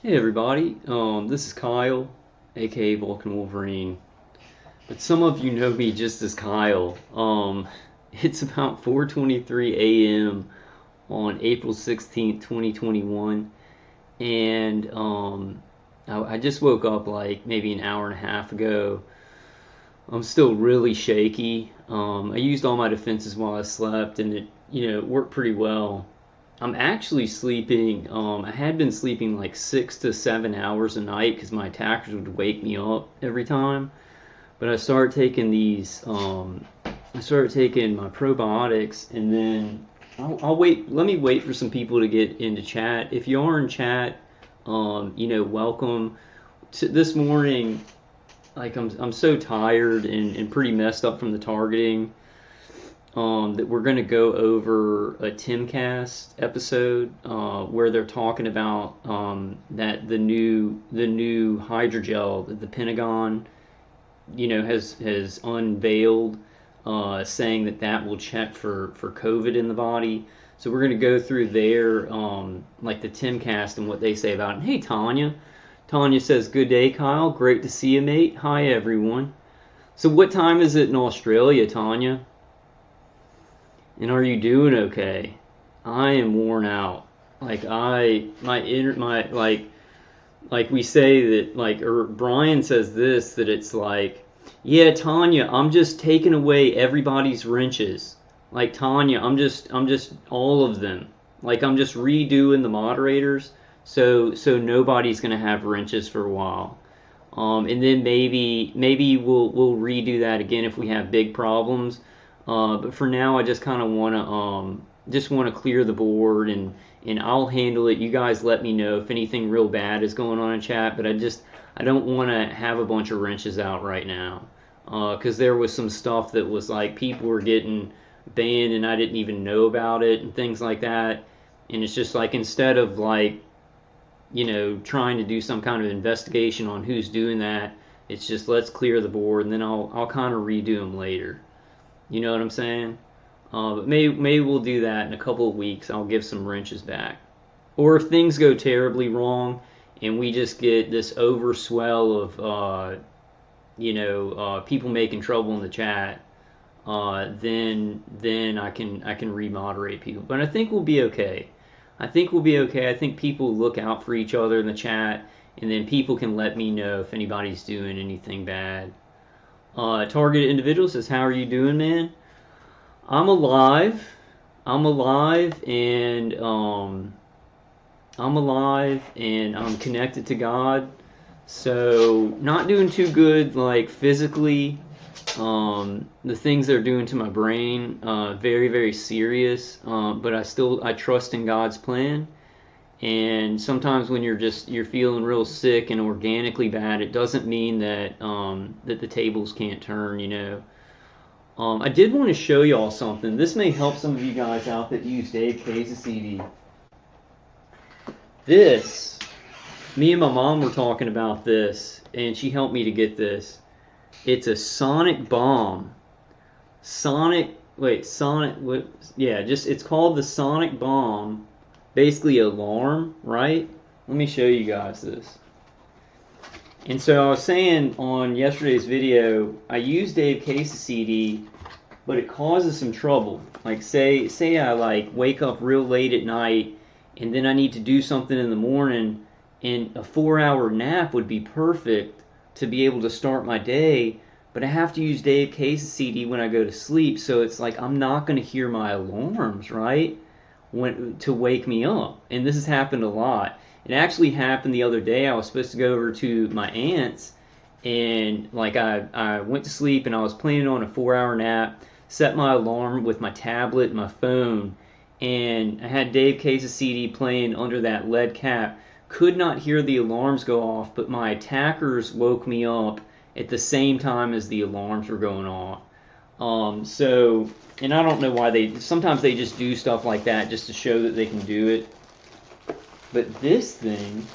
Hey everybody, this is Kyle, aka Vulcan Wolverine, but some of you know me just as Kyle. It's about 4:23 a.m. on April 16th, 2021, and I just woke up like maybe an hour and a half ago. I'm still really shaky. I used all my defenses while I slept, and it worked pretty well. I'm actually sleeping. I had been sleeping like 6 to 7 hours a night because my attackers would wake me up every time. But I started taking these. I started taking my probiotics, and then I'll wait. Let me wait for some people to get into chat. If you are in chat, welcome. This morning, like I'm so tired and pretty messed up from the targeting that we're going to go over a Timcast episode where they're talking about that the new hydrogel that the Pentagon has unveiled, saying that will check for COVID in the body. So we're going to go through their like the Timcast and what they say about it. And hey, Tanya. Tanya says, "Good day, Kyle. Great to see you, mate. Hi, everyone." So what time is it in Australia, Tanya? And are you doing okay? I am worn out. Like like we say that or Brian says this, that it's like, yeah, Tanya, I'm just taking away everybody's wrenches. Like Tanya, I'm just all of them. Like I'm just redoing the moderators, so nobody's gonna have wrenches for a while. And then maybe we'll redo that again if we have big problems. But for now, I just kind of want to clear the board, and I'll handle it. You guys let me know if anything real bad is going on in chat. But I don't want to have a bunch of wrenches out right now, because there was some stuff that was like people were getting banned and I didn't even know about it and things like that. And it's just like instead of like trying to do some kind of investigation on who's doing that, it's just let's clear the board and then I'll kind of redo them later. You know what I'm saying? But maybe we'll do that in a couple of weeks. I'll give some wrenches back. Or if things go terribly wrong and we just get this overswell of people making trouble in the chat, then I can remoderate people. But I think we'll be okay. I think we'll be okay. I think people look out for each other in the chat, and then people can let me know if anybody's doing anything bad. Targeted individual says, "How are you doing, man?" I'm alive. I'm alive, and I'm connected to God. So not doing too good, like physically. The things they're doing to my brain, very very serious. But I trust in God's plan. And sometimes when you're feeling real sick and organically bad, it doesn't mean that that the tables can't turn. I did want to show y'all something. This may help some of you guys out that use Dave Case's CD. This, me and my mom were talking about this, and she helped me to get this. It's a sonic bomb. It's called the sonic bomb. Basically alarm, right? Let me show you guys this. And so I was saying on yesterday's video, I use Dave Case's CD, but it causes some trouble. Like say I like wake up real late at night, and then I need to do something in the morning, and a 4-hour nap would be perfect to be able to start my day. But I have to use Dave Case's CD when I go to sleep, so it's like I'm not going to hear my alarms, right? To wake me up. And this has happened a lot. It actually happened the other day. I was supposed to go over to my aunt's, and like I went to sleep and I was planning on a 4-hour nap, set my alarm with my tablet and my phone, and I had Dave Case's CD playing under that lead cap. Could not hear the alarms go off, but my attackers woke me up at the same time as the alarms were going off. And I don't know why sometimes they just do stuff like that just to show that they can do it. But this thing,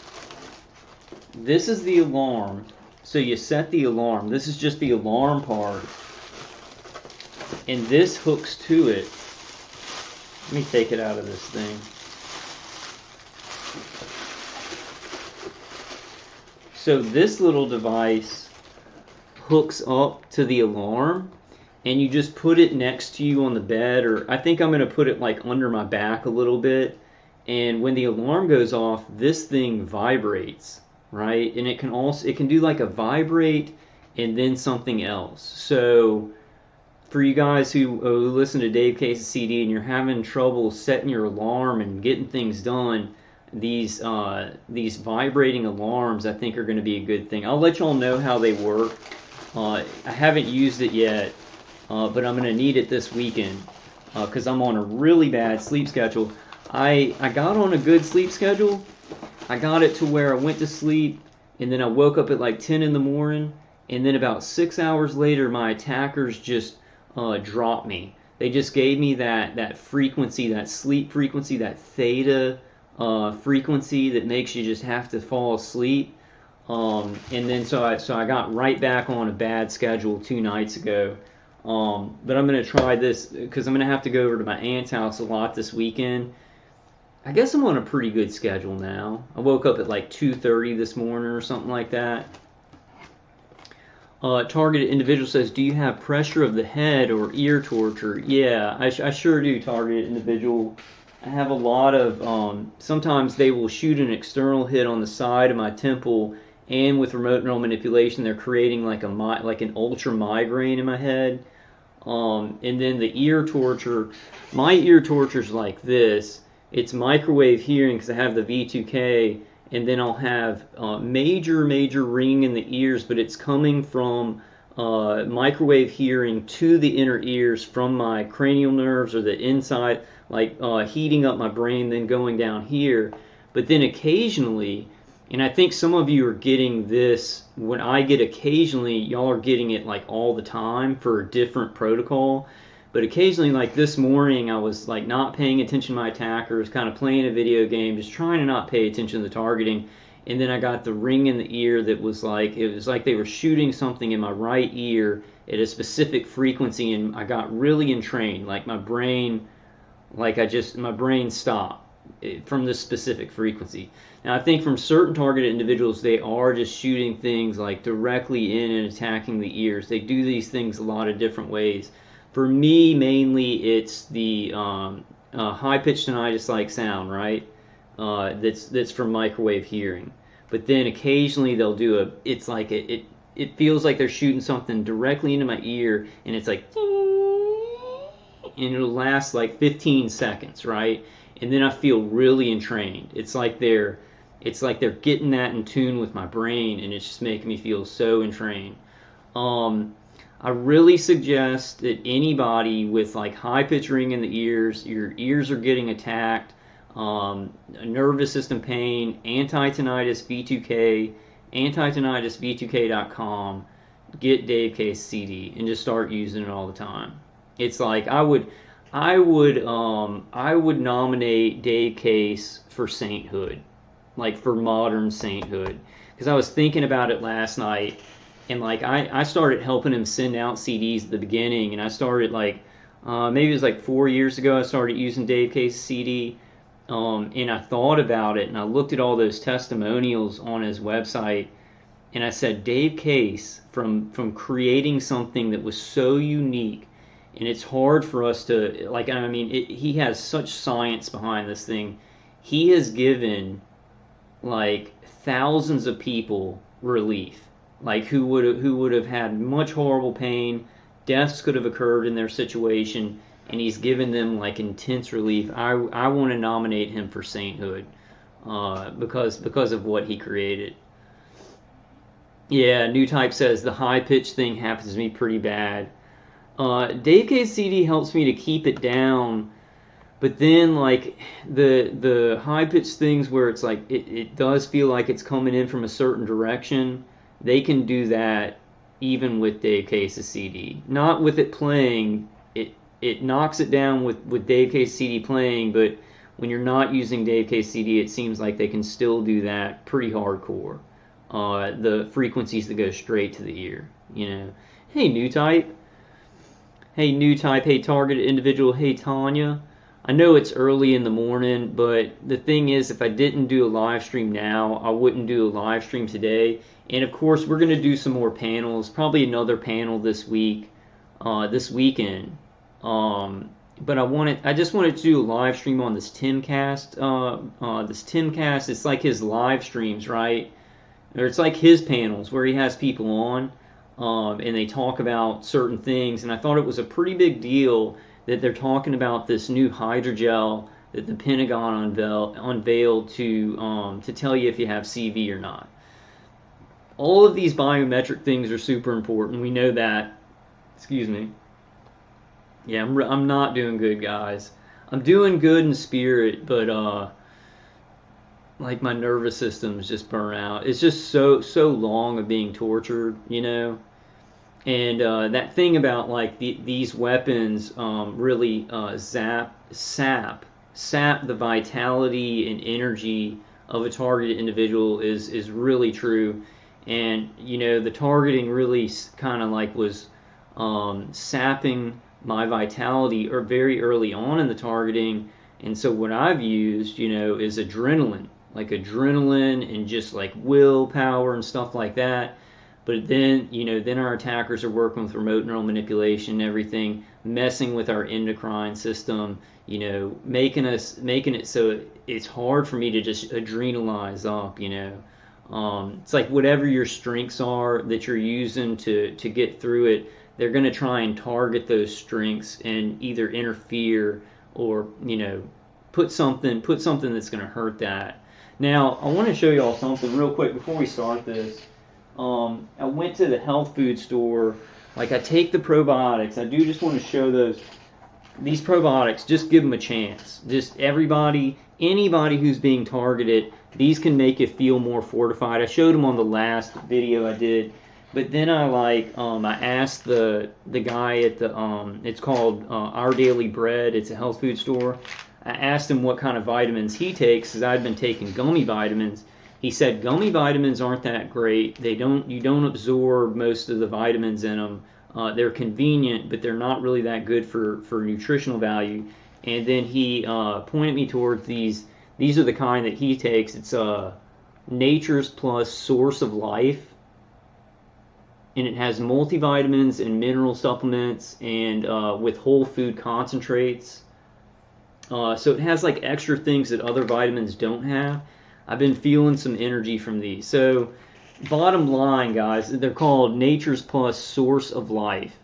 this is the alarm. So you set the alarm. This is just the alarm part. And this hooks to it. Let me take it out of this thing. So this little device hooks up to the alarm, and you just put it next to you on the bed, or I think I'm going to put it like under my back a little bit. And when the alarm goes off, this thing vibrates, right? And it can do like a vibrate and then something else. So for you guys who listen to Dave Case's CD and you're having trouble setting your alarm and getting things done, these vibrating alarms I think are going to be a good thing. I'll let y'all know how they work. I haven't used it yet, but I'm going to need it this weekend because I'm on a really bad sleep schedule. I got on a good sleep schedule. I got it to where I went to sleep and then I woke up at like 10 in the morning, and then about 6 hours later my attackers just dropped me. They just gave me that frequency, that sleep frequency, that theta frequency that makes you just have to fall asleep. And then so I got right back on a bad schedule 2 nights ago. But I'm going to try this because I'm going to have to go over to my aunt's house a lot this weekend. I guess I'm on a pretty good schedule now. I woke up at like 2:30 this morning or something like that. Targeted individual says, do you have pressure of the head or ear torture? Yeah, I sure do, targeted individual. I have a lot of, sometimes they will shoot an external hit on the side of my temple, and with remote neural manipulation, they're creating like an ultra migraine in my head. And then the ear torture, my ear torture is like this. It's microwave hearing because I have the V2K, and then I'll have major ringing in the ears, but it's coming from microwave hearing to the inner ears from my cranial nerves or the inside, like heating up my brain, then going down here. But then occasionally, and I think some of you are getting this, when I get occasionally, y'all are getting it like all the time for a different protocol. But occasionally, like this morning, I was like not paying attention to my attackers, kind of playing a video game, just trying to not pay attention to the targeting. And then I got the ring in the ear that was like, it was like they were shooting something in my right ear at a specific frequency, and I got really entrained. Like my brain, my brain stopped from this specific frequency. Now I think from certain targeted individuals, they are just shooting things like directly in and attacking the ears. They do these things a lot of different ways. For me, mainly it's the high-pitched tinnitus-like sound, right? That's from microwave hearing. But then occasionally they'll do it feels like they're shooting something directly into my ear, and it's like, and it'll last like 15 seconds, right? And then I feel really entrained. It's like they're getting that in tune with my brain, and it's just making me feel so entrained. I really suggest that anybody with like high pitch ring in the ears, your ears are getting attacked, nervous system pain, anti-tinnitus V2K, anti-tinnitusv2k.com, get Dave Case CD and just start using it all the time. It's like I would nominate Dave Case for sainthood, like for modern sainthood, because I was thinking about it last night. And like I started helping him send out CDs at the beginning, and I started like maybe it was like 4 years ago I started using Dave Case's CD, and I thought about it and I looked at all those testimonials on his website, and I said, Dave Case, from creating something that was so unique, and it's hard for us to like, I mean, he has such science behind this thing. He has given like thousands of people relief. Like who would have had much horrible pain, deaths could have occurred in their situation, and he's given them like intense relief. I want to nominate him for sainthood because of what he created. Yeah, New Type says the high pitch thing happens to me pretty bad. Dave K's CD helps me to keep it down, but then like the high pitch things where it's like it does feel like it's coming in from a certain direction. They can do that even with Dave Case's CD. Not with it playing. It knocks it down with Dave Case's CD playing, but when you're not using Dave Case's CD, it seems like they can still do that pretty hardcore. The frequencies that go straight to the ear, you know. Hey, New Type. Hey, New Type. Hey, targeted individual. Hey, Tanya. I know it's early in the morning, but the thing is, if I didn't do a live stream now, I wouldn't do a live stream today. And of course, we're going to do some more panels, probably another panel this week, this weekend. But I just wanted to do a live stream on this Timcast. This Timcast, it's like his live streams, right? Or it's like his panels where he has people on, and they talk about certain things. And I thought it was a pretty big deal that they're talking about this new hydrogel that the Pentagon unveiled to tell you if you have CV or not. All of these biometric things are super important. We know that. Excuse me. Yeah, I'm not doing good, guys. I'm doing good in spirit, but like my nervous system's just burnt out. It's just so long of being tortured, you know. And that thing about like these weapons really sap the vitality and energy of a targeted individual is really true. And you know, the targeting really kind of like was sapping my vitality or very early on in the targeting. And so what I've used, you know, is adrenaline, like adrenaline and just like willpower and stuff like that. But then, you know, then our attackers are working with remote neural manipulation and everything, messing with our endocrine system, you know, making it so it's hard for me to just adrenalize up, you know. It's like whatever your strengths are that you're using to get through it, they're going to try and target those strengths and either interfere or, you know, put something that's going to hurt that. Now, I want to show you all something real quick before we start this. I went to the health food store. Like, I take the probiotics. I do just want to show these probiotics. Just give them a chance. Just anybody who's being targeted, these can make you feel more fortified. I showed them on the last video I did. But then I asked the guy at the it's called Our Daily Bread. It's a health food store. I asked him what kind of vitamins he takes because I'd been taking gummy vitamins. He said gummy vitamins aren't that great. You don't absorb most of the vitamins in them. They're convenient, but they're not really that good for nutritional value. And then he pointed me towards these. These are the kind that he takes. It's Nature's Plus Source of Life. And it has multivitamins and mineral supplements and with whole food concentrates. So it has like extra things that other vitamins don't have. I've been feeling some energy from these. So bottom line, guys, they're called Nature's Plus Source of Life.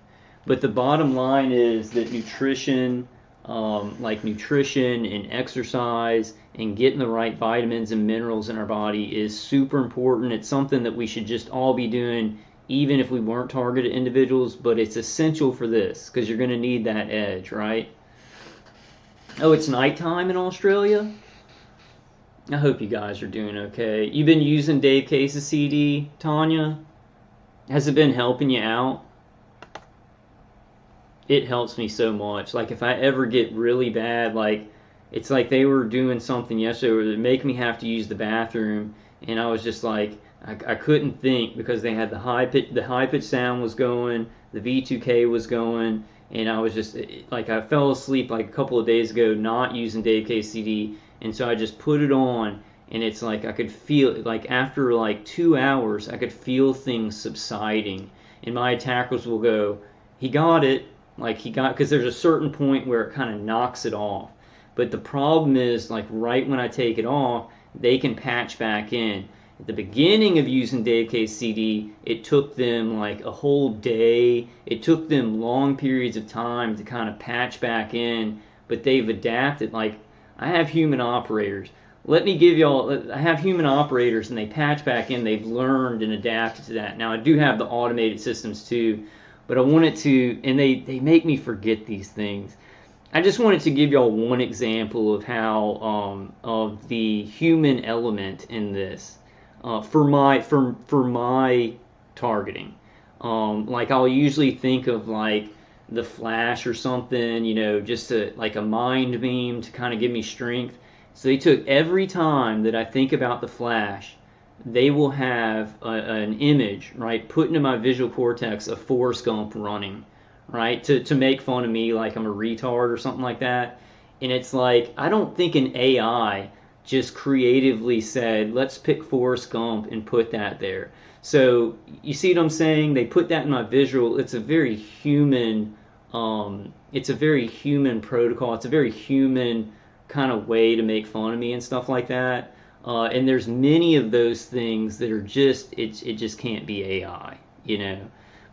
But the bottom line is that nutrition, like nutrition and exercise and getting the right vitamins and minerals in our body is super important. It's something that we should just all be doing even if we weren't targeted individuals, but it's essential for this because you're going to need that edge, right? Oh, it's nighttime in Australia? I hope you guys are doing okay. You've been using Dave Case's CD, Tanya? Has it been helping you out? It helps me so much. Like if I ever get really bad, like it's like they were doing something yesterday where they make me have to use the bathroom, and I was just like, I couldn't think because they had the high pitch sound was going, the V2K was going, and I was just like I fell asleep like a couple of days ago not using Dave Case CD, and so I just put it on, and it's like I could feel like after like 2 hours I could feel things subsiding, and my attackers will go, he got it, like he got, because there's a certain point where it kind of knocks it off, but the problem is like right when I take it off, they can patch back in. At the beginning of using Dave Case CD, it took them like a whole day. It took them long periods of time to kind of patch back in, but they've adapted. Like, I have human operators. Let me give y'all, I have human operators and they patch back in. They've learned and adapted to that. Now, I do have the automated systems too, but I wanted to, and they make me forget these things. I just wanted to give y'all one example of how, of the human element in this. For my targeting, like I'll usually think of like the Flash or something, you know, just like a mind beam to kind of give me strength. So they took every time that I think about the Flash, they will have an image, right, put into my visual cortex of Forrest Gump running, right, to make fun of me like I'm a retard or something like that. And it's like, I don't think an AI just creatively said, let's pick Forrest Gump and put that there. So you see what I'm saying? They put that in my visual. It's a very human, it's a very human protocol. It's a very human kind of way to make fun of me and stuff like that. And there's many of those things that are just, it just can't be AI, you know.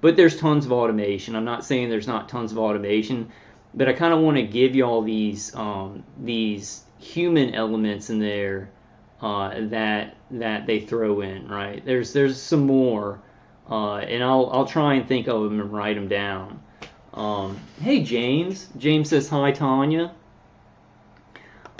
But there's tons of automation. I'm not saying there's not tons of automation, but I kind of want to give you all these human elements in there that they throw in, right? There's some more, and I'll try and think of them and write them down. Hey James. James says hi Tanya.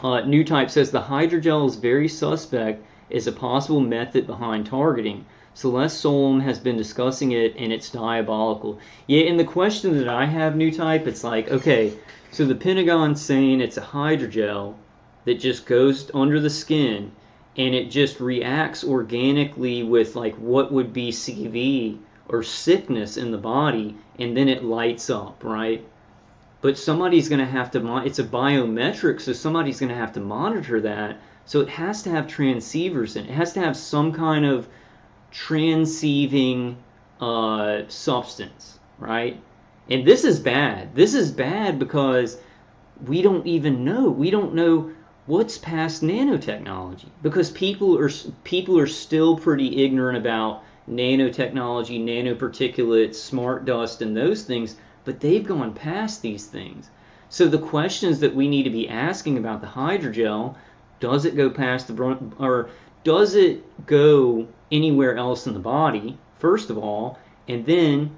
New Type says the hydrogel is very suspect as a possible method behind targeting. Celeste Solom has been discussing it, and it's diabolical. Yeah, and the question that I have, New Type, it's like, okay, so the Pentagon's saying it's a hydrogel that just goes under the skin, and it just reacts organically with like what would be CV or sickness in the body, and then it lights up, right? But somebody's going to have to, it's a biometric, so somebody's going to have to monitor that. So it has to have transceivers in it. It has to have some kind of transceiving substance, right? And this is bad. This is bad because we don't even know. We don't know what's past nanotechnology because people are still pretty ignorant about nanotechnology, nanoparticulates, smart dust, and those things. But they've gone past these things. So the questions that we need to be asking about the hydrogel: does it go past or does it go anywhere else in the body, first of all, and then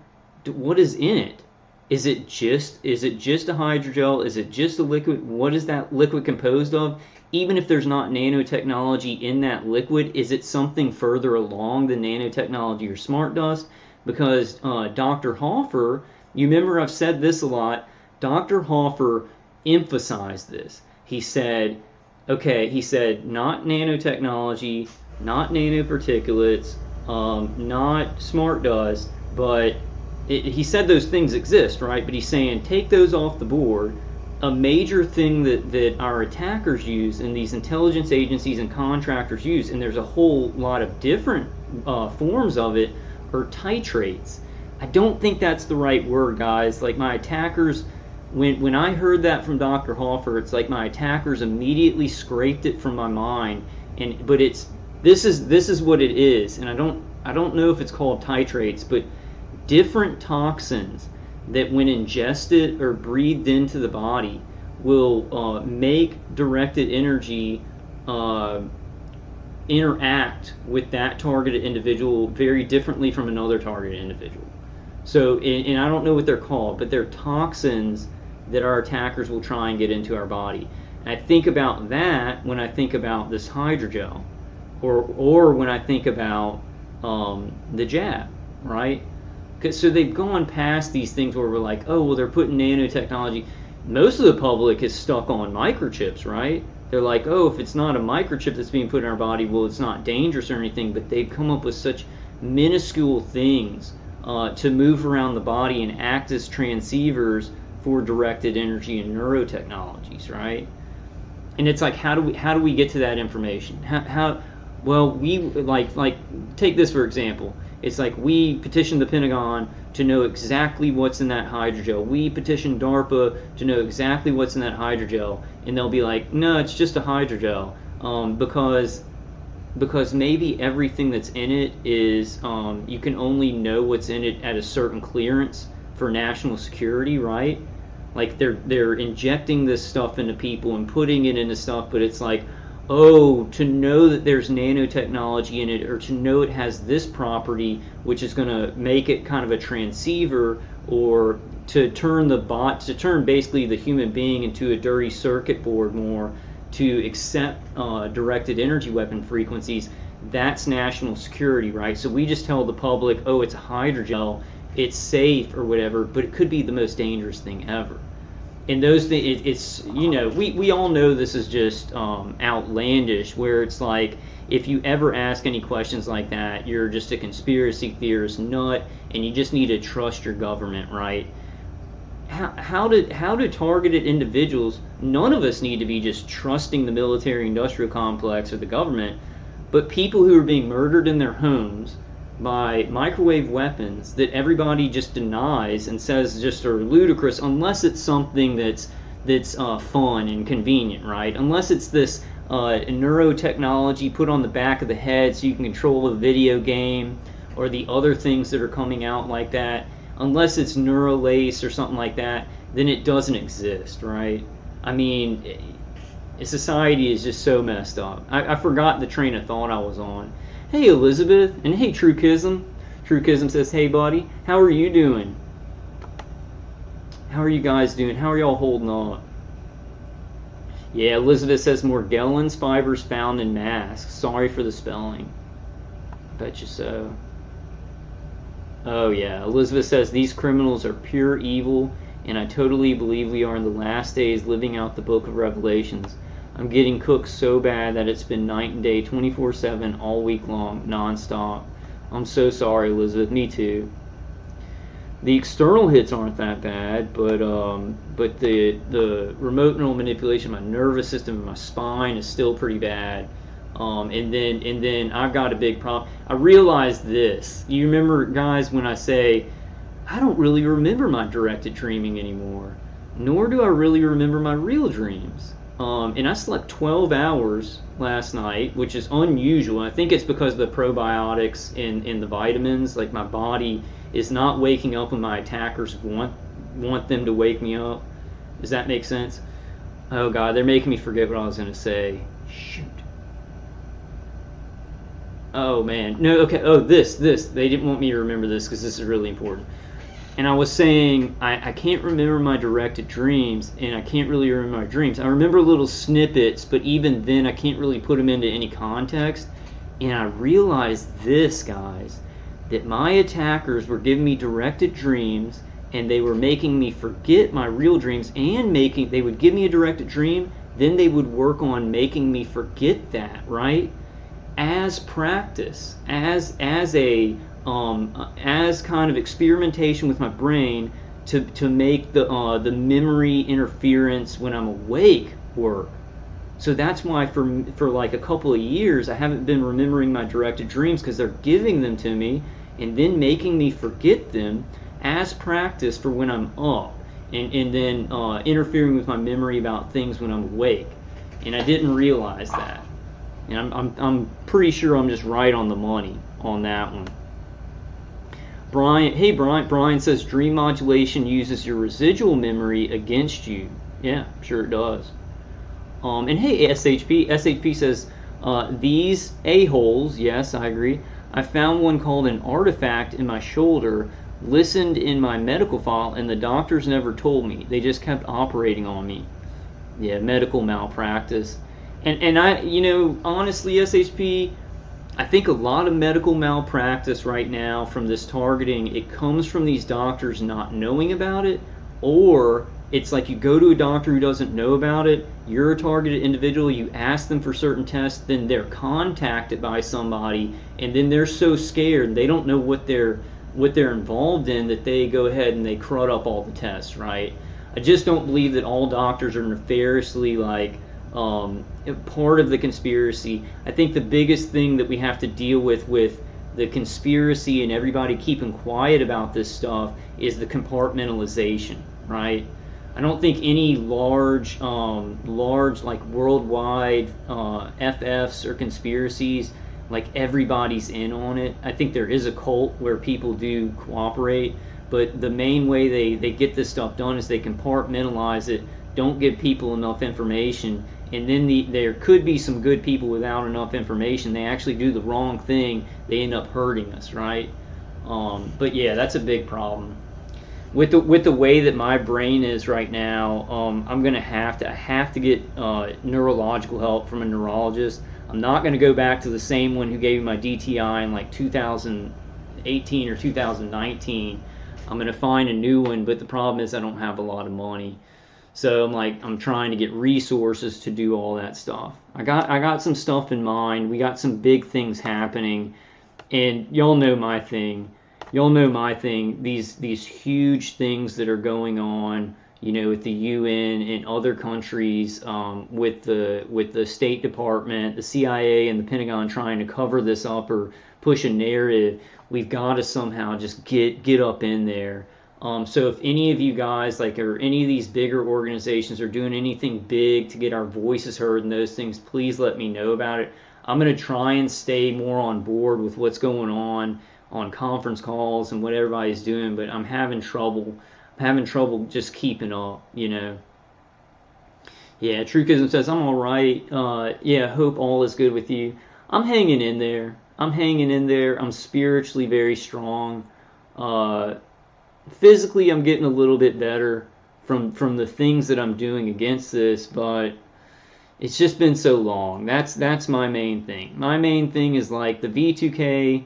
what is in it? Is it just a hydrogel? Is it just a liquid? What is that liquid composed of? Even if there's not nanotechnology in that liquid, is it something further along than nanotechnology or smart dust? Because Dr. Hoffer, you remember I've said this a lot, Dr. Hoffer emphasized this. He said, not nanotechnology, not nanoparticulates, not smart dust, but he said those things exist, right? But he's saying take those off the board. A major thing that our attackers use and these intelligence agencies and contractors use, and there's a whole lot of different forms of it, are titrates. I don't think that's the right word, guys. Like my attackers, when I heard that from Dr. Hoffer, it's like my attackers immediately scraped it from my mind. But this is what it is, and I don't know if it's called titrates, but different toxins that when ingested or breathed into the body will make directed energy interact with that targeted individual very differently from another targeted individual. So, and I don't know what they're called, but they're toxins that our attackers will try and get into our body. And I think about that when I think about this hydrogel, or when I think about the jab, right? So they've gone past these things where we're like, oh, well, they're putting nanotechnology. Most of the public is stuck on microchips, right? They're like, oh, if it's not a microchip that's being put in our body, well, it's not dangerous or anything. But they've come up with such minuscule things to move around the body and act as transceivers for directed energy and neurotechnologies, right? And it's like, how do we get to that information? Well, we like take this for example. It's like we petitioned the Pentagon to know exactly what's in that hydrogel. We petitioned DARPA to know exactly what's in that hydrogel, and they'll be like, no, it's just a hydrogel, because maybe everything that's in it is you can only know what's in it at a certain clearance for national security, right? Like they're injecting this stuff into people and putting it into stuff, but it's like, oh, to know that there's nanotechnology in it, or to know it has this property, which is going to make it kind of a transceiver, or to turn basically the human being into a dirty circuit board more, to accept directed energy weapon frequencies, that's national security, right? So we just tell the public, oh, it's a hydrogel, it's safe or whatever, but it could be the most dangerous thing ever. And those things, it's, you know, we all know this is just outlandish, where it's like, if you ever ask any questions like that, you're just a conspiracy theorist nut, and you just need to trust your government, right? how to targeted individuals. None of us need to be just trusting the military-industrial complex or the government, but people who are being murdered in their homes by microwave weapons that everybody just denies and says just are ludicrous, unless it's something that's fun and convenient, right? Unless it's this neurotechnology put on the back of the head so you can control a video game, or the other things that are coming out like that. Unless it's Neuralace or something like that, then it doesn't exist, right? I mean, society is just so messed up. I forgot the train of thought I was on. Hey, Elizabeth, and hey, Truekism. Truekism says, hey, buddy, how are you doing? How are you guys doing? How are y'all holding on? Yeah, Elizabeth says Morgellons fibers found in masks. Sorry for the spelling. Bet you so. Oh yeah, Elizabeth says these criminals are pure evil, and I totally believe we are in the last days living out the book of Revelations. I'm getting cooked so bad that it's been night and day, 24/7, all week long, non-stop. I'm so sorry, Elizabeth. Me too. The external hits aren't that bad, but the remote neural manipulation of my nervous system and my spine is still pretty bad. And then I've got a big problem. I realized this. You remember, guys, when I say I don't really remember my directed dreaming anymore, nor do I really remember my real dreams. And I slept 12 hours last night, which is unusual. I think it's because of the probiotics in the vitamins. Like, my body is not waking up when my attackers want them to wake me up. Does that make sense? Oh God, they're making me forget what I was going to say. Shoot. Oh man, no, okay, oh this, they didn't want me to remember this because this is really important. And I was saying, I can't remember my directed dreams, and I can't really remember my dreams. I remember little snippets, but even then I can't really put them into any context. And I realized this, guys, that my attackers were giving me directed dreams, and they were making me forget my real dreams, and they would give me a directed dream, then they would work on making me forget that, right? As practice, as kind of experimentation with my brain to make the memory interference when I'm awake work. So that's why for like a couple of years I haven't been remembering my directed dreams, because they're giving them to me and then making me forget them as practice for when I'm up, and then interfering with my memory about things when I'm awake. And I didn't realize that. And I'm pretty sure I'm just right on the money on that one. Brian says dream modulation uses your residual memory against you. Yeah, sure it does. And hey, SHP says these a-holes. Yes, I agree. I found one called an artifact in my shoulder. Listened in my medical file, and the doctors never told me. They just kept operating on me. Yeah, medical malpractice. And I, honestly, SHP, I think a lot of medical malpractice right now from this targeting, it comes from these doctors not knowing about it, or it's like you go to a doctor who doesn't know about it, you're a targeted individual, you ask them for certain tests, then they're contacted by somebody, and then they're so scared, they don't know what they're involved in, that they go ahead and they crud up all the tests, right? I just don't believe that all doctors are nefariously part of the conspiracy. I think the biggest thing that we have to deal with the conspiracy and everybody keeping quiet about this stuff is the compartmentalization, right? I don't think any large like worldwide FFs or conspiracies, like everybody's in on it. I think there is a cult where people do cooperate, but the main way they get this stuff done is they compartmentalize it, don't give people enough information, and then there could be some good people without enough information. They actually do the wrong thing. They end up hurting us, right? But yeah, that's a big problem. With the way that my brain is right now, I'm gonna have to get neurological help from a neurologist. I'm not gonna go back to the same one who gave me my DTI in like 2018 or 2019. I'm gonna find a new one, but the problem is I don't have a lot of money. So I'm trying to get resources to do all that stuff. I got some stuff in mind. We got some big things happening, and y'all know my thing. y'all know my thing. These huge things that are going on, with the UN and other countries, with the State Department, the CIA, and the Pentagon trying to cover this up or push a narrative. We've got to somehow just get up in there. So if any of you guys, like, or any of these bigger organizations are doing anything big to get our voices heard and those things, please let me know about it. I'm going to try and stay more on board with what's going on conference calls and what everybody's doing, but I'm having trouble. I'm having trouble just keeping up. Yeah, Truchism says, I'm all right. Yeah, hope all is good with you. I'm hanging in there. I'm hanging in there. I'm spiritually very strong. Physically, I'm getting a little bit better from the things that I'm doing against this, but it's just been so long. That's my main thing. My main thing is like the V2K.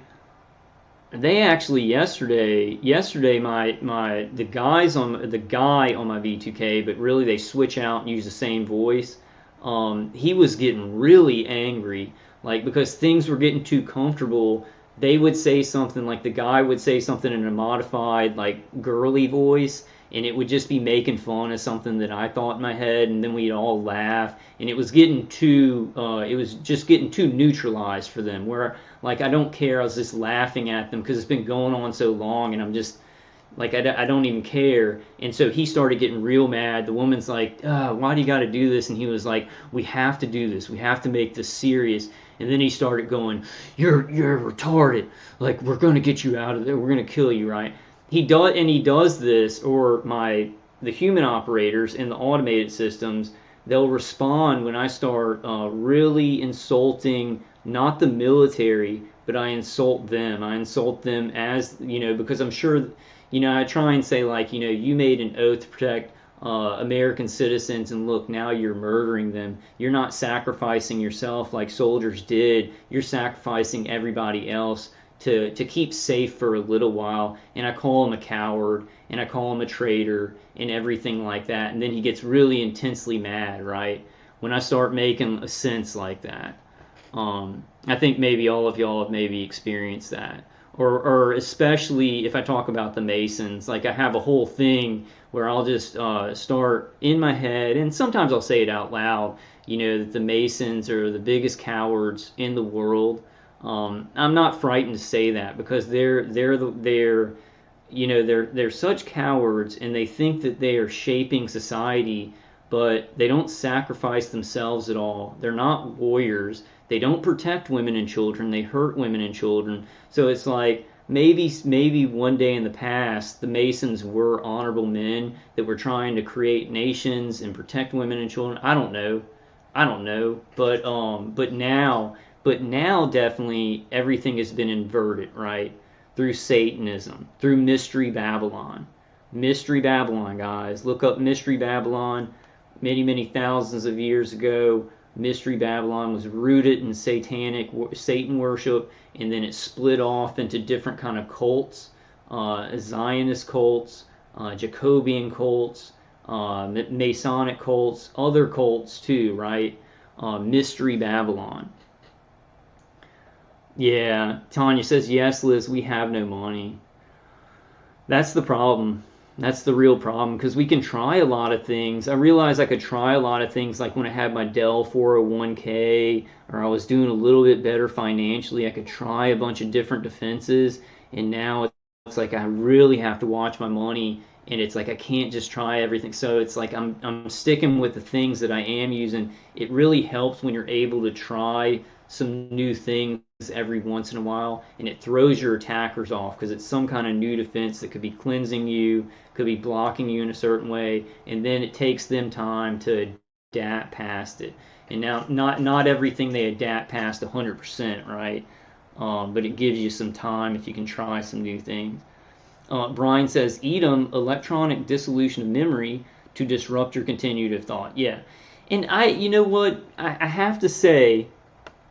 They actually yesterday the guy on my V2K, but really they switch out and use the same voice. He was getting really angry, like, because things were getting too comfortable. They would say something, like the guy would say something in a modified, like, girly voice, and it would just be making fun of something that I thought in my head, and then we'd all laugh, and it was just getting too neutralized for them, where, like, I don't care, I was just laughing at them because it's been going on so long, and I'm just, like, I don't even care. And so he started getting real mad. The woman's like, why do you got to do this? And he was like, we have to do this. We have to make this serious. And then he started going, you're retarded. Like, we're going to get you out of there. We're going to kill you, right? He does this, or the human operators in the automated systems, they'll respond when I start really insulting not the military, but I insult them. I insult them as, because I'm sure, I try and say, like, you made an oath to protect American citizens, and look, now you're murdering them. You're not sacrificing yourself like soldiers did. You're sacrificing everybody else to keep safe for a little while. And I call him a coward, and I call him a traitor, and everything like that. And then he gets really intensely mad, right? When I start making a sense like that. I think maybe all of y'all have maybe experienced that. Or especially if I talk about the Masons, like, I have a whole thing where I'll just start in my head, and sometimes I'll say it out loud, that the Masons are the biggest cowards in the world. I'm not frightened to say that, because they're such cowards, and they think that they are shaping society, but they don't sacrifice themselves at all. They're not warriors. They don't protect women and children. They hurt women and children. So it's like, maybe one day in the past, the Masons were honorable men that were trying to create nations and protect women and children. I don't know. But now definitely everything has been inverted, right? Through Satanism, through Mystery Babylon. Mystery Babylon, guys. Look up Mystery Babylon. Many thousands of years ago, Mystery Babylon was rooted in Satan worship, and then it split off into different kind of cults, Zionist cults, Jacobian cults, Masonic cults, other cults too, right? Mystery Babylon. Yeah, Tanya says, yes, Liz, we have no money. That's the problem. That's the real problem, because we can try a lot of things. I realized I could try a lot of things, like when I had my Dell 401k, or I was doing a little bit better financially, I could try a bunch of different defenses, and now it's like I really have to watch my money, and it's like I can't just try everything. So it's like I'm sticking with the things that I am using. It really helps when you're able to try some new things every once in a while, and it throws your attackers off, because it's some kind of new defense that could be cleansing you, could be blocking you in a certain way, and then it takes them time to adapt past it. And now, not everything they adapt past 100%, right? But it gives you some time if you can try some new things. Brian says, eat them, electronic dissolution of memory to disrupt your continuative thought. Yeah. And you know what? I have to say,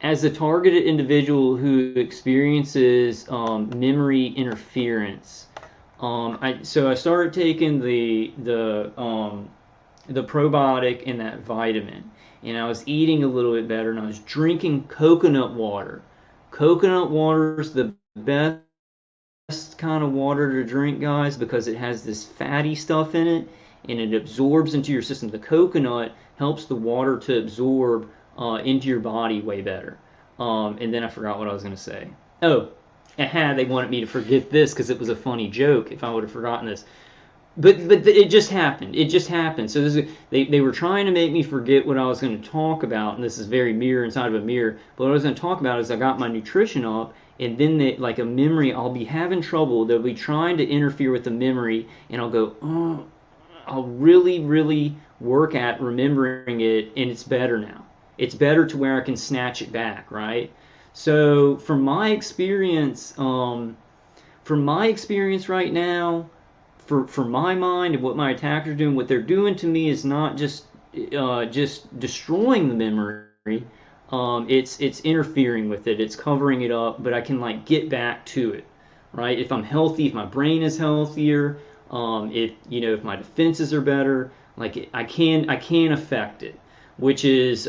as a targeted individual who experiences memory interference, so I started taking the probiotic and that vitamin, and I was eating a little bit better, and I was drinking coconut water. Coconut water is the best kind of water to drink, guys, because it has this fatty stuff in it and it absorbs into your system. The coconut helps the water to absorb into your body way better. And then I forgot what I was going to say. Oh, they wanted me to forget this because it was a funny joke if I would have forgotten this. But it just happened. It just happened. So they were trying to make me forget what I was going to talk about, and this is very mirror inside of a mirror. But what I was going to talk about is I got my nutrition up, and then like a memory, I'll be having trouble. They'll be trying to interfere with the memory, and I'll go, oh, I'll really work at remembering it, and it's better now. It's better to where I can snatch it back, right? So from my experience right now, for my mind and what my attackers are doing, what they're doing to me is not just destroying the memory. It's interfering with it. It's covering it up, but I can like get back to it, right? If I'm healthy, if my brain is healthier, if my defenses are better, like I can affect it, which is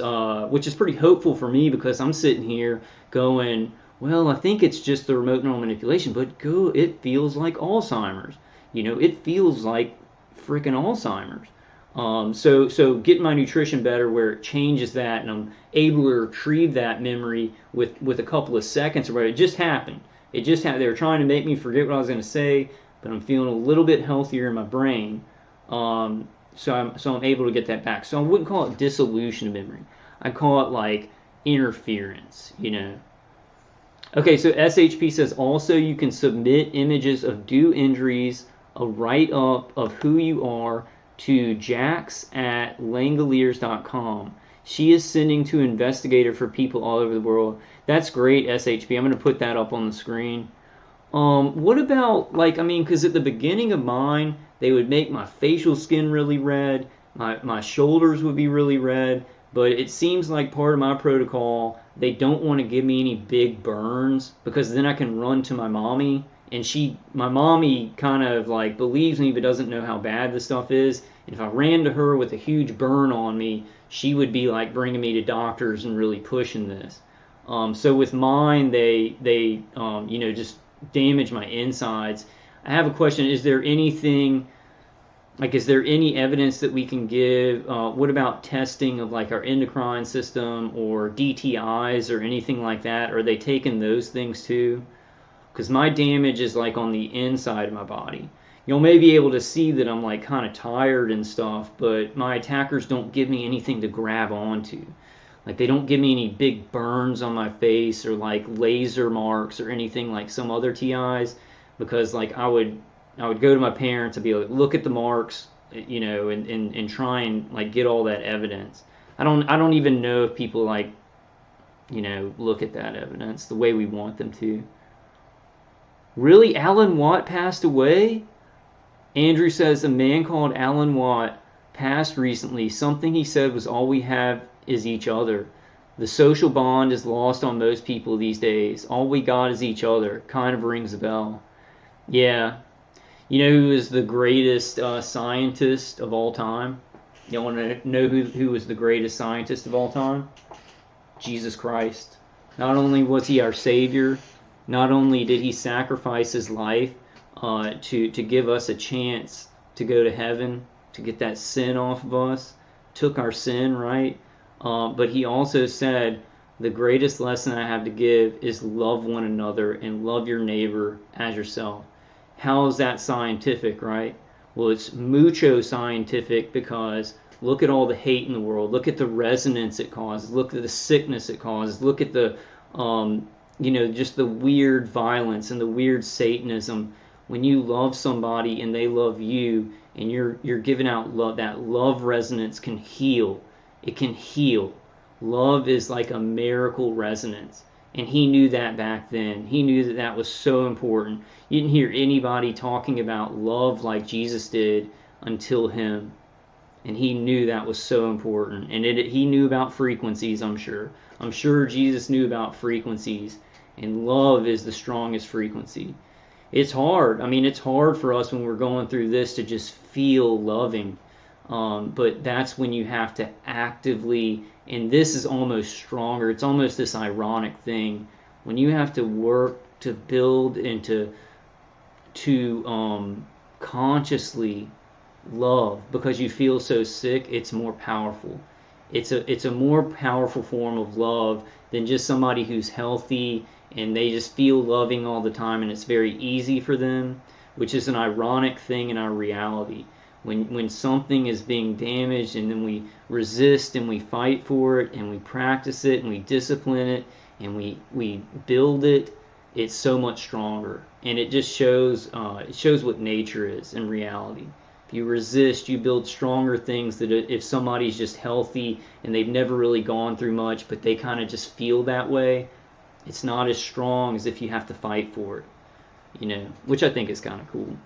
pretty hopeful for me because I'm sitting here going, well, I think it's just the remote neural manipulation, but it feels like Alzheimer's. It feels like freaking Alzheimer's. So getting my nutrition better where it changes that and I'm able to retrieve that memory with a couple of seconds or whatever. It just happened. They were trying to make me forget what I was going to say, but I'm feeling a little bit healthier in my brain. So I'm able to get that back. So I wouldn't call it dissolution of memory. I call it like interference, Okay, so SHP says also you can submit images of due injuries, a write-up of who you are to jax@langoliers.com. She is sending to investigator for people all over the world. That's great, SHP. I'm going to put that up on the screen. What about, because at the beginning of mine, they would make my facial skin really red, my shoulders would be really red, but it seems like part of my protocol, they don't want to give me any big burns because then I can run to my mommy. And my mommy kind of like believes me but doesn't know how bad this stuff is. And if I ran to her with a huge burn on me, she would be like bringing me to doctors and really pushing this. So with mine, they just damage my insides. I have a question. Is there any evidence that we can give? What about testing of like our endocrine system or DTIs or anything like that? Are they taking those things too? Because my damage is like on the inside of my body. You'll may be able to see that I'm like kind of tired and stuff, but my attackers don't give me anything to grab onto. Like they don't give me any big burns on my face or like laser marks or anything like some other TIs, because like I would go to my parents and be like, look at the marks, and try and like get all that evidence. I don't even know if people like, look at that evidence the way we want them to. Really, Alan Watt passed away? Andrew says a man called Alan Watt passed recently. Something he said was all we have is each other. The social bond is lost on most people these days. All we got is each other. Kind of rings a bell. Yeah. You know who is the greatest scientist of all time? You want to know who was the greatest scientist of all time? Jesus Christ. Not only was he our Savior, not only did he sacrifice his life to give us a chance to go to heaven, to get that sin off of us, took our sin, right? But he also said, the greatest lesson I have to give is love one another and love your neighbor as yourself. How is that scientific, right? Well, it's mucho scientific because look at all the hate in the world. Look at the resonance it causes. Look at the sickness it causes. Look at the just the weird violence and the weird Satanism. When you love somebody and they love you and you're giving out love, that love resonance can heal. It can heal. Love is like a miracle resonance. And he knew that back then. He knew that that was so important. You didn't hear anybody talking about love like Jesus did until him. And he knew that was so important. And he knew about frequencies, I'm sure. I'm sure Jesus knew about frequencies. And love is the strongest frequency. It's hard. I mean, it's hard for us when we're going through this to just feel loving. But that's when you have to actively, and this is almost stronger. It's almost this ironic thing. When you have to work to build and to to consciously love because you feel so sick, it's more powerful. It's a more powerful form of love than just somebody who's healthy and they just feel loving all the time and it's very easy for them, which is an ironic thing in our reality. When something is being damaged and then we resist and we fight for it and we practice it and we discipline it and we build it, it's so much stronger. And it just shows what nature is in reality. If you resist, you build stronger things that if somebody's just healthy and they've never really gone through much, but they kind of just feel that way, it's not as strong as if you have to fight for it, which I think is kind of cool.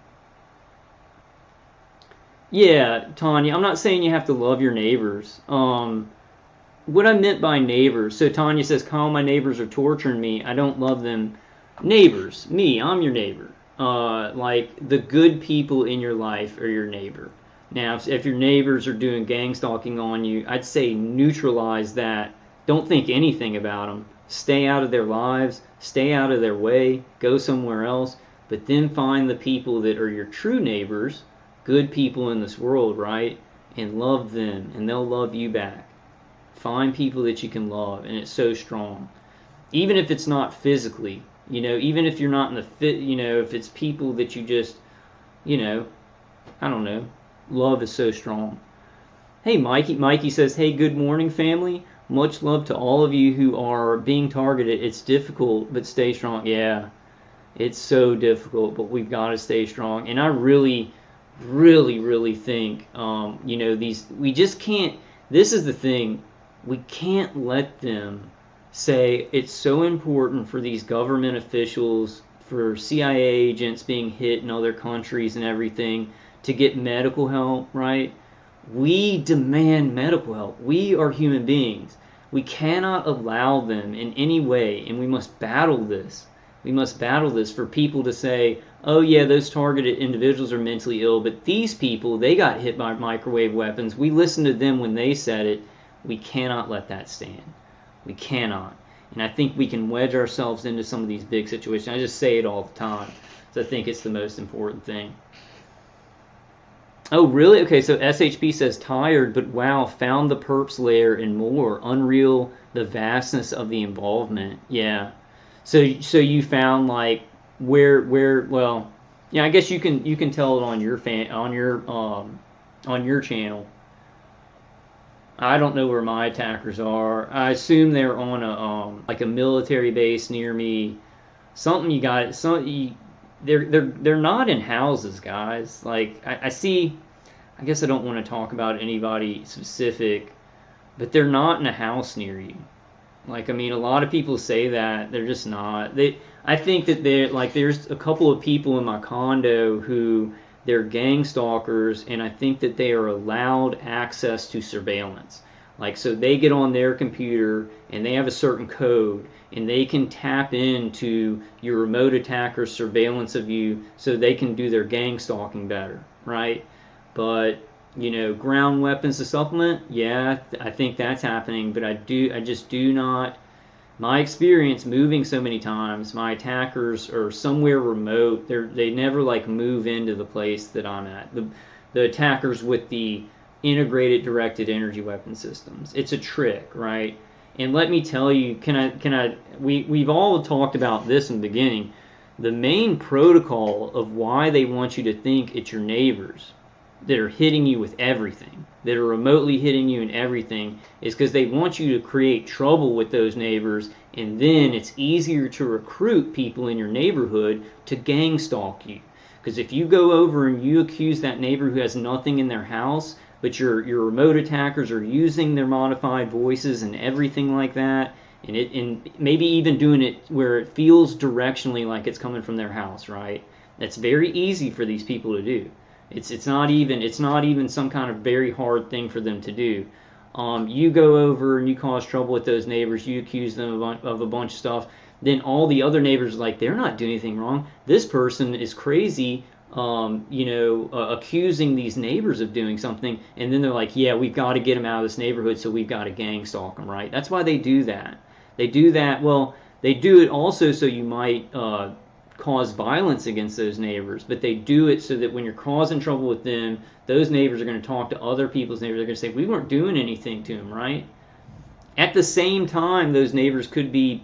Yeah, Tanya, I'm not saying you have to love your neighbors. What I meant by neighbors, so Tanya says, Kyle, my neighbors are torturing me. I don't love them. Neighbors, me, I'm your neighbor. Like the good people in your life are your neighbor. Now, if your neighbors are doing gang stalking on you, I'd say neutralize that. Don't think anything about them. Stay out of their lives. Stay out of their way. Go somewhere else. But then find the people that are your true neighbors, good people in this world, right? And love them, and they'll love you back. Find people that you can love, and it's so strong. Even if it's not physically, even if you're not in the fit, if it's people that you just, I don't know, love is so strong. Hey, Mikey says, hey, good morning, family. Much love to all of you who are being targeted. It's difficult, but stay strong. Yeah, it's so difficult, but we've got to stay strong. And I really, really, really think, we just can't, this is the thing, we can't let them say it's so important for these government officials, for CIA agents being hit in other countries and everything to get medical help, right? We demand medical help. We are human beings. We cannot allow them in any way, and we must battle this. We must battle this for people to say, oh yeah, those targeted individuals are mentally ill, but these people, they got hit by microwave weapons. We listened to them when they said it. We cannot let that stand. We cannot. And I think we can wedge ourselves into some of these big situations. I just say it all the time. So I think it's the most important thing. Oh, really? Okay, so SHP says tired, but wow, found the perps layer and more. Unreal, the vastness of the involvement. Yeah. So you found like where well, yeah, I guess you can tell it on your channel. I don't know where my attackers are. I assume they're on a military base near me. Something you got. They're not in houses, guys. Like I see. I guess I don't want to talk about anybody specific, but they're not in a house near you. Like, I mean, a lot of people say that they're just not. I think that there's a couple of people in my condo who they're gang stalkers, and I think that they are allowed access to surveillance. Like, so they get on their computer and they have a certain code, and they can tap into your remote attacker's surveillance of you so they can do their gang stalking better, right? But, ground weapons to supplement, yeah, I think that's happening, but I just do not. My experience moving so many times, my attackers are somewhere remote. They never move into the place that I'm at. The attackers with the integrated directed energy weapon systems. It's a trick, right? And let me tell you, we've all talked about this in the beginning. The main protocol of why they want you to think it's your neighbors that are hitting you with everything, that are remotely hitting you and everything, is because they want you to create trouble with those neighbors, and then it's easier to recruit people in your neighborhood to gang stalk you. Because if you go over and you accuse that neighbor who has nothing in their house, but your remote attackers are using their modified voices and everything like that, and maybe even doing it where it feels directionally like it's coming from their house, right? That's very easy for these people to do. It's not even some kind of very hard thing for them to do. You go over and you cause trouble with those neighbors. You accuse them of a bunch of stuff. Then all the other neighbors are like, they're not doing anything wrong. This person is crazy, accusing these neighbors of doing something. And then they're like, yeah, we've got to get them out of this neighborhood, so we've got to gang stalk them, right? That's why they do that. They do that. Well, they do it also so you might cause violence against those neighbors, but they do it so that when you're causing trouble with them, those neighbors are going to talk to other people's neighbors. They're going to say, we weren't doing anything to them, right? At the same time, those neighbors could be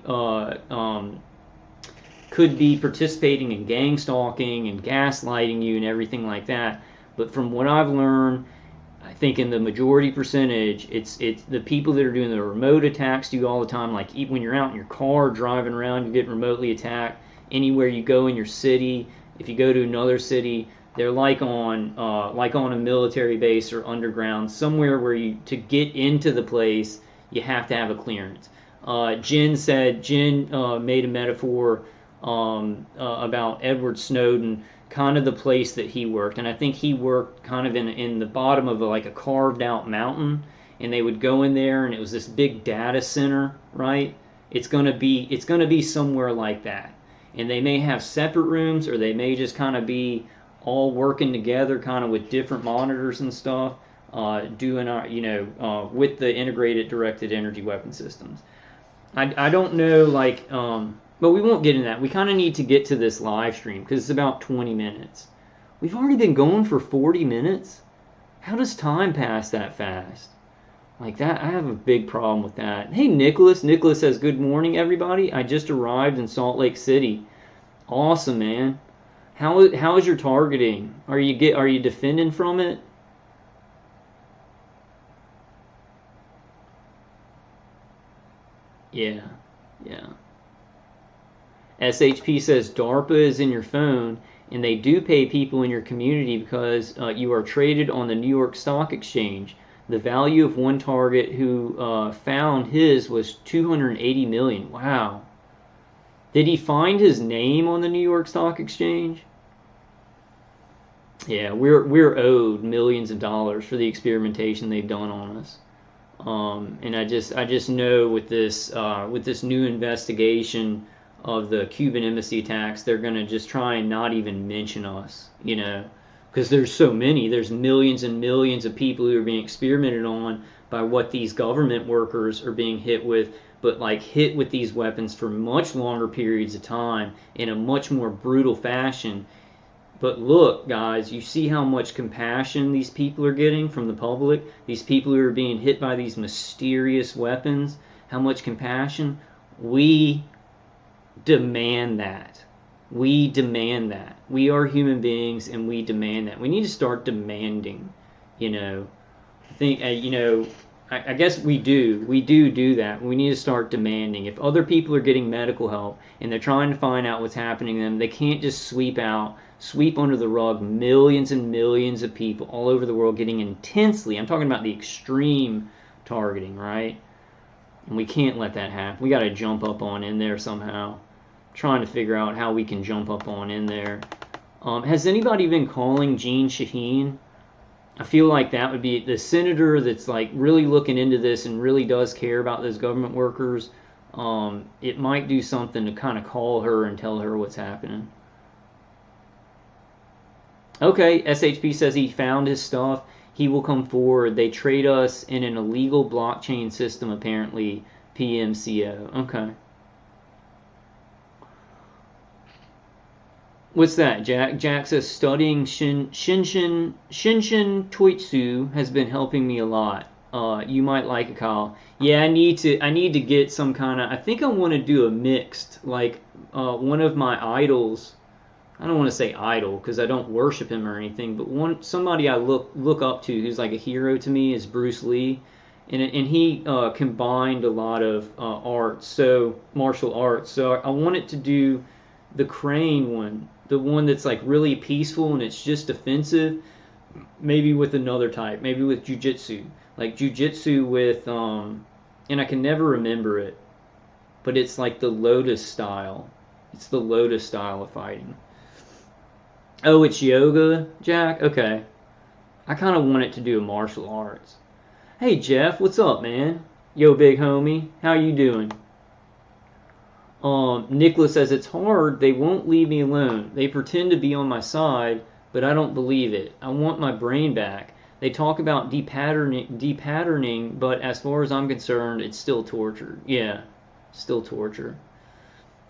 participating in gang stalking and gaslighting you and everything like that. But from what I've learned, I think in the majority percentage, it's the people that are doing the remote attacks to you all the time. Like when you're out in your car driving around, you get remotely attacked. Anywhere you go in your city, if you go to another city, they're like on a military base or underground, somewhere where to get into the place, you have to have a clearance. Jen made a metaphor about Edward Snowden, kind of the place that he worked, and I think he worked kind of in the bottom of a carved out mountain, and they would go in there, and it was this big data center, right? It's gonna be somewhere like that, and they may have separate rooms, or they may just kind of be all working together, kind of with different monitors and stuff, doing with the integrated directed energy weapon systems. I don't know, but we won't get into that. We kind of need to get to this live stream because it's about 20 minutes. We've already been going for 40 minutes. How does time pass that fast? Like that, I have a big problem with that. Hey, Nicholas. Nicholas says, good morning, everybody. I just arrived in Salt Lake City. Awesome, man. How is your targeting? Are you defending from it? Yeah. SHP says DARPA is in your phone, and they do pay people in your community because you are traded on the New York Stock Exchange. The value of one target who found his was $280 million. Wow. Did he find his name on the New York Stock Exchange? Yeah, we're owed millions of dollars for the experimentation they've done on us. And I just know with this new investigation of the Cuban embassy attacks, they're going to just try and not even mention us, because there's so many. There's millions and millions of people who are being experimented on by what these government workers are being hit with, but hit with these weapons for much longer periods of time in a much more brutal fashion. But look, guys, you see how much compassion these people are getting from the public? These people who are being hit by these mysterious weapons, how much compassion? We demand that. We demand that. We are human beings, and we demand that. We need to start demanding, I guess we do that. We need to start demanding. If other people are getting medical help and they're trying to find out what's happening to them, they can't just sweep under the rug millions and millions of people all over the world getting intensely, I'm talking about the extreme targeting, right? And we can't let that happen. We got to jump up on in there somehow. Trying to figure out how we can jump up on in there. Has anybody been calling Jeanne Shaheen? I feel like that would be the senator that's really looking into this and really does care about those government workers. It might do something to kind of call her and tell her what's happening. Okay, SHP says he found his stuff. He will come forward. They trade us in an illegal blockchain system, apparently. PMCO. Okay. What's that? Jack says studying Shinshin Toitsu has been helping me a lot. You might like it, Kyle. Yeah, I need to get some kind of. I think I want to do a mixed, one of my idols. I don't want to say idol because I don't worship him or anything, but somebody I look up to who's like a hero to me is Bruce Lee, and he combined a lot of martial arts. So I wanted to do the Crane one, the one that's really peaceful and it's just defensive, maybe with another type, maybe with jujitsu, jujitsu with and I can never remember it, but it's the Lotus style. It's the Lotus style of fighting. Oh, it's yoga, Jack? Okay. I kind of wanted to do a martial arts. Hey, Jeff, what's up, man? Yo, big homie, how you doing? Nicholas says, it's hard. They won't leave me alone. They pretend to be on my side, but I don't believe it. I want my brain back. They talk about depatterning, but as far as I'm concerned, it's still torture. Yeah, still torture.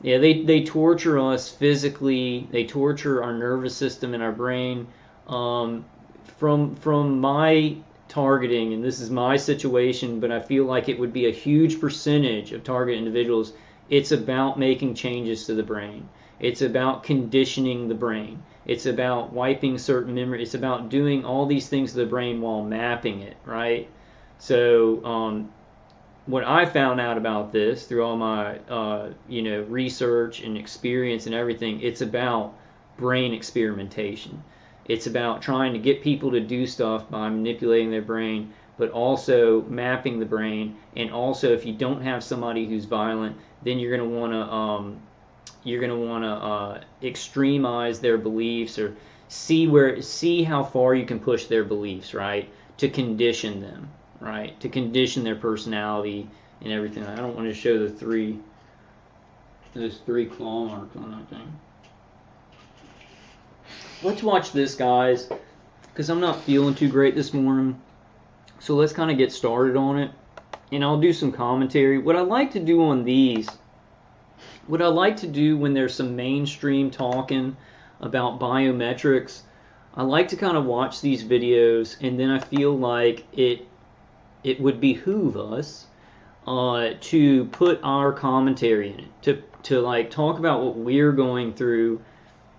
Yeah, they torture us physically. They torture our nervous system and our brain. Um, from my targeting, and this is my situation, but I feel like it would be a huge percentage of target individuals. It's about making changes to the brain. It's about conditioning the brain. It's about wiping certain memory. It's about doing all these things to the brain while mapping it, right? So what I found out about this through all my research and experience and everything, it's about brain experimentation. It's about trying to get people to do stuff by manipulating their brain, but also mapping the brain. And also, if you don't have somebody who's violent, then you're going to want to extremize their beliefs, or see how far you can push their beliefs, right? To condition them, right? To condition their personality and everything. I don't want to show those three claw marks on that thing. Let's watch this, guys, because I'm not feeling too great this morning. So let's kind of get started on it, and I'll do some commentary. What I like to do on these, what I like to do when there's some mainstream talking about biometrics, I like to kind of watch these videos, and then I feel like it would behoove us to put our commentary in it, to like talk about what we're going through,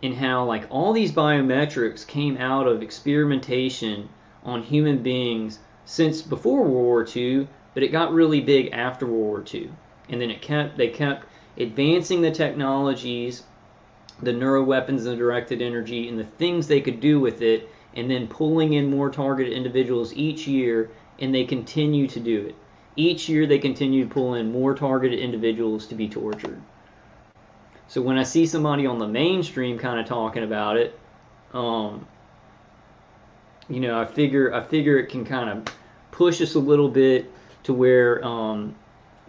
and how like all these biometrics came out of experimentation on human beings since before World War II, but it got really big after World War II. And then they kept advancing the technologies, the neuroweapons and the directed energy, and the things they could do with it, and then pulling in more targeted individuals each year, and they continue to do it. Each year they continue to pull in more targeted individuals to be tortured. So when I see somebody on the mainstream kind of talking about it, I figure it can kind of push us a little bit to where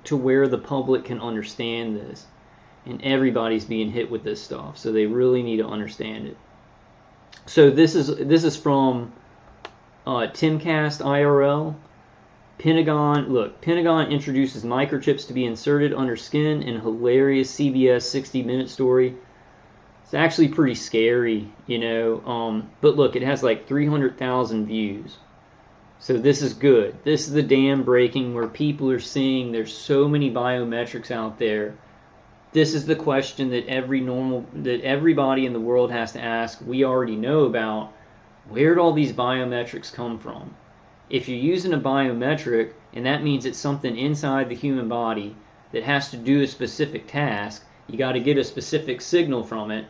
the public can understand this, and everybody's being hit with this stuff, so they really need to understand it. So this is from Timcast IRL. Pentagon introduces microchips to be inserted under skin in hilarious CBS 60-minute story. It's actually pretty scary, but look, it has like 300,000 views. So this is good. This is the dam breaking, where people are seeing there's so many biometrics out there. This is the question that everybody in the world has to ask. We already know about. Where did all these biometrics come from? If you're using a biometric, and that means it's something inside the human body that has to do a specific task, you got to get a specific signal from it.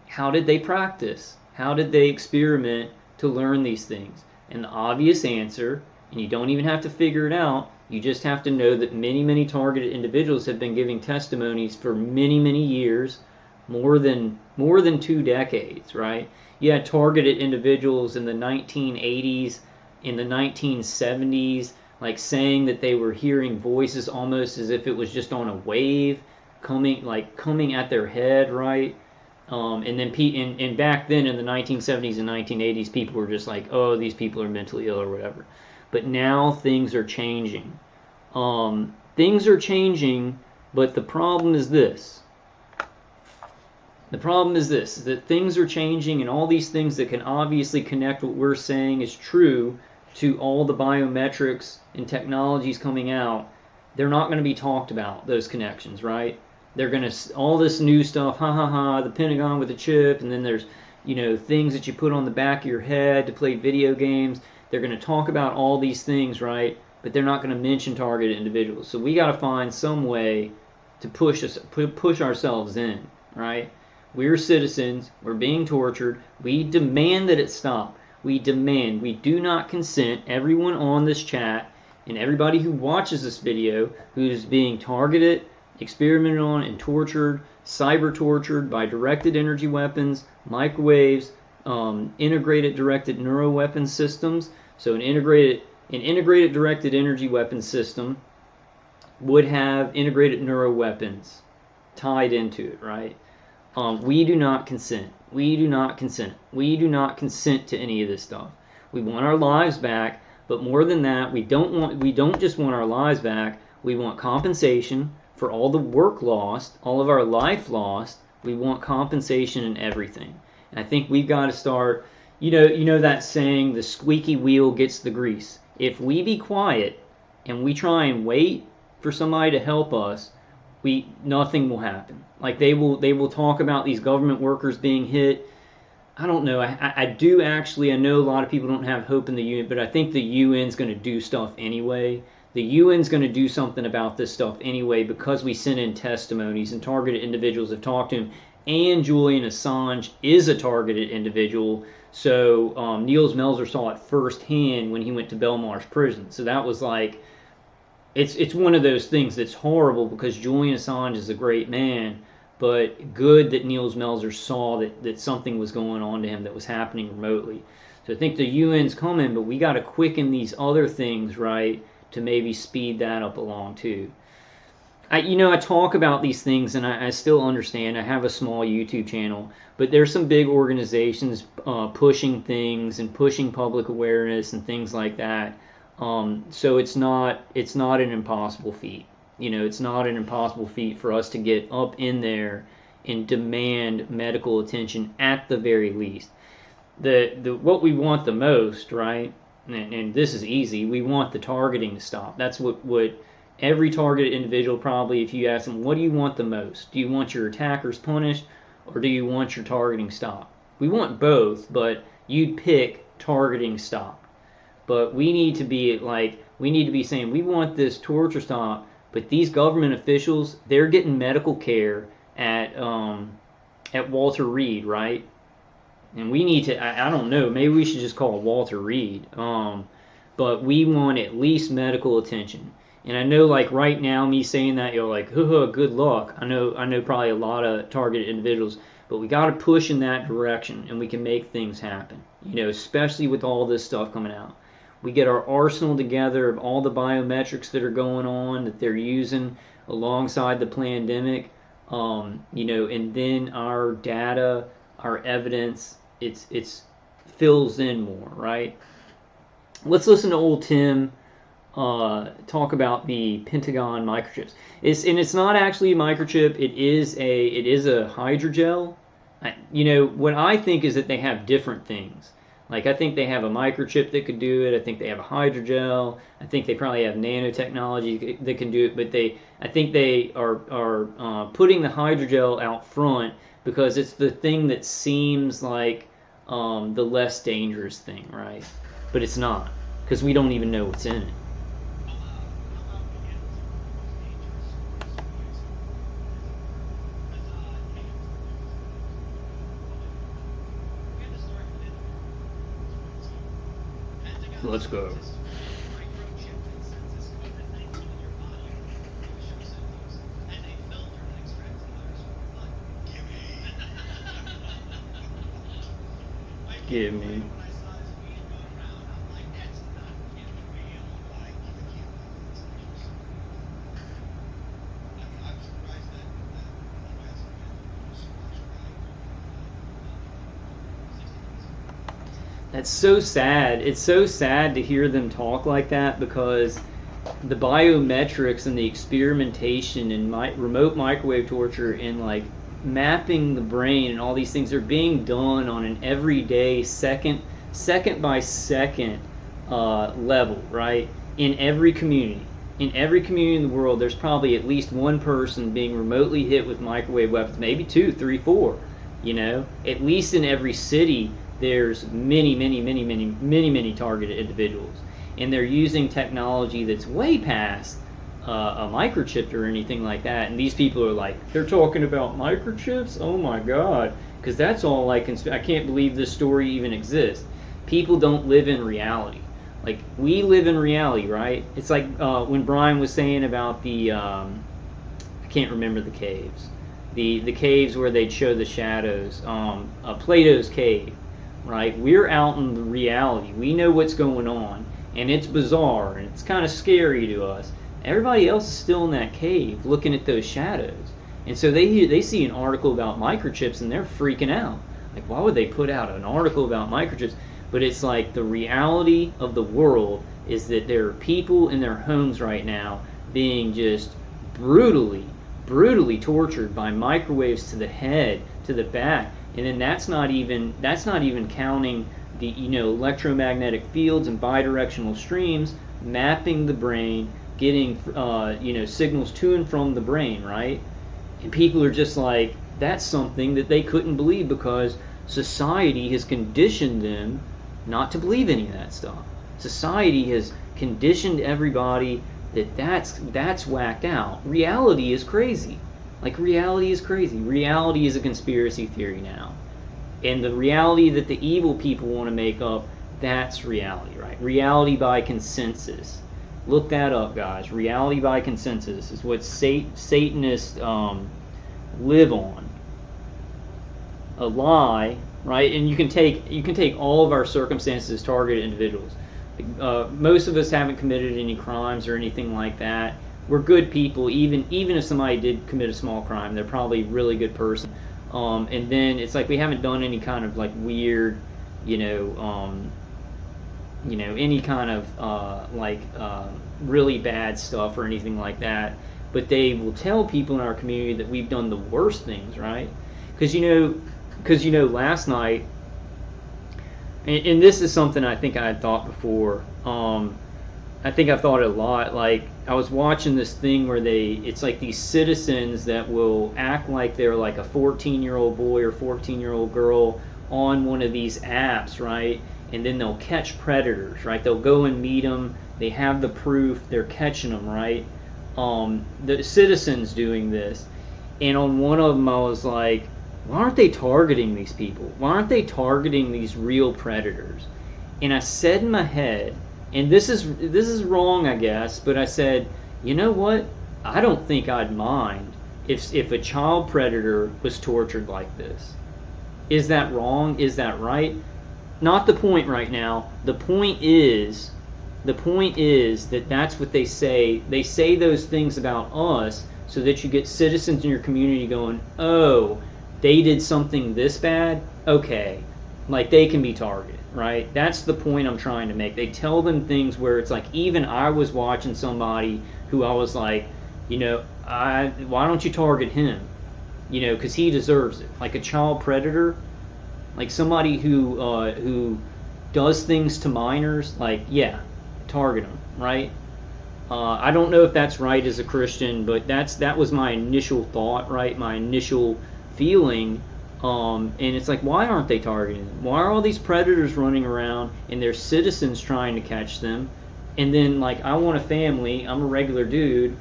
How did they practice? How did they experiment to learn these things? And the obvious answer, and you don't even have to figure it out, you just have to know that many, many targeted individuals have been giving testimonies for many, many years, more than 2 decades, right? You had targeted individuals in the 1980s, in the 1970s, like saying that they were hearing voices almost as if it was just on a wave coming at their head, right? And then back then in the 1970s and 1980s, people were just like, oh, these people are mentally ill or whatever. But now things are changing. Things are changing, but the problem is this. That things are changing, and all these things that can obviously connect what we're saying is true to all the biometrics and technologies coming out, they're not going to be talked about, those connections, right? They're going to, all this new stuff, the Pentagon with a chip, and then there's, things that you put on the back of your head to play video games. They're going to talk about all these things, right? But they're not going to mention targeted individuals. So we got to find some way to push ourselves in, right? We're citizens. We're being tortured. We demand that it stop. We do not consent, everyone on this chat and everybody who watches this video who's being targeted, experimented on, and tortured, cyber tortured by directed energy weapons, microwaves, integrated directed neuro weapon systems. So an integrated directed energy weapon system would have integrated neuro weapons tied into it, right? We do not consent. We do not consent. We do not consent to any of this stuff. We want our lives back, but more than that, we don't just want our lives back. We want compensation for all the work lost, all of our life lost. We want compensation in everything. And I think we've got to start, you know that saying, the squeaky wheel gets the grease. If we be quiet and we try and wait for somebody to help us, nothing will happen. Like they will talk about these government workers being hit. I don't know. I do actually. I know a lot of people don't have hope in the UN, but I think the UN's going to do stuff anyway. The UN's going to do something about this stuff anyway because we sent in testimonies and targeted individuals have talked to him. And Julian Assange is a targeted individual. So Niels Melzer saw it firsthand when he went to Belmarsh prison. So that was like, it's one of those things that's horrible because Julian Assange is a great man, but good that Niels Melzer saw that something was going on to him that was happening remotely. So I think the UN's coming, but we got to quicken these other things, right, to maybe speed that up along too. I talk about these things and I still understand. I have a small YouTube channel, but there's some big organizations pushing things and pushing public awareness and things like that. So it's not an impossible feat. It's not an impossible feat for us to get up in there and demand medical attention at the very least. What we want the most, right? And this is easy. We want the targeting to stop. That's what every targeted individual probably, if you ask them, what do you want the most? Do you want your attackers punished or do you want your targeting stopped? We want both, but you'd pick targeting stopped. But we need to be saying we want this torture stopped, but these government officials, they're getting medical care at Walter Reed, right? And we need to, I don't know, maybe we should just call it Walter Reed. But we want at least medical attention. And I know, like right now, me saying that, you're like, good luck. I know probably a lot of targeted individuals, but we got to push in that direction, and we can make things happen. Especially with all this stuff coming out. We get our arsenal together of all the biometrics that are going on that they're using alongside the pandemic, and then our data, our evidence, it's fills in more, right? Let's listen to old Tim talk about the Pentagon microchips. It's not actually a microchip. It is a hydrogel. What I think is that they have different things. Like, I think they have a microchip that could do it. I think they have a hydrogel. I think they probably have nanotechnology that can do it. But I think they are putting the hydrogel out front because it's the thing that seems like the less dangerous thing, right? But it's not, because we don't even know what's in it. Let's go. Give me. That's so sad. It's so sad to hear them talk like that because the biometrics and the experimentation and remote microwave torture and like mapping the brain and all these things are being done on an everyday second by second level, right? In every community. In every community in the world, there's probably at least one person being remotely hit with microwave weapons, maybe 2, 3, 4, At least in every city, there's many targeted individuals, and they're using technology that's way past a microchip or anything like that. And these people are like, they're talking about microchips? Oh my God, because that's all I can't believe this story even exists. People don't live in reality. Like, we live in reality, right? It's like when Brian was saying about the I can't remember the caves, the caves where they'd show the shadows, Plato's cave. Right? We're out in the reality. We know what's going on, and it's bizarre, and it's kind of scary to us. Everybody else is still in that cave looking at those shadows. And so they see an article about microchips, and they're freaking out. Like, why would they put out an article about microchips? But it's like the reality of the world is that there are people in their homes right now being just brutally tortured by microwaves to the head, to the back, and then that's not even counting the electromagnetic fields and bidirectional streams mapping the brain, getting signals to and from the brain, right? And people are just like, that's something that they couldn't believe because society has conditioned them not to believe any of that stuff. Society has conditioned everybody that's whacked out. Reality is crazy. Like, reality is crazy. Reality is a conspiracy theory now. And the reality that the evil people want to make up, that's reality, right? Reality by consensus. Look that up, guys. Reality by consensus is what Satanists live on. A lie, right? And you can take all of our circumstances as targeted individuals. Most of us haven't committed any crimes or anything like that. We're good people. Even if somebody did commit a small crime, they're probably a really good person. And then it's like we haven't done any kind of like weird, any kind of really bad stuff or anything like that. But they will tell people in our community that we've done the worst things, right? Because last night, and this is something I think I had thought before. I think I've thought it a lot. Like, I was watching this thing where it's like these citizens that will act like they're like a 14-year-old boy or 14-year-old girl on one of these apps, right? And then they'll catch predators, right? They'll go and meet them. They have the proof. They're catching them, right? The citizens doing this. And on one of them, I was like, why aren't they targeting these people? Why aren't they targeting these real predators? And I said in my head, and this is wrong, I guess, but I said, you know what? I don't think I'd mind if a child predator was tortured like this. Is that wrong? Is that right? Not the point right now. The point is that that's what they say. They say those things about us so that you get citizens in your community going, oh, they did something this bad? Okay. Like, they can be targeted, right? That's the point I'm trying to make. They tell them things where it's like, even I was watching somebody who I was like, why don't you target him? Because he deserves it. Like a child predator, like somebody who does things to minors, like, yeah, target them, right? I don't know if that's right as a Christian, but that was my initial thought, right? My initial feeling. And it's like, why aren't they targeting them? Why are all these predators running around and there's citizens trying to catch them? And then, like, I want a family. I'm a regular dude.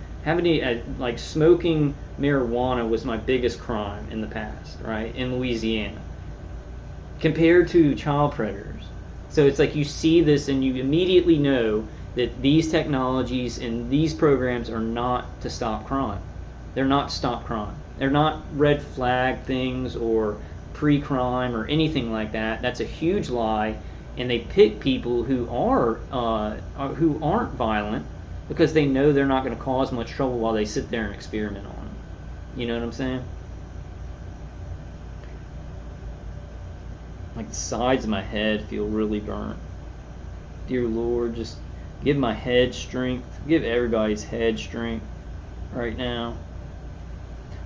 Like, smoking marijuana was my biggest crime in the past, right? In Louisiana, compared to child predators. So it's like you see this and you immediately know that these technologies and these programs are not to stop crime. They're not to stop crime. They're not red flag things or pre-crime or anything like that. That's a huge lie, and they pick people who aren't violent because they know they're not going to cause much trouble while they sit there and experiment on them. You know what I'm saying? Like, the sides of my head feel really burnt. Dear Lord, just give my head strength. Give everybody's head strength right now.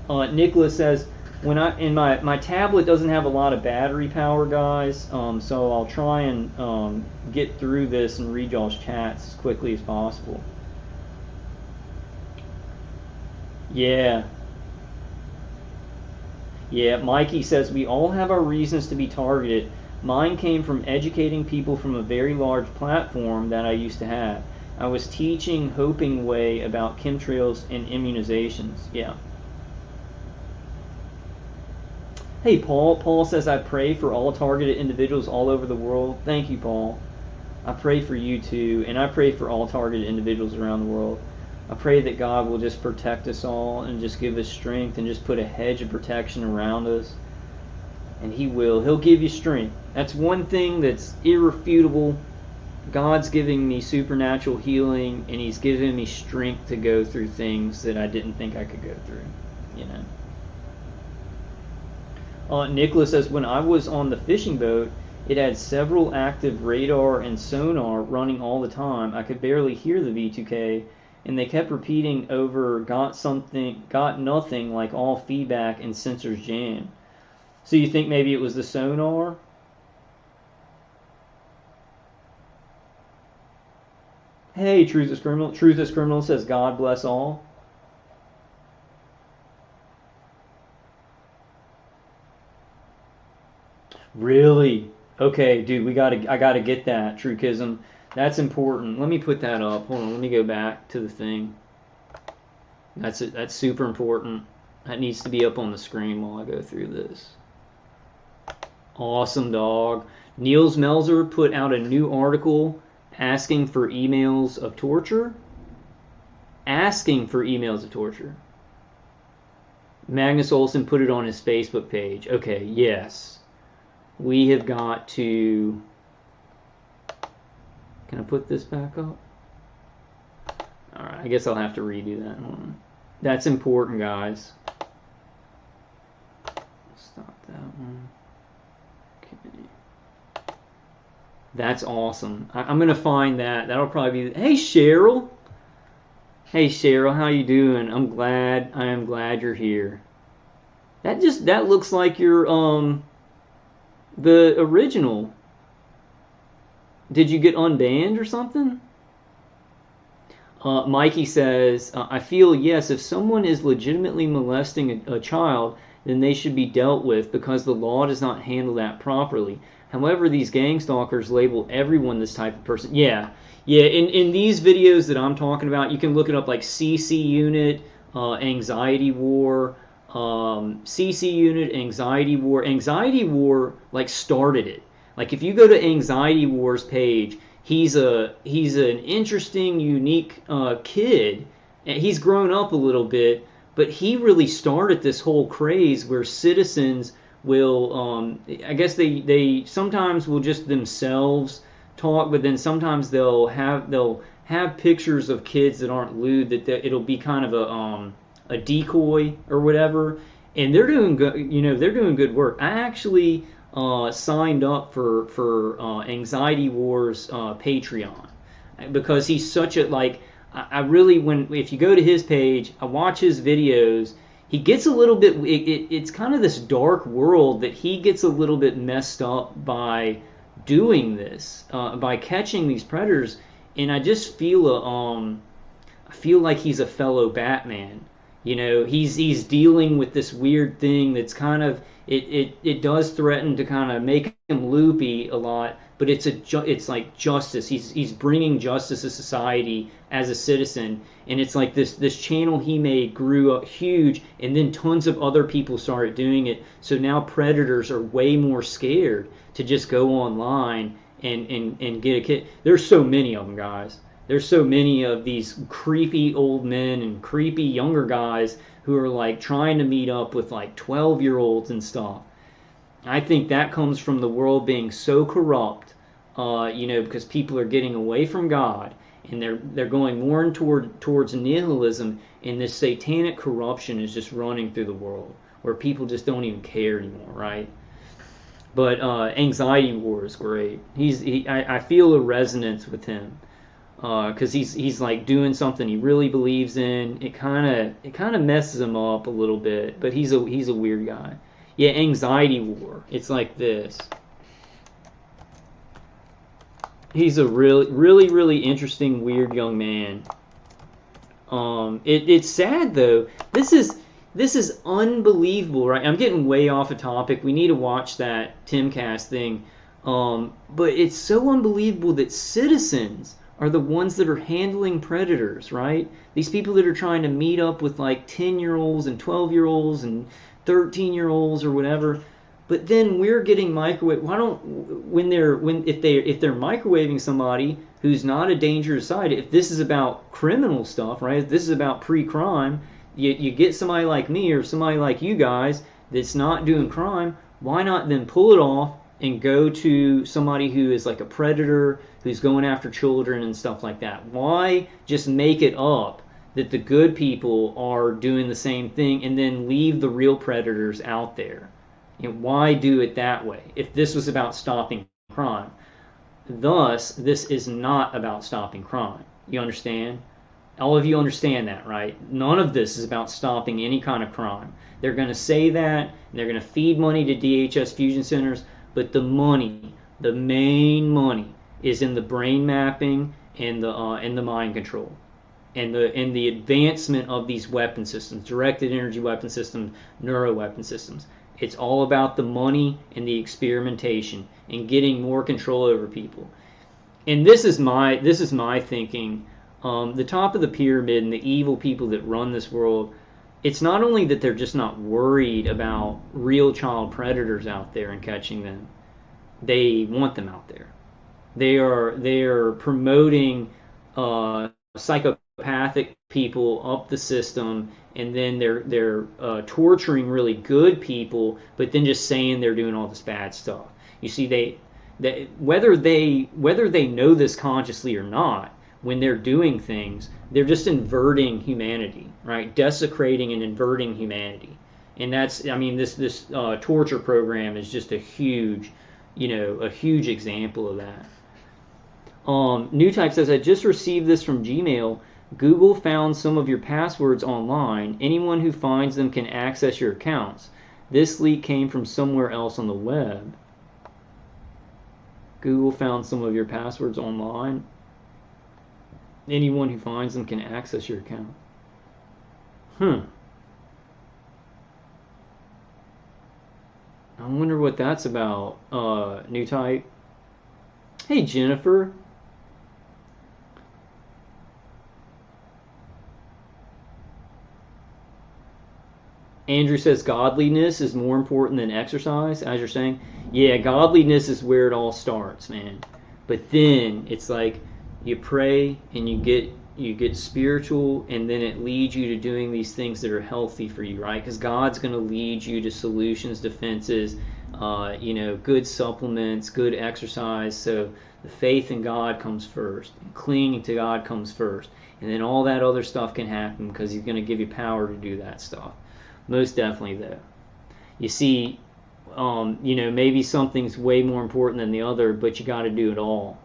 Nicholas says, my tablet doesn't have a lot of battery power, guys, so I'll try and get through this and read y'all's chats as quickly as possible. Yeah, Mikey says, we all have our reasons to be targeted. Mine came from educating people from a very large platform that I used to have. I was teaching Hoping Way about chemtrails and immunizations. Yeah. Hey, Paul. Paul says, I pray for all targeted individuals all over the world. Thank you, Paul. I pray for you too, and I pray for all targeted individuals around the world. I pray that God will just protect us all and just give us strength and just put a hedge of protection around us. And He will. He'll give you strength. That's one thing that's irrefutable. God's giving me supernatural healing, and He's giving me strength to go through things that I didn't think I could go through, Nicholas says, when I was on the fishing boat, it had several active radar and sonar running all the time. I could barely hear the V2K, and they kept repeating over got something, got nothing, like all feedback and sensors jammed. So you think maybe it was the sonar? Hey, Truth is Criminal. Truth is Criminal says God bless all. Really? Okay, dude, I gotta get that, Trukism. That's important. Let me put that up. Hold on, let me go back to the thing. That's it. That's super important. That needs to be up on the screen while I go through this. Awesome, dog. Niels Melzer put out a new article asking for emails of torture. Asking for emails of torture. Magnus Olson put it on his Facebook page. Okay, yes. We have got to... Can I put this back up? Alright, I guess I'll have to redo that one. That's important, guys. Stop that one. Okay. That's awesome. I'm going to find that. That'll probably be... Hey, Cheryl! Hey, Cheryl, how you doing? I am glad you're here. That looks like your, the original. Did you get unbanned or something? Mikey says, I feel, yes, if someone is legitimately molesting a child, then they should be dealt with because the law does not handle that properly. However, these gang stalkers label everyone this type of person. Yeah. In these videos that I'm talking about, you can look it up like CC Unit, Anxiety War, CC Unit, Anxiety War. Anxiety War like started it. Like if you go to Anxiety War's page, he's an interesting, unique kid. He's grown up a little bit, but he really started this whole craze where citizens will, I guess they sometimes will just themselves talk, but then sometimes they'll have pictures of kids that aren't lewd, that it'll be kind of a decoy or whatever, and they're doing good. They're doing good work. I actually signed up for Anxiety War's Patreon because he's such a I really if you go to his page, I watch his videos. He gets a little bit. It's kind of this dark world that he gets a little bit messed up by doing this, by catching these predators, and I just feel I feel like he's a fellow Batman. He's dealing with this weird thing that's kind of it does threaten to kind of make him loopy a lot, but it's like justice. He's bringing justice to society as a citizen, and it's like this channel he made grew up huge, and then tons of other people started doing it. So now predators are way more scared to just go online and get a kid. There's so many of them, guys. There's so many of these creepy old men and creepy younger guys who are like trying to meet up with like 12-year-olds and stuff. I think that comes from the world being so corrupt, because people are getting away from God and they're going more towards nihilism, and this satanic corruption is just running through the world where people just don't even care anymore, right? But Anxiety War is great. I feel a resonance with him. Because he's like doing something he really believes in. It kind of messes him up a little bit, but he's a weird guy. Yeah, Anxiety War. It's like this. He's a really interesting, weird young man. It's sad though. This is unbelievable, right? I'm getting way off a topic. We need to watch that Timcast thing. But it's so unbelievable that citizens are the ones that are handling predators, right? These people that are trying to meet up with like 10-year-olds and 12-year-olds and 13-year-olds or whatever. But then we're getting microwave. If they're microwaving somebody who's not a danger to society, if this is about criminal stuff, right? If this is about pre-crime, you get somebody like me or somebody like you guys that's not doing crime. Why not then pull it off and go to somebody who is like a predator, who's going after children and stuff like that? Why just make it up that the good people are doing the same thing and then leave the real predators out there? Why do it that way if this was about stopping crime? Thus, this is not about stopping crime. You understand? All of you understand that, right? None of this is about stopping any kind of crime. They're going to say that, and they're going to feed money to DHS fusion centers, but the money, the main money, is in the brain mapping and the mind control and the advancement of these weapon systems, directed energy weapon systems, neuro weapon systems. It's all about the money and the experimentation and getting more control over people. And this is my thinking. The top of the pyramid and the evil people that run this world, it's not only that they're just not worried about real child predators out there and catching them, they want them out there. They are promoting psychopathic people up the system, and then they're torturing really good people, but then just saying they're doing all this bad stuff. You see, whether they know this consciously or not, when they're doing things, they're just inverting humanity, right? Desecrating and inverting humanity. And that's, I mean, this torture program is just a huge example of that. New Type says, I just received this from Gmail. Google found some of your passwords online. Anyone who finds them can access your accounts. This leak came from somewhere else on the web. Google found some of your passwords online. Anyone who finds them can access your account. I wonder what that's about, New Type. Hey, Jennifer. Andrew says godliness is more important than exercise, as you're saying. Yeah, godliness is where it all starts, man. But then it's like you pray and you get spiritual, and then it leads you to doing these things that are healthy for you, right? Because God's going to lead you to solutions, defenses, good supplements, good exercise. So the faith in God comes first, and clinging to God comes first, and then all that other stuff can happen because He's going to give you power to do that stuff. Most definitely, though. You see, maybe something's way more important than the other, but you got to do it all,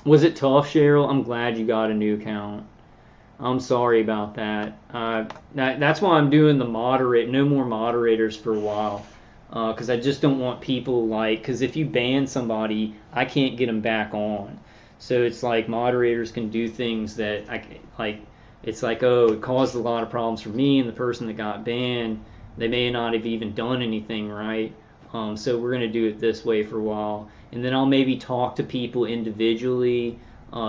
Was it tough, Cheryl? I'm glad you got a new account. I'm sorry about that. That's why I'm doing no more moderators for a while. Because I just don't want people because if you ban somebody, I can't get them back on. So it's like moderators can do things that it's like, oh, it caused a lot of problems for me and the person that got banned. They may not have even done anything right. So we're going to do it this way for a while. And then I'll maybe talk to people individually,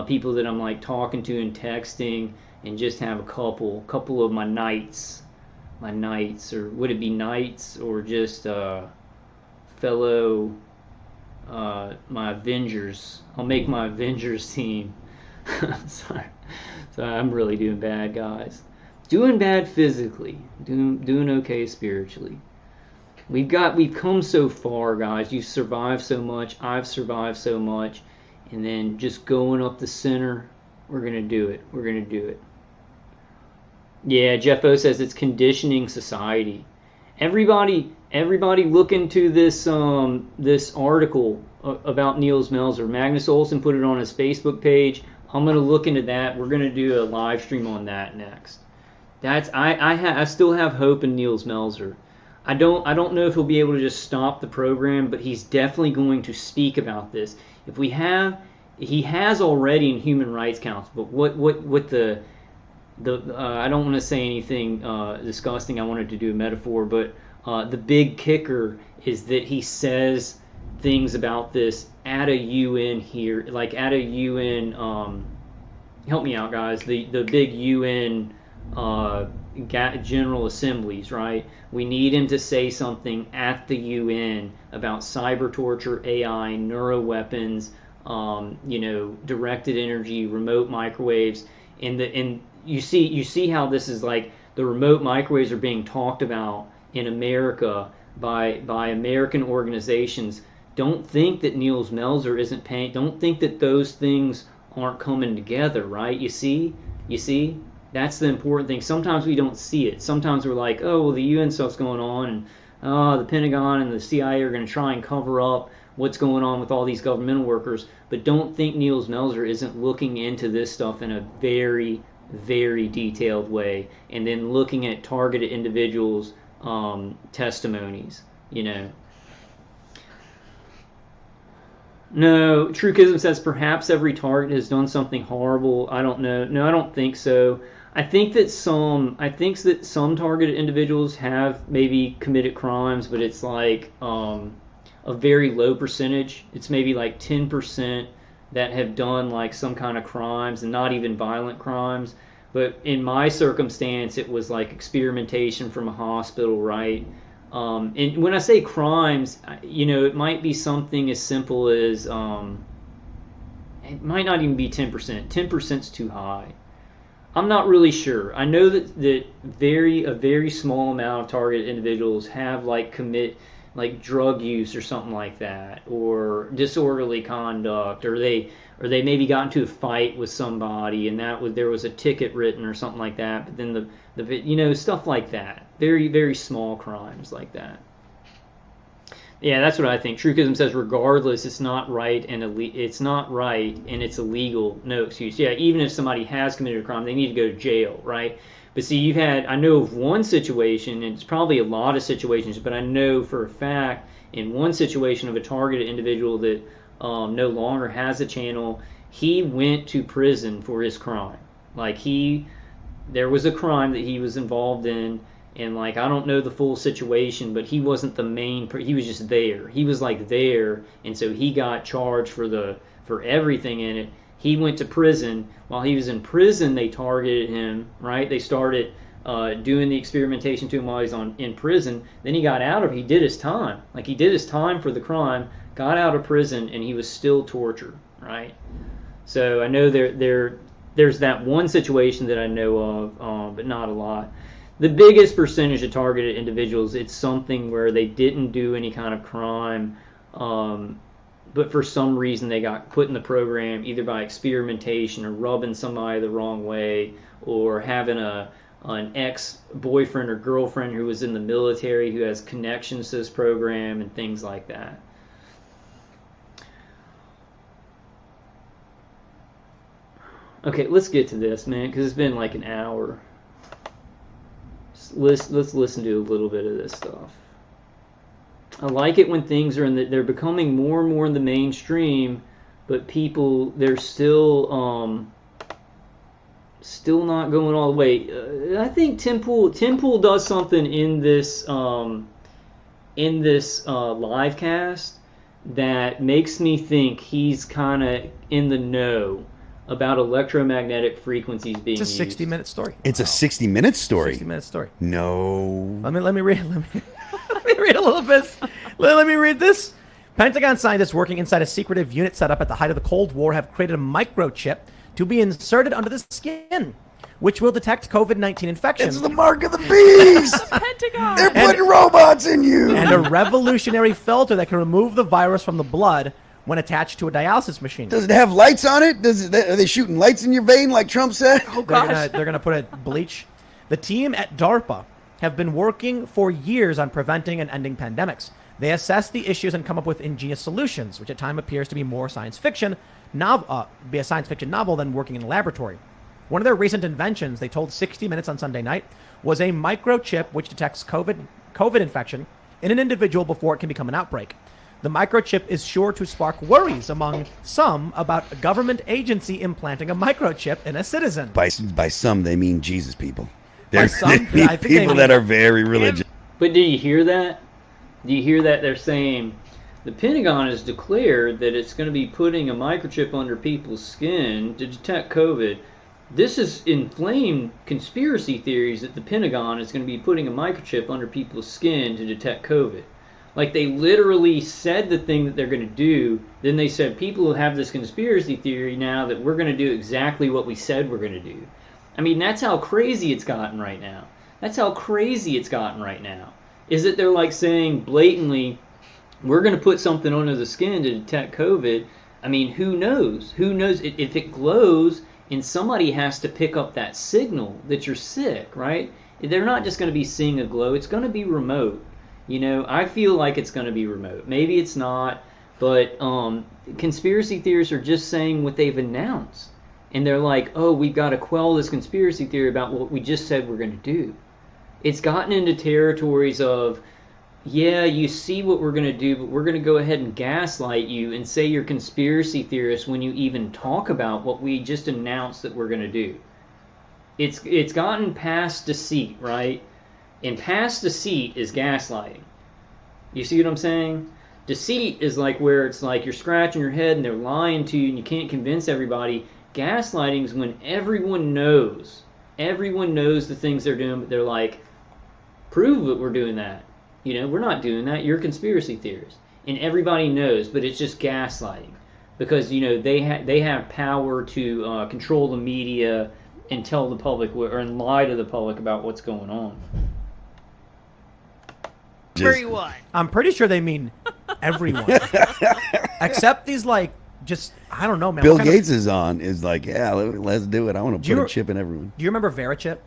people that I'm talking to and texting, and just have a couple of my knights, or would it be knights or just fellow my Avengers. I'll make my Avengers team. Sorry, I'm really doing bad, guys. Doing bad physically, doing okay spiritually. We've come so far, guys. You've survived so much. I've survived so much, and then just going up the center. We're gonna do it. Yeah, Jeff O says it's conditioning society. Everybody look into this article about Niels Melzer. Magnus Olson put it on his Facebook page. I'm gonna look into that. We're gonna do a live stream on that next. I still have hope in Niels Melzer. I don't know if he'll be able to just stop the program, but he's definitely going to speak about this. He has already in Human Rights Council, but what the I don't want to say anything disgusting. I wanted to do a metaphor, but the big kicker is that he says things about this at a UN here, at a UN. Help me out, guys. The big UN General Assemblies, right? We need him to say something at the UN about cyber torture, AI, neuroweapons, directed energy, remote microwaves, and you see how this is the remote microwaves are being talked about in America by American organizations. Don't think that Niels Melzer isn't paying. Don't think that those things aren't coming together, right? You see, that's the important thing. Sometimes we don't see it. Sometimes we're like, oh, well, the UN stuff's going on, and the Pentagon and the CIA are going to try and cover up what's going on with all these governmental workers, but don't think Niels Melzer isn't looking into this stuff in a very, very detailed way, and then looking at targeted individuals' testimonies, you know. No, Trukism says perhaps every target has done something horrible. I don't know. No, I don't think so. I think that some targeted individuals have maybe committed crimes, but it's like a very low percentage. It's maybe like 10% that have done like some kind of crimes, and not even violent crimes. But in my circumstance, it was like experimentation from a hospital, right? And when I say crimes, you know, it might be something as simple as, it might not even be 10%. 10%'s too high. I'm not really sure. I know that a very small amount of targeted individuals have like commit like drug use or something like that, or disorderly conduct, or they maybe got into a fight with somebody and there was a ticket written or something like that. But then the you know, stuff like that, very, very small crimes like that. Yeah, that's what I think. Trukism says regardless, it's not right and it's illegal. No excuse. Yeah, even if somebody has committed a crime, they need to go to jail, right? But see, I know of one situation, and it's probably a lot of situations, but I know for a fact in one situation of a targeted individual that no longer has a channel, he went to prison for his crime. Like there was a crime that he was involved in, and like I don't know the full situation, but he wasn't the main. He was just there. He was like there, and so he got charged for everything in it. He went to prison. While he was in prison, they targeted him, right? They started doing the experimentation to him while he's in prison. Then he got out he did his time. Like he did his time for the crime, got out of prison, and he was still tortured, right? So I know there's that one situation that I know of, but not a lot. The biggest percentage of targeted individuals, it's something where they didn't do any kind of crime, but for some reason they got put in the program either by experimentation or rubbing somebody the wrong way, or having an ex-boyfriend or girlfriend who was in the military who has connections to this program and things like that. Okay, let's get to this, man, because it's been like an hour. Let's listen to a little bit of this stuff. I like it when things are they're becoming more and more in the mainstream, but people, they're still not going all the way. I think Tim Pool does something in this live cast that makes me think he's kind of in the know about electromagnetic frequencies being used. It's a 60-minute story. It's a 60-minute story. 60-minute story. No. Let me read. Let me read a little bit. Let me read this. Pentagon scientists working inside a secretive unit set up at the height of the Cold War have created a microchip to be inserted under the skin, which will detect COVID-19 infection. It's the mark of the beast. Pentagon. They're putting robots in you. And a revolutionary filter that can remove the virus from the blood when attached to a dialysis machine. Does it have lights on it? Are they shooting lights in your vein like Trump said? Oh gosh. They're gonna put it bleach. The team at DARPA have been working for years on preventing and ending pandemics. They assess the issues and come up with ingenious solutions, which at times appears to be more a science fiction novel than working in a laboratory. One of their recent inventions, they told 60 Minutes on Sunday night, was a microchip which detects COVID infection in an individual before it can become an outbreak. The microchip is sure to spark worries among some about a government agency implanting a microchip in a citizen. By some, they mean Jesus people. By some, I think they mean that are very religious. But do you hear that? Do you hear that? They're saying the Pentagon has declared that it's going to be putting a microchip under people's skin to detect COVID. This has inflamed conspiracy theories that the Pentagon is going to be putting a microchip under people's skin to detect COVID. Like, they literally said the thing that they're going to do. Then they said, people who have this conspiracy theory now that we're going to do exactly what we said we're going to do. I mean, that's how crazy it's gotten right now. That's how crazy it's gotten right now. Is that they're like saying blatantly, we're going to put something under the skin to detect COVID. I mean, who knows? Who knows if it glows and somebody has to pick up that signal that you're sick, right? They're not just going to be seeing a glow. It's going to be remote. You know, I feel like it's going to be remote. Maybe it's not. But conspiracy theorists are just saying what they've announced. And they're like, oh, we've got to quell this conspiracy theory about what we just said we're going to do. It's gotten into territories of, yeah, you see what we're going to do, but we're going to go ahead and gaslight you and say you're conspiracy theorists when you even talk about what we just announced that we're going to do. It's gotten past deceit, right? And past deceit is gaslighting. You see what I'm saying? Deceit is like where it's like you're scratching your head and they're lying to you and you can't convince everybody. Gaslighting is when everyone knows the things they're doing, but they're like, prove that we're doing that. We're not doing that. You're conspiracy theorists. And everybody knows, but it's just gaslighting. Because, they have power to control the media and tell the public, or lie to the public about what's going on. Very what? I'm pretty sure they mean everyone. Except these, like, just, I don't know, man. Bill Gates is like, yeah, let's do it. I want to put a chip in everyone. Do you remember VeriChip?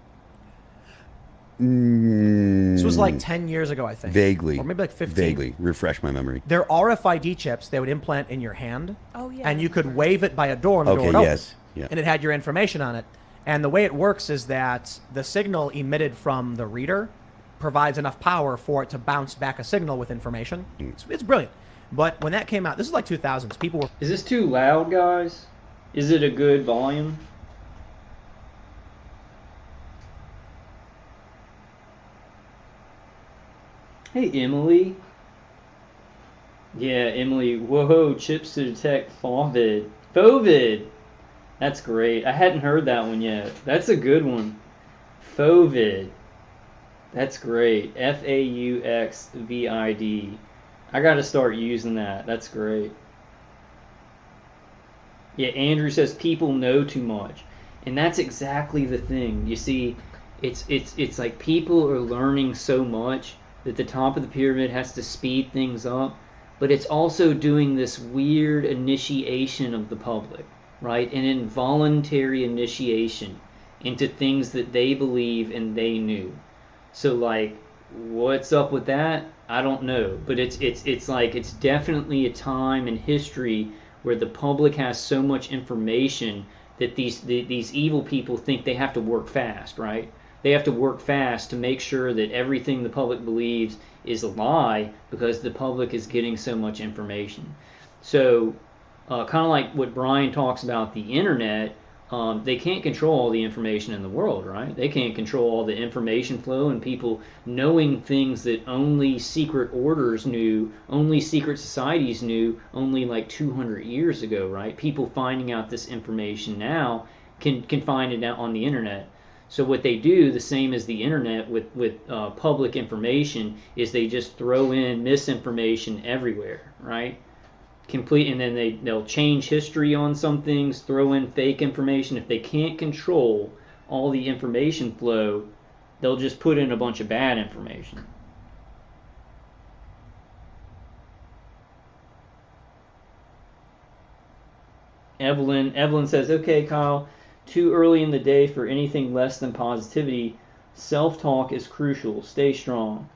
Mm, This was like 10 years ago, I think. Vaguely. Or maybe like 15. Vaguely. Refresh my memory. They're RFID chips they would implant in your hand. Oh, yeah. And you could wave it by a door and the door would yes. open. Yeah. And it had your information on it. And the way it works is that the signal emitted from the reader provides enough power for it to bounce back a signal with information. It's brilliant. But when that came out, this is like 2000s. People were... Is this too loud, guys? Is it a good volume? Hey, Emily. Yeah, Emily. Whoa, chips to detect FOVID. FOVID! That's great. I hadn't heard that one yet. That's a good one. FOVID. That's great. FAUXVID. I got to start using that. That's great. Yeah, Andrew says people know too much. And that's exactly the thing. You see, it's like people are learning so much that the top of the pyramid has to speed things up, but it's also doing this weird initiation of the public, right? An involuntary initiation into things that they believe and they knew. So, like, what's up with that? I don't know, but it's like it's definitely a time in history where the public has so much information that these evil people think they have to work fast, right? They have to work fast to make sure that everything the public believes is a lie because the public is getting so much information. So, kind of like what Brian talks about the internet, they can't control all the information in the world, right? They can't control all the information flow and people knowing things that only secret orders knew, only secret societies knew only like 200 years ago, right? People finding out this information now can find it out on the internet. So what they do, the same as the internet with public information, is they just throw in misinformation everywhere, right? And then they'll change history on some things, throw in fake information. If they can't control all the information flow, they'll just put in a bunch of bad information. Evelyn says, okay, Kyle, too early in the day for anything less than positivity. Self-talk is crucial. Stay strong.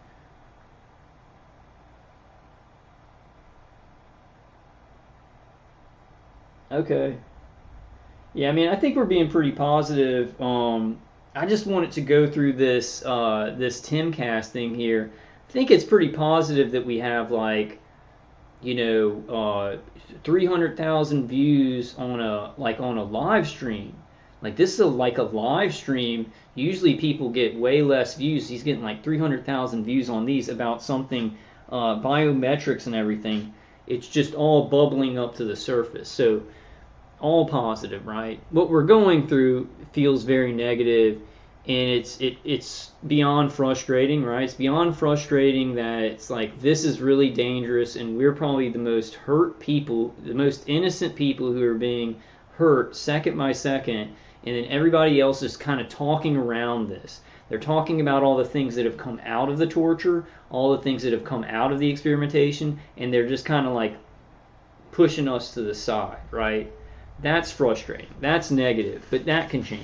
Okay. Yeah, I mean, I think we're being pretty positive. I just wanted to go through this Timcast thing here. I think it's pretty positive that we have 300,000 views on a live stream. Like, this is a live stream. Usually people get way less views. He's getting like 300,000 views on these about something, biometrics and everything. It's just all bubbling up to the surface. So, all positive, right? What we're going through feels very negative, and it's beyond frustrating, right? It's beyond frustrating that it's like, this is really dangerous, and we're probably the most hurt people, the most innocent people who are being hurt second by second, and then everybody else is kind of talking around this. They're talking about all the things that have come out of the torture, all the things that have come out of the experimentation, and they're just kind of like pushing us to the side, right? That's frustrating. That's negative, but that can change,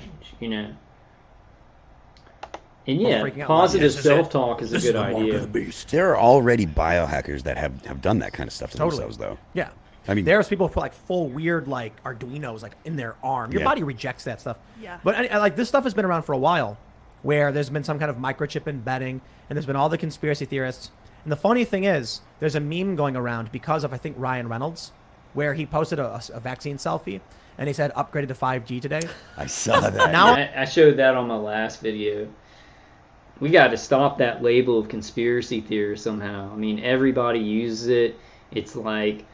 And We're yeah, freaking out, positive like, this is it. self-talk is a This good is the mark of idea. the beast. There are already biohackers that have done that kind of stuff to Totally. themselves, though. Yeah. I mean, there's people who put like full weird like Arduinos like in their arm. Your Yeah. body rejects that stuff. Yeah. But like this stuff has been around for a while, where there's been some kind of microchip embedding, and there's been all the conspiracy theorists. And the funny thing is, there's a meme going around because of I think Ryan Reynolds, where he posted a vaccine selfie, and he said upgraded to 5G today. I saw that. Now- I showed that on my last video. We got to stop that label of conspiracy theory somehow. I mean, everybody uses it. It's like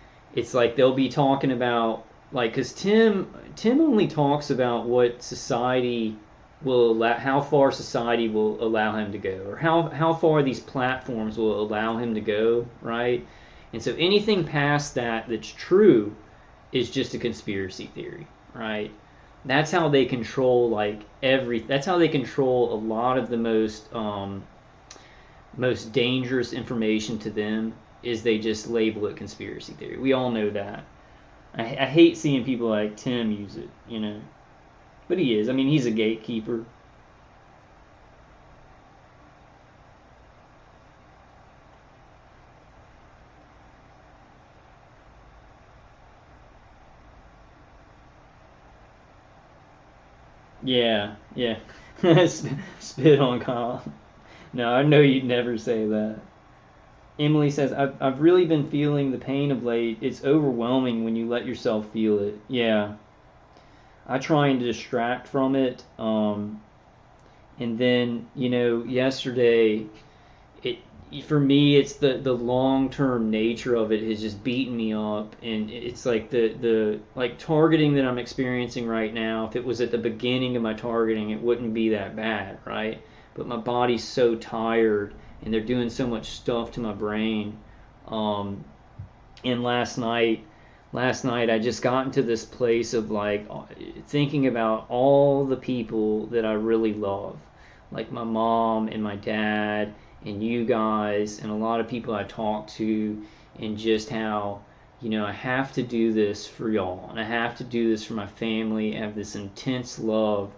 they'll be talking about like because Tim only talks about what society will allow, how far society will allow him to go, or how far these platforms will allow him to go, right? And so anything past that that's true is just a conspiracy theory, right? That's how they control that's how they control a lot of the most dangerous information to them, is they just label it conspiracy theory. We all know that. I hate seeing people like Tim use it, you know. But he is. I mean, he's a gatekeeper. Yeah. Spit on Kyle. No, I know you'd never say that. Emily says, I've really been feeling the pain of late. It's overwhelming when you let yourself feel it. Yeah. I try and distract from it. And then, you know, yesterday, for me, it's the long-term nature of it has just beaten me up. And it's like the targeting that I'm experiencing right now, if it was at the beginning of my targeting, it wouldn't be that bad, right? But my body's so tired, and they're doing so much stuff to my brain. And last night I just got into this place of like thinking about all the people that I really love, like my mom and my dad and you guys and a lot of people I talk to, and just how, you know, I have to do this for y'all, and I have to do this for my family. I have this intense love.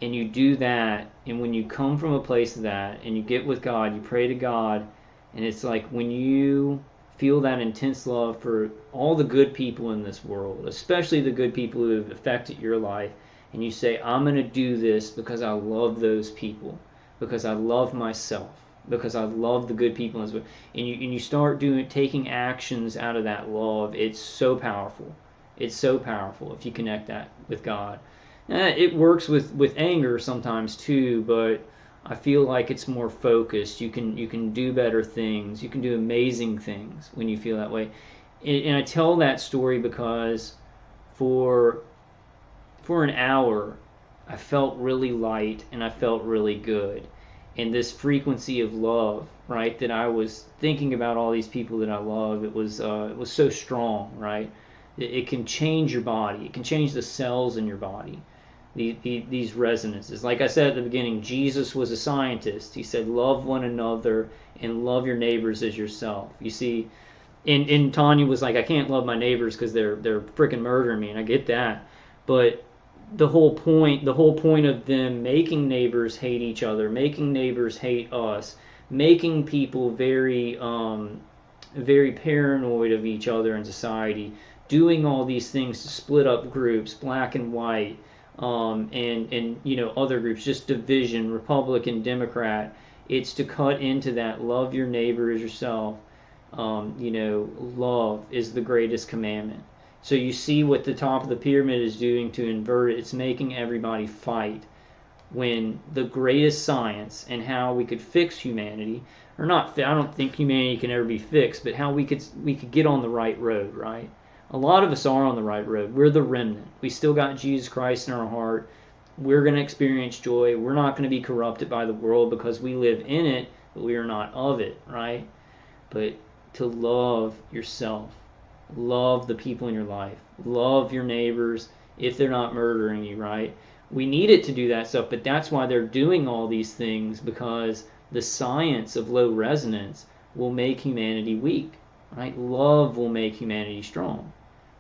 And you do that, and when you come from a place of that, and you get with God, you pray to God, and it's like when you feel that intense love for all the good people in this world, especially the good people who have affected your life, and you say, I'm going to do this because I love those people, because I love myself, because I love the good people in this world, and you start taking actions out of that love. It's so powerful. It's so powerful if you connect that with God. It works with anger sometimes too, but I feel like it's more focused. You can do better things. You can do amazing things when you feel that way. And I tell that story because for an hour I felt really light and I felt really good. And this frequency of love, right, that I was thinking about all these people that I love, it was so strong, right? It can change your body. It can change the cells in your body. These resonances. Like I said at the beginning, Jesus was a scientist. He said, love one another and love your neighbors as yourself. You see, and Tanya was like, I can't love my neighbors because they're freaking murdering me, and I get that. But the whole point of them making neighbors hate each other, making neighbors hate us, making people very very paranoid of each other in society, doing all these things to split up groups, black and white, and you know, other groups, just division, Republican, Democrat. It's to cut into that love your neighbor as yourself. You know, love is the greatest commandment. So you see what the top of the pyramid is doing to invert it. It's making everybody fight, when the greatest science and how we could fix humanity, or not, I don't think humanity can ever be fixed, but how we could get on the right road, right? A lot of us are on the right road. We're the remnant. We still got Jesus Christ in our heart. We're going to experience joy. We're not going to be corrupted by the world because we live in it, but we are not of it, right? But to love yourself, love the people in your life, love your neighbors if they're not murdering you, right? We need it to do that stuff, but that's why they're doing all these things, because the science of low resonance will make humanity weak, right? Love will make humanity strong.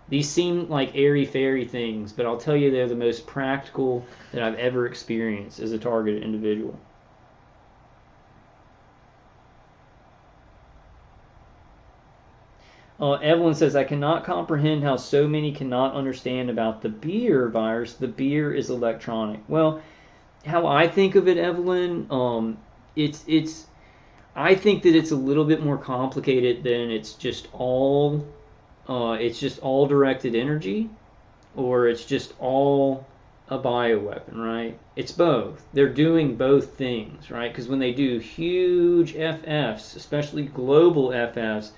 These seem like airy-fairy things, but I'll tell you they're the most practical that I've ever experienced as a targeted individual. Evelyn says, I cannot comprehend how so many cannot understand about the beer virus. The beer is electronic. Well, how I think of it, Evelyn, I think that it's a little bit more complicated than it's just all directed energy, or it's just all a bioweapon, right? It's both. They're doing both things, right? Because when they do huge FFs, especially global FFs,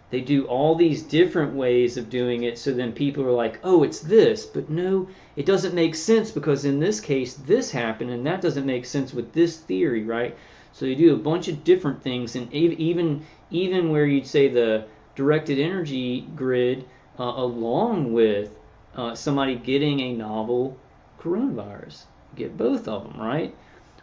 they do all these different ways of doing it, so then people are like, oh, it's this, but no, it doesn't make sense because in this case this happened, and that doesn't make sense with this theory, right? So you do a bunch of different things, and even where you'd say the directed energy grid, along with somebody getting a novel coronavirus, get both of them, right?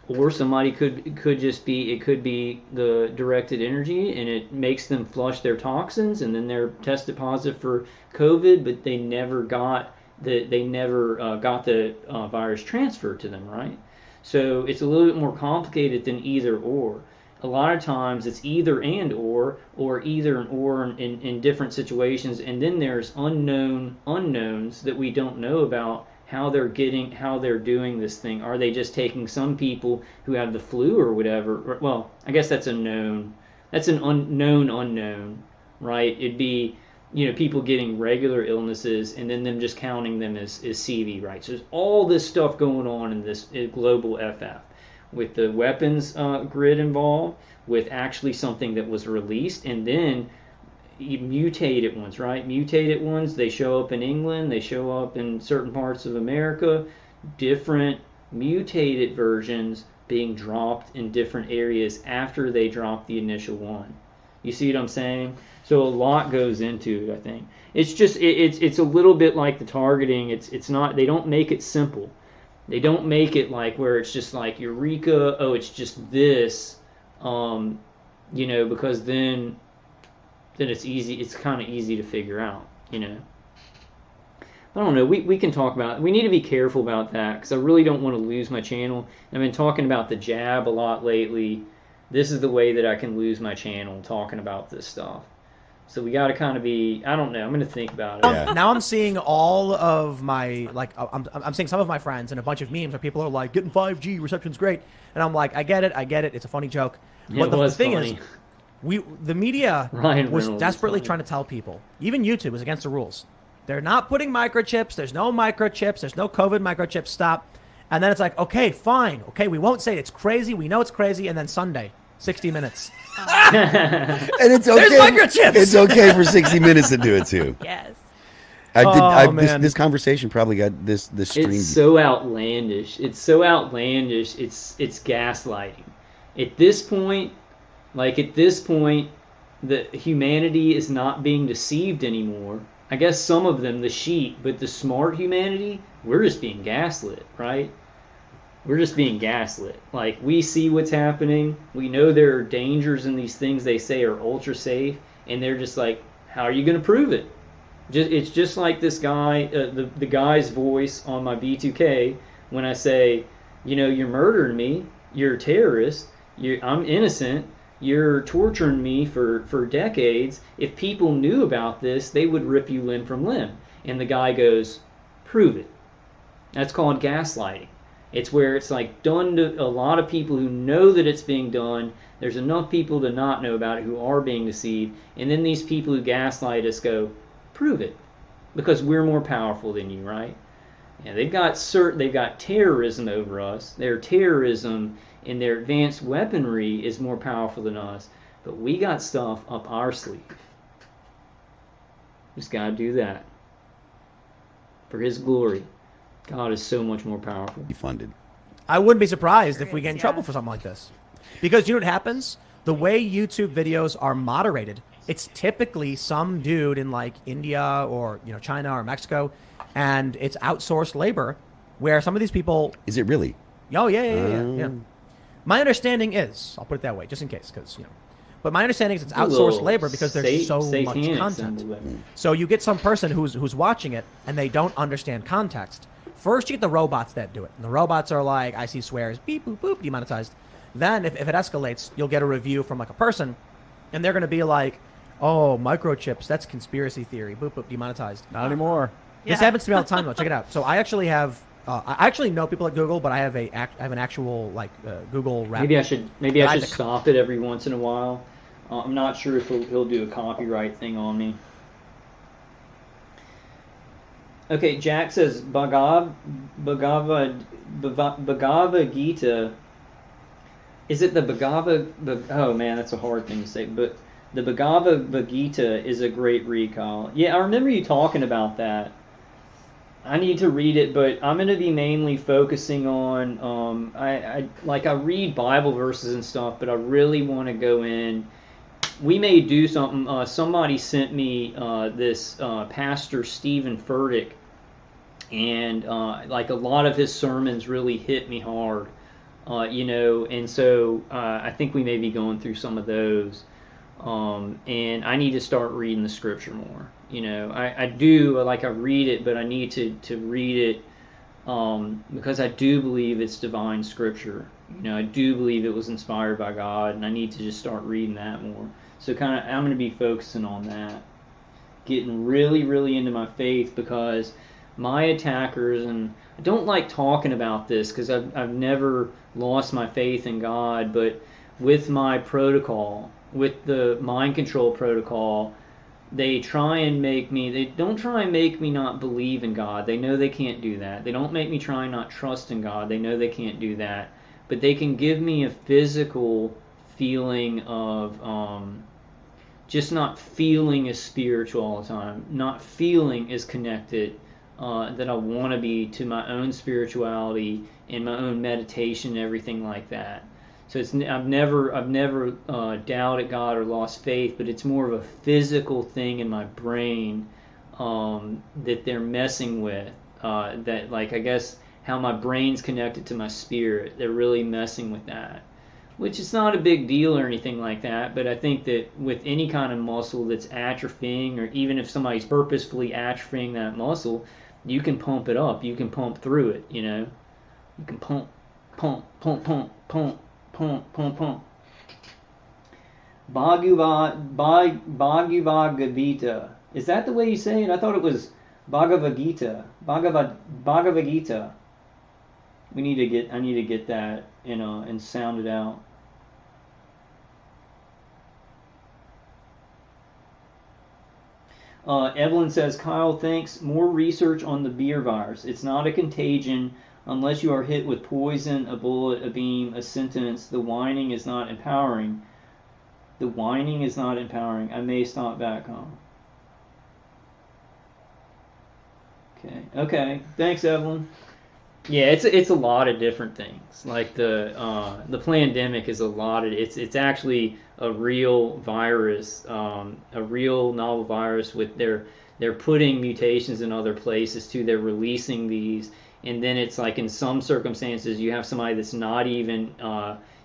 Or somebody could just be, it could be the directed energy, and it makes them flush their toxins, and then they're tested positive for COVID, but they never got the virus transferred to them, right? So it's a little bit more complicated than either or. A lot of times it's either and or either and or in different situations, and then there's unknowns that we don't know about how they're doing this thing. Are they just taking some people who have the flu or whatever? Well, I guess that's an unknown, right? It'd be, people getting regular illnesses and then them just counting them as CV, right? So there's all this stuff going on in this global FF with the weapons grid involved, with actually something that was released, and then mutated ones, right? Mutated ones, they show up in England, they show up in certain parts of America, different mutated versions being dropped in different areas after they drop the initial one. You see what I'm saying? So a lot goes into it, I think. It's just, it's a little bit like the targeting. It's not, they don't make it simple. They don't make it like where it's just like eureka, oh, it's just this, because then it's easy, it's kind of easy to figure out, I don't know, we can talk about it. We need to be careful about that, because I really don't want to lose my channel. I've been talking about the jab a lot lately. This is the way that I can lose my channel, talking about this stuff. So we got to kind of be, I don't know, I'm going to think about it. Yeah. Now I'm seeing all of my, I'm seeing some of my friends and a bunch of memes where people are like, getting 5G, reception's great. And I'm like, I get it, it's a funny joke. But the thing is, the media was desperately trying to tell people, even YouTube was against the rules. They're not putting microchips, there's no microchips, there's no COVID microchips, stop. And then it's like, okay, fine, okay, we won't say it. It's crazy, we know it's crazy, and then Sunday, 60 Minutes. And it's okay. There's microchips! It's okay for 60 Minutes to do it too. Yes. This conversation probably got this stream. It's so outlandish. It's gaslighting. At this point, the humanity is not being deceived anymore. I guess some of them, the sheep, but the smart humanity, we're just being gaslit, right? We're just being gaslit. Like, we see what's happening. We know there are dangers in these things they say are ultra safe, and they're just like, how are you going to prove it? It's just like this guy, the guy's voice on my B2K when I say, you're murdering me, you're a terrorist, I'm innocent, you're torturing me for decades. If people knew about this, they would rip you limb from limb. And the guy goes, prove it. That's called gaslighting. It's where it's like done to a lot of people who know that it's being done. There's enough people to not know about it who are being deceived. And then these people who gaslight us go, prove it. Because we're more powerful than you, right? And they've got terrorism over us. Their terrorism and their advanced weaponry is more powerful than us. But we got stuff up our sleeve. Just got to do that. For His glory. God is so much more powerful. Be funded. I wouldn't be surprised if we get in trouble for something like this. Because you know what happens? The way YouTube videos are moderated, it's typically some dude in like India or China or Mexico, and it's outsourced labor where some of these people... Is it really? Oh, yeah. My understanding is, I'll put it that way, just in case, because, but my understanding is it's outsourced labor because there's so much content. So you get some person who's watching it, and they don't understand context. First, you get the robots that do it. And the robots are like, I see swears, beep, boop, boop, demonetized. Then, if it escalates, you'll get a review from like a person, and they're going to be like, Oh, microchips. That's conspiracy theory. Boop, boop, demonetized. Not anymore. This happens to me all the time, though. Check it out. So I actually have, I actually know people at Google, but I have an actual like Google rep. Maybe I should stop it every once in a while. I'm not sure if he'll do a copyright thing on me. Okay, Jack says Bhagavad Gita. Is it the Bhagavad? Oh man, that's a hard thing to say. But the Bhagavad Gita is a great recall. Yeah, I remember you talking about that. I need to read it, but I'm going to be mainly focusing on. I read Bible verses and stuff, but I really want to go in. We may do something. Somebody sent me this Pastor Stephen Furtick, and like a lot of his sermons really hit me hard, and so I think we may be going through some of those, and I need to start reading the scripture more. I do I read it, but I need to read it because I do believe it's divine scripture. I do believe it was inspired by God, and I need to just start reading that more. So I'm going to be focusing on that, getting really, really into my faith, because my attackers, and I don't like talking about this because I've never lost my faith in God, but with my protocol, with the mind control protocol, they don't try and make me not believe in God. They know they can't do that. They don't make me try and not trust in God. They know they can't do that. But they can give me a physical feeling of just not feeling as spiritual all the time, not feeling as connected that I want to be to my own spirituality and my own meditation and everything like that. So I've never doubted God or lost faith, but it's more of a physical thing in my brain that they're messing with. That I guess how my brain's connected to my spirit, they're really messing with that. Which is not a big deal or anything like that, but I think that with any kind of muscle that's atrophying, or even if somebody's purposefully atrophying that muscle, you can pump it up. You can pump through it, You can pump. Bhagavad Gita. Is that the way you say it? I thought it was Bhagavad Gita. Bhagavad Gita. I need to get that, and sound it out. Evelyn says, Kyle, thanks. More research on the beer virus. It's not a contagion unless you are hit with poison, a bullet, a beam, a sentence. The whining is not empowering. I may stop back home. Okay. Thanks, Evelyn. Yeah, it's a lot of different things. Like the pandemic is a lot of it's actually a real virus, a real novel virus with they're putting mutations in other places too. They're releasing these, and then it's like in some circumstances you have somebody that's not even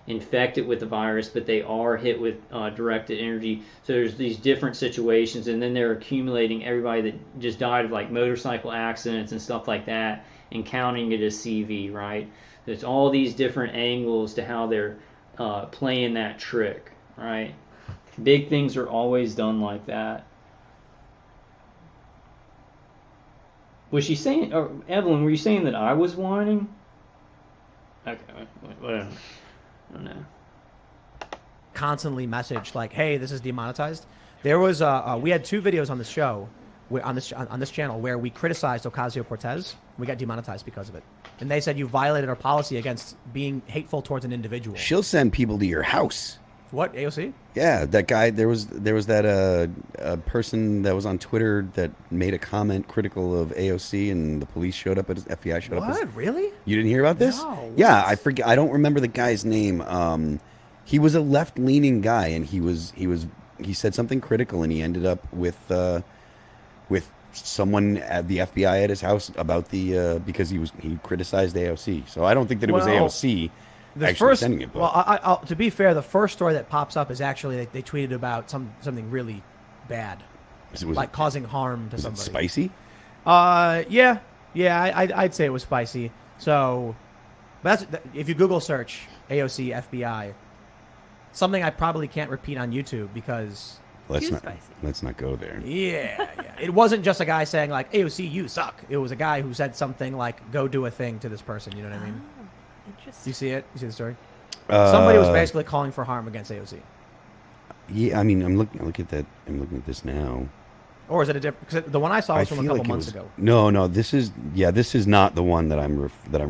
infected with the virus, but they are hit with directed energy. So there's these different situations, and then they're accumulating everybody that just died of like motorcycle accidents and stuff like that, and counting it as CV, right? There's all these different angles to how they're playing that trick, right? Big things are always done like that. Was she saying, or Evelyn, were you saying that I was whining? Okay, whatever. I don't know. Constantly message like, "Hey, this is demonetized." There was we had 2 videos on this show, on this channel, where we criticized Ocasio-Cortez. We got demonetized because of it, and they said you violated our policy against being hateful towards an individual. She'll send people to your house. What, AOC? Yeah, that guy. There was that person that was on Twitter that made a comment critical of AOC, and the police showed up. FBI showed up. What? Really? You didn't hear about this? No. Yeah, I forget. I don't remember the guy's name. He was a left-leaning guy, and he said something critical, and he ended up with someone at the FBI at his house about because he criticized AOC. So I don't think that it was AOC. Sending it, I'll, to be fair, the first story that pops up is actually they tweeted about something really bad, like causing harm to somebody. Spicy? Yeah, I'd say it was spicy. So, but if you Google search AOC FBI, something I probably can't repeat on YouTube because Let's Too not spicy. let's not go there. Yeah. It wasn't just a guy saying like, AOC, you suck. It was a guy who said something like, go do a thing to this person. You know what I mean? Interesting. You see it? You see the story? Somebody was basically calling for harm against AOC. Yeah, I mean, I'm looking at that. I'm looking at this now. Or is it a different? Because the one I saw was from a feel couple like it months was- ago. No, this is not the one that I'm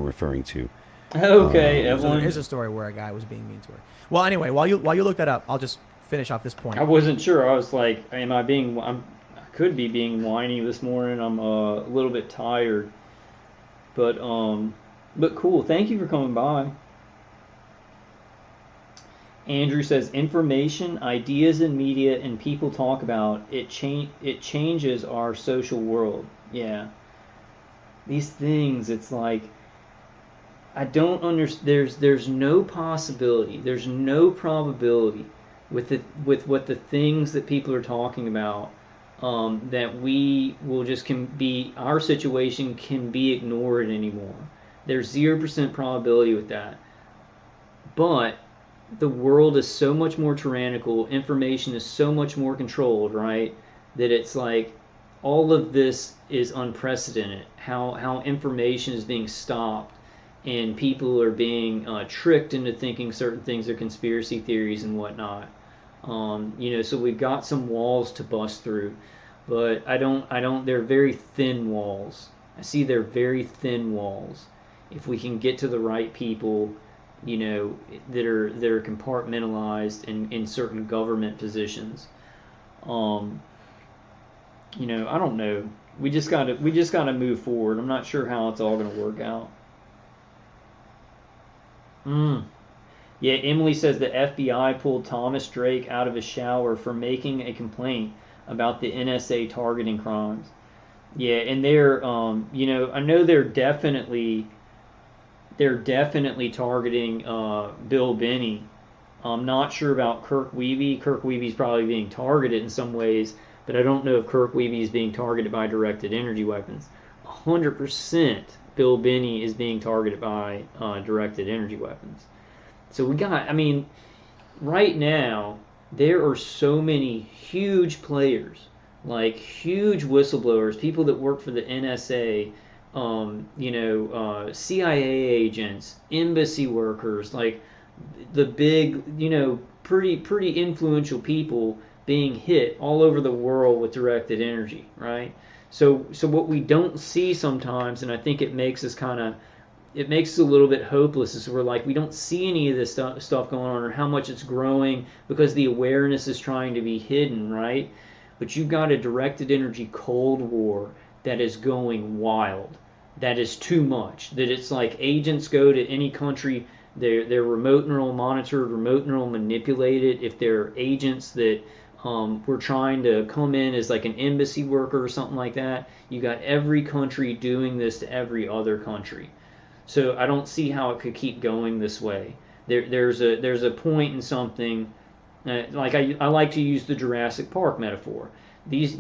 referring to. Okay, So there Evelyn. is a story where a guy was being mean to her. Well, anyway, while you look that up, I'll just finish off this point. I wasn't sure. I was like, I could be being whiny this morning. I'm a little bit tired. But cool. Thank you for coming by. Andrew says information, ideas, and media and people talk about it. It changes our social world. Yeah. These things, it's like I don't understand. There's no possibility. There's no probability with what the things that people are talking about that we will just our situation can be ignored anymore. There's 0% probability with that. But the world is so much more tyrannical, information is so much more controlled, right? That it's like all of this is unprecedented. How information is being stopped and people are being tricked into thinking certain things are conspiracy theories and whatnot. So we've got some walls to bust through, but I don't. They're very thin walls. I see they're very thin walls. If we can get to the right people, that are compartmentalized in certain government positions. I don't know. We just gotta move forward. I'm not sure how it's all gonna work out. Yeah, Emily says the FBI pulled Thomas Drake out of his shower for making a complaint about the NSA targeting crimes. Yeah, and they're I know they're definitely targeting Bill Binney. I'm not sure about Kirk Wiebe. Kirk Wiebe's probably being targeted in some ways, but I don't know if Kirk Wiebe is being targeted by directed energy weapons. 100% Bill Binney is being targeted by directed energy weapons. So right now, there are so many huge players, like huge whistleblowers, people that work for the NSA, CIA agents, embassy workers, like the big, pretty influential people being hit all over the world with directed energy, right? So what we don't see sometimes, and I think it makes us a little bit hopeless, is we're like, we don't see any of this stuff going on or how much it's growing because the awareness is trying to be hidden, right? But you've got a directed energy Cold War that is going wild. That is too much. That it's like agents go to any country, they're remote neural monitored, remote neural manipulated. If they're agents that were trying to come in as like an embassy worker or something like that, you got every country doing this to every other country. So I don't see how it could keep going this way. There's a point in something. Like I like to use the Jurassic Park metaphor. This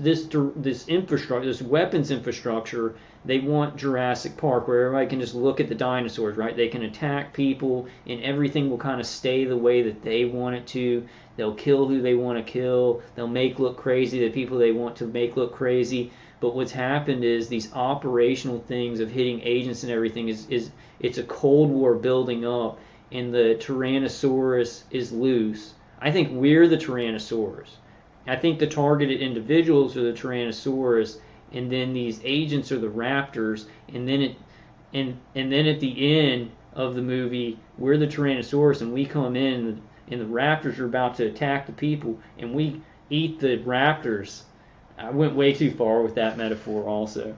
infrastructure, this weapons infrastructure, they want Jurassic Park where everybody can just look at the dinosaurs, right? They can attack people and everything will kind of stay the way that they want it to. They'll kill who they want to kill. They'll make look crazy the people they want to make look crazy. But what's happened is these operational things of hitting agents and everything is it's a Cold War building up, and the Tyrannosaurus is loose. I think we're the Tyrannosaurus. I think the targeted individuals are the Tyrannosaurus, and then these agents are the Raptors, and then at the end of the movie, we're the Tyrannosaurus, and we come in, and the Raptors are about to attack the people, and we eat the Raptors. I went way too far with that metaphor also.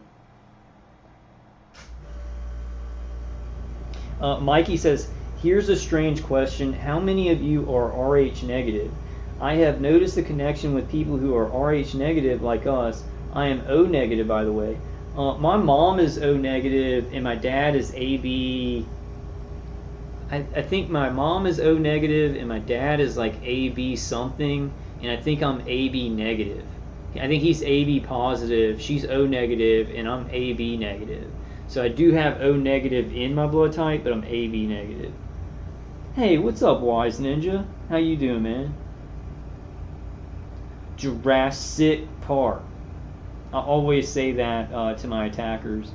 Mikey says, here's a strange question. How many of you are Rh negative? I have noticed a connection with people who are Rh negative like us. I am O negative, by the way. My mom is O negative and my dad is AB. I think my mom is O negative and my dad is like AB something, and I think I'm AB negative. I think he's AB positive, she's O negative, and I'm AB negative. So I do have O negative in my blood type, but I'm AB negative. Hey, what's up, Wise Ninja? How you doing, man? Jurassic Park. I always say that to my attackers.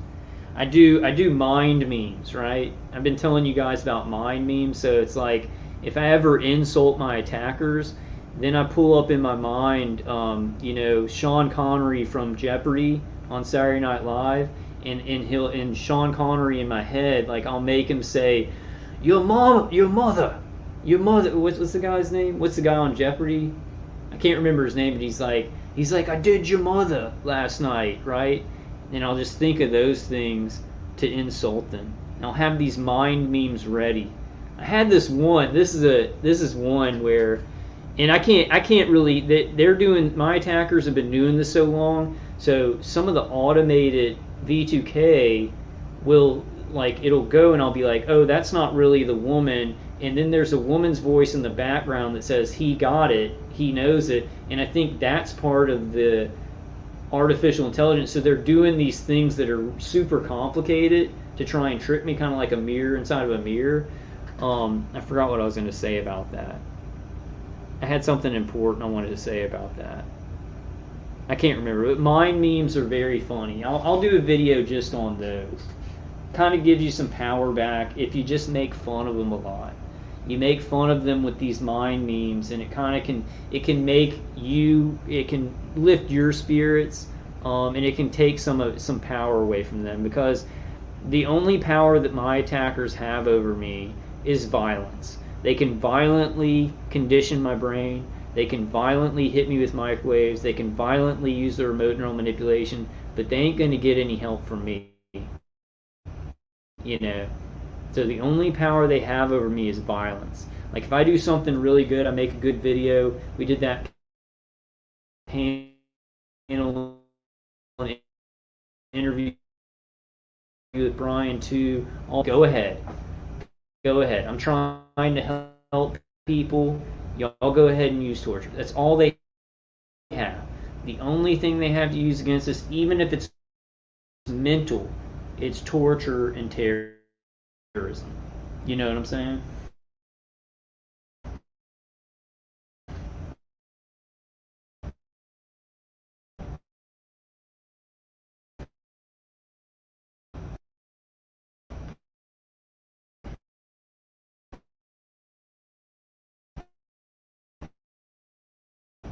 I do mind memes, right? I've been telling you guys about mind memes, so it's like if I ever insult my attackers, then I pull up in my mind, Sean Connery from Jeopardy on Saturday Night Live, and Sean Connery in my head, like I'll make him say, your mother. What's the guy's name? What's the guy on Jeopardy? I can't remember his name, but he's like, I did your mother last night, right? And I'll just think of those things to insult them. And I'll have these mind memes ready. I had this one. This is one where, and I can't really. They're doing. My attackers have been doing this so long. So some of the automated V2K will, like, it'll go and I'll be like, oh, that's not really the woman. And then there's a woman's voice in the background that says, he got it, he knows it. And I think that's part of the artificial intelligence. So they're doing these things that are super complicated to try and trick me, kind of like a mirror inside of a mirror. I forgot what I was going to say about that. I had something important I wanted to say about that. I can't remember, but mind memes are very funny. I'll do a video just on those. Kind of gives you some power back if you just make fun of them a lot. You make fun of them with these mind memes, and it can lift your spirits, and it can take some power away from them, because the only power that my attackers have over me is violence. They can violently condition my brain. They can violently hit me with microwaves. They can violently use the remote neural manipulation, but they ain't going to get any help from me. So the only power they have over me is violence. Like if I do something really good, I make a good video. We did that panel interview with Brian too. Go ahead. I'm trying to help people. Y'all go ahead and use torture. That's all they have. The only thing they have to use against us, even if it's mental, it's torture and terrorism. You know what I'm saying?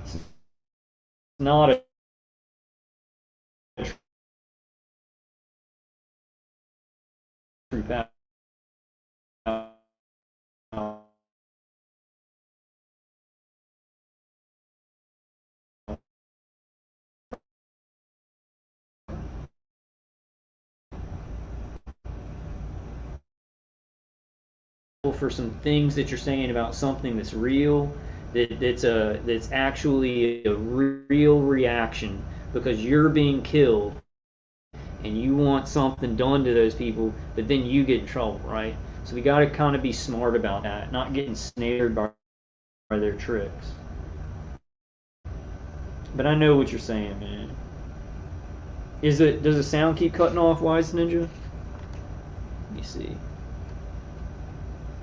It's not a true power. For some things that you're saying about something that's real, that's actually a real reaction because you're being killed and you want something done to those people, but then you get in trouble, right? So we got to kind of be smart about that, not getting snared by their tricks. But I know what you're saying, man. Does the sound keep cutting off, Wise Ninja? Let me see.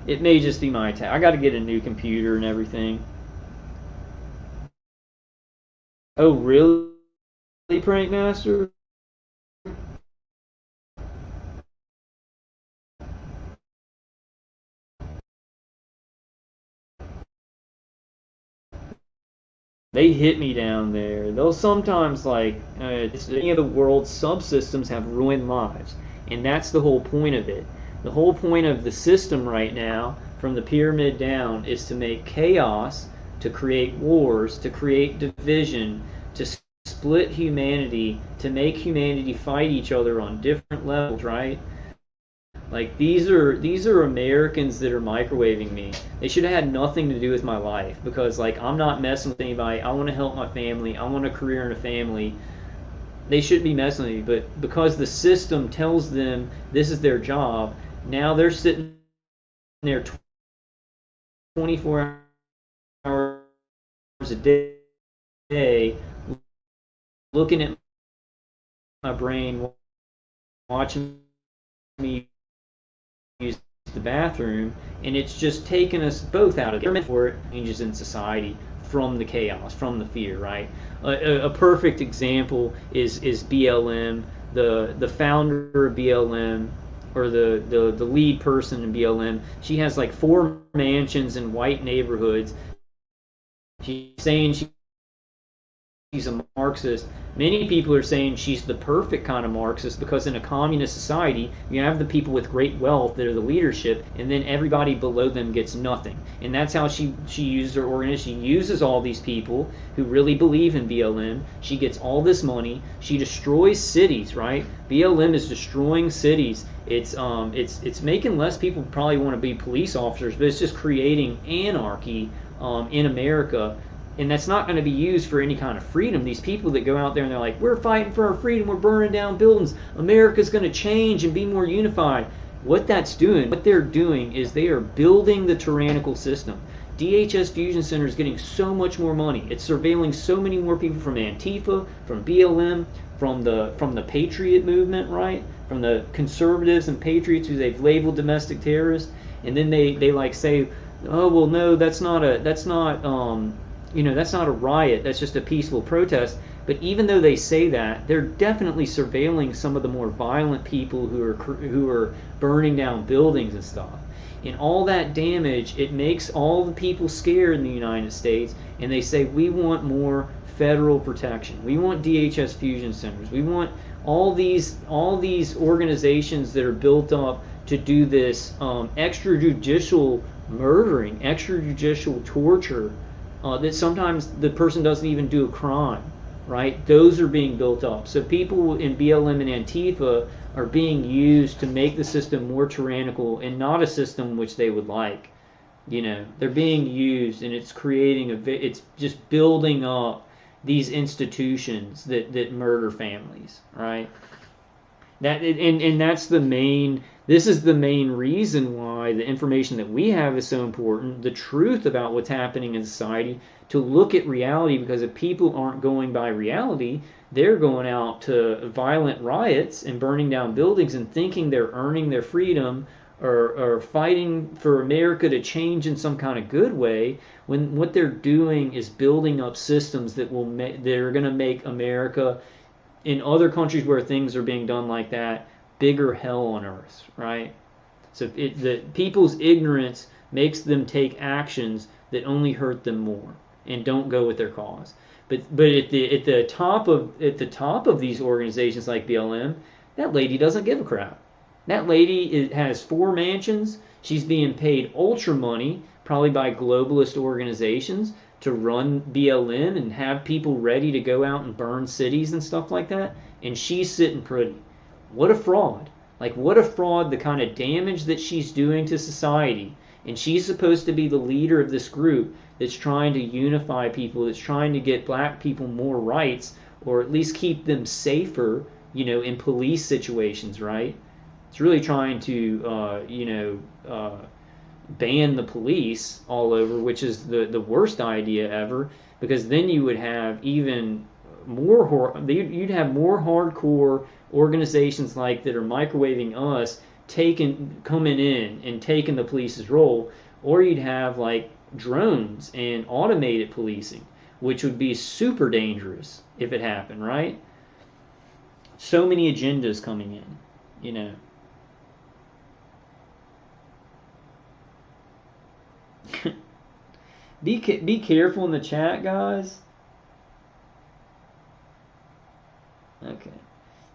It may just be my attack. I got to get a new computer and everything. Oh, really, Prank Master? They hit me down there. They'll sometimes, like, any of the world's subsystems have ruined lives. And that's the whole point of it. The whole point of the system right now, from the pyramid down, is to make chaos, to create wars, to create division, to split humanity, to make humanity fight each other on different levels, right? Like, these are Americans that are microwaving me. They should have had nothing to do with my life, because, like, I'm not messing with anybody. I want to help my family. I want a career and a family. They shouldn't be messing with me, but because the system tells them this is their job, now they're sitting there 24 hours a day looking at my brain, watching me use the bathroom, and it's just taken us both out of the for it. Changes in society from the chaos, from the fear, right? A perfect example is BLM. The founder of BLM, or the lead person in BLM, she has like 4 mansions in white neighborhoods. She's saying she's a Marxist. Many people are saying she's the perfect kind of Marxist, because in a communist society, you have the people with great wealth that are the leadership, and then everybody below them gets nothing. And that's how she used her organization. She uses all these people who really believe in BLM. She gets all this money. She destroys cities, right? BLM is destroying cities. It's making less people probably want to be police officers, but it's just creating anarchy in America. And that's not going to be used for any kind of freedom. These people that go out there and they're like, we're fighting for our freedom, we're burning down buildings, America's going to change and be more unified. What they're doing is they are building the tyrannical system. DHS Fusion Center is getting so much more money. It's surveilling so many more people from Antifa, from BLM, from the Patriot movement, right? From the conservatives and patriots who they've labeled domestic terrorists. And then they like say, oh well, no, that's not a riot, that's just a peaceful protest. But even though they say that, they're definitely surveilling some of the more violent people who are burning down buildings and stuff. And all that damage, it makes all the people scared in the United States, and they say, we want more federal protection. We want DHS fusion centers. We want all these organizations that are built up to do this extrajudicial murdering, extrajudicial torture, that sometimes the person doesn't even do a crime, right? Those are being built up. So people in BLM and Antifa are being used to make the system more tyrannical, and not a system which they would like. They're being used, and it's it's just building up these institutions that murder families, right? That's the main. This is the main reason why the information that we have is so important, the truth about what's happening in society, to look at reality, because if people aren't going by reality, they're going out to violent riots and burning down buildings and thinking they're earning their freedom, or fighting for America to change in some kind of good way, when what they're doing is building up systems that are going to make America, in other countries where things are being done like that, bigger hell on earth, right? So the people's ignorance makes them take actions that only hurt them more and don't go with their cause. But at the top of these organizations like BLM, that lady doesn't give a crap. That lady has 4 mansions. She's being paid ultra money, probably by globalist organizations, to run BLM and have people ready to go out and burn cities and stuff like that. And she's sitting pretty. What a fraud. What a fraud, the kind of damage that she's doing to society. And she's supposed to be the leader of this group that's trying to unify people, that's trying to get black people more rights, or at least keep them safer, in police situations, right? It's really trying to, ban the police all over, which is the worst idea ever, because then you would have even more you'd have more hardcore organizations that are microwaving us coming in and taking the police's role, or you'd have drones and automated policing, which would be super dangerous if it happened, right? So many agendas coming in, Be careful in the chat, guys. Okay.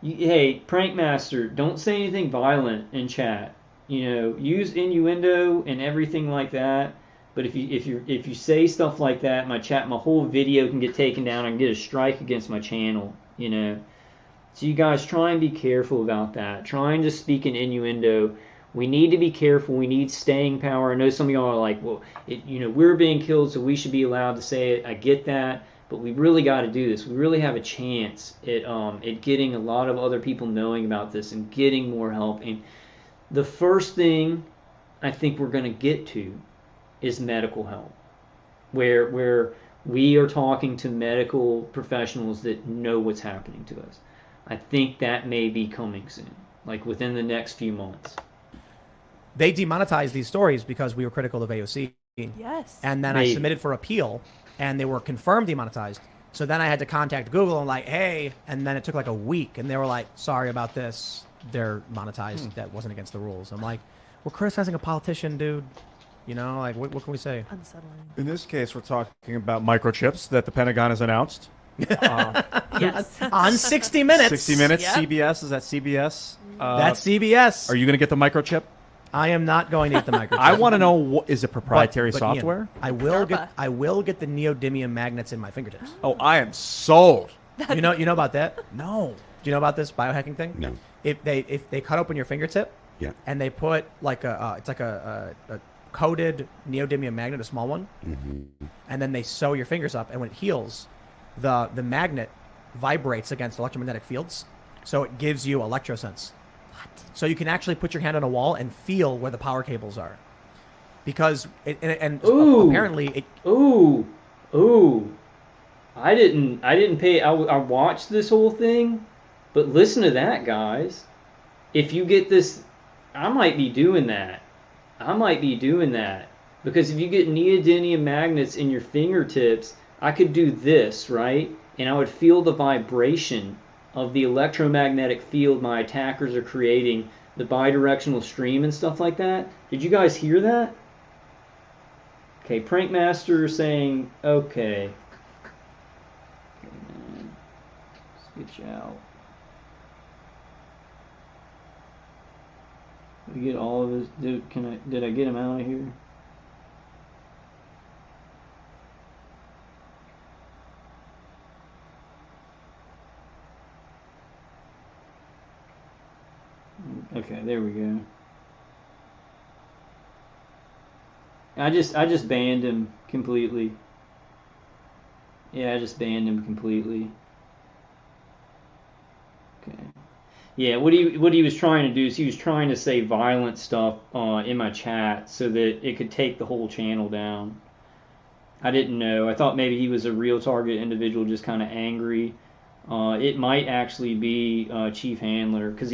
Hey, Prankmaster, don't say anything violent in chat. Use innuendo and everything like that. But if you say stuff like that, my whole video can get taken down. I can get a strike against my channel. So you guys try and be careful about that. Trying to speak in innuendo. We need to be careful. We need staying power. I know some of y'all are like, well, we're being killed, so we should be allowed to say it. I get that, but we really got to do this. We really have a chance at getting a lot of other people knowing about this and getting more help. And the first thing I think we're going to get to is medical help, where we are talking to medical professionals that know what's happening to us. I think that may be coming soon, within the next few months. They demonetized these stories because we were critical of AOC. Yes. And then I submitted for appeal. and they were confirmed demonetized. So then I had to contact Google and like, hey, and then it took like a week, and they were like, sorry about this, they're monetized. That wasn't against the rules. I'm like, we're criticizing a politician, dude. You know, like, what can we say? Unsettling. In this case, we're talking about microchips that the Pentagon has announced. Yes. On 60 Minutes. 60 Minutes, Yep. CBS. Is that CBS? That's CBS. Are you going to get the microchip? I am not going to get the microchip. I want to know, is it proprietary But Ian, software? I will DARPA. get the neodymium magnets in my fingertips. Oh, I am sold. You know about that? No. Do you know about this biohacking thing? No. If they cut open your fingertip, Yeah. and they put like it's like a coated neodymium magnet, a small one, and then they sew your fingers up, and when it heals, the magnet vibrates against electromagnetic fields, so it gives you electrosense. What? So you can actually put your hand on a wall and feel where the power cables are, because Ooh. apparently it. Ooh. I didn't pay. I watched this whole thing, but listen to that, guys. If you get this, I might be doing that. Because if you get neodymium magnets in your fingertips, I could do this, right? And I would feel the vibration of the electromagnetic field my attackers are creating, the bidirectional stream and stuff like that. Did you guys hear that? Okay, Prankmaster saying, okay. Switch out. Did we get all of his? Did I get him out of here? Okay, there we go. I just banned him completely. Yeah, I just banned him completely. Okay. Yeah, what he was trying to do is he was trying to say violent stuff in my chat so that it could take the whole channel down. I didn't know. I thought maybe he was a real target individual, just kind of angry. It might actually be Chief Handler, because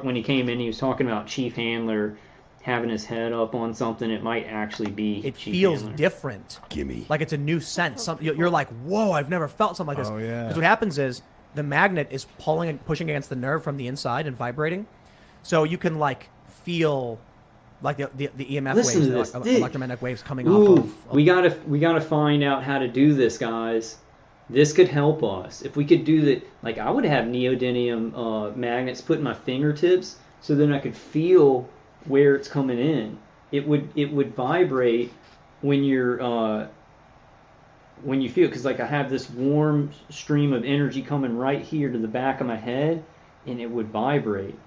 when he came in, he was talking about Chief Handler having his head up on something. It might actually be. It Chief feels Handler. different. Gimme. Like it's a new sense. You're like, whoa, I've never felt something like this. Oh, yeah. Because what happens is the magnet is pulling and pushing against the nerve from the inside and vibrating, so you can like feel like the EMF Listen waves, to this. the electromagnetic waves coming Ooh, off of. we gotta find out how to do this, guys. This could help us if we could do that. Like I would have neodymium magnets put in my fingertips, so then I could feel where it's coming in. It would vibrate when you're when you feel, because like I have this warm stream of energy coming right here to the back of my head, and it would vibrate.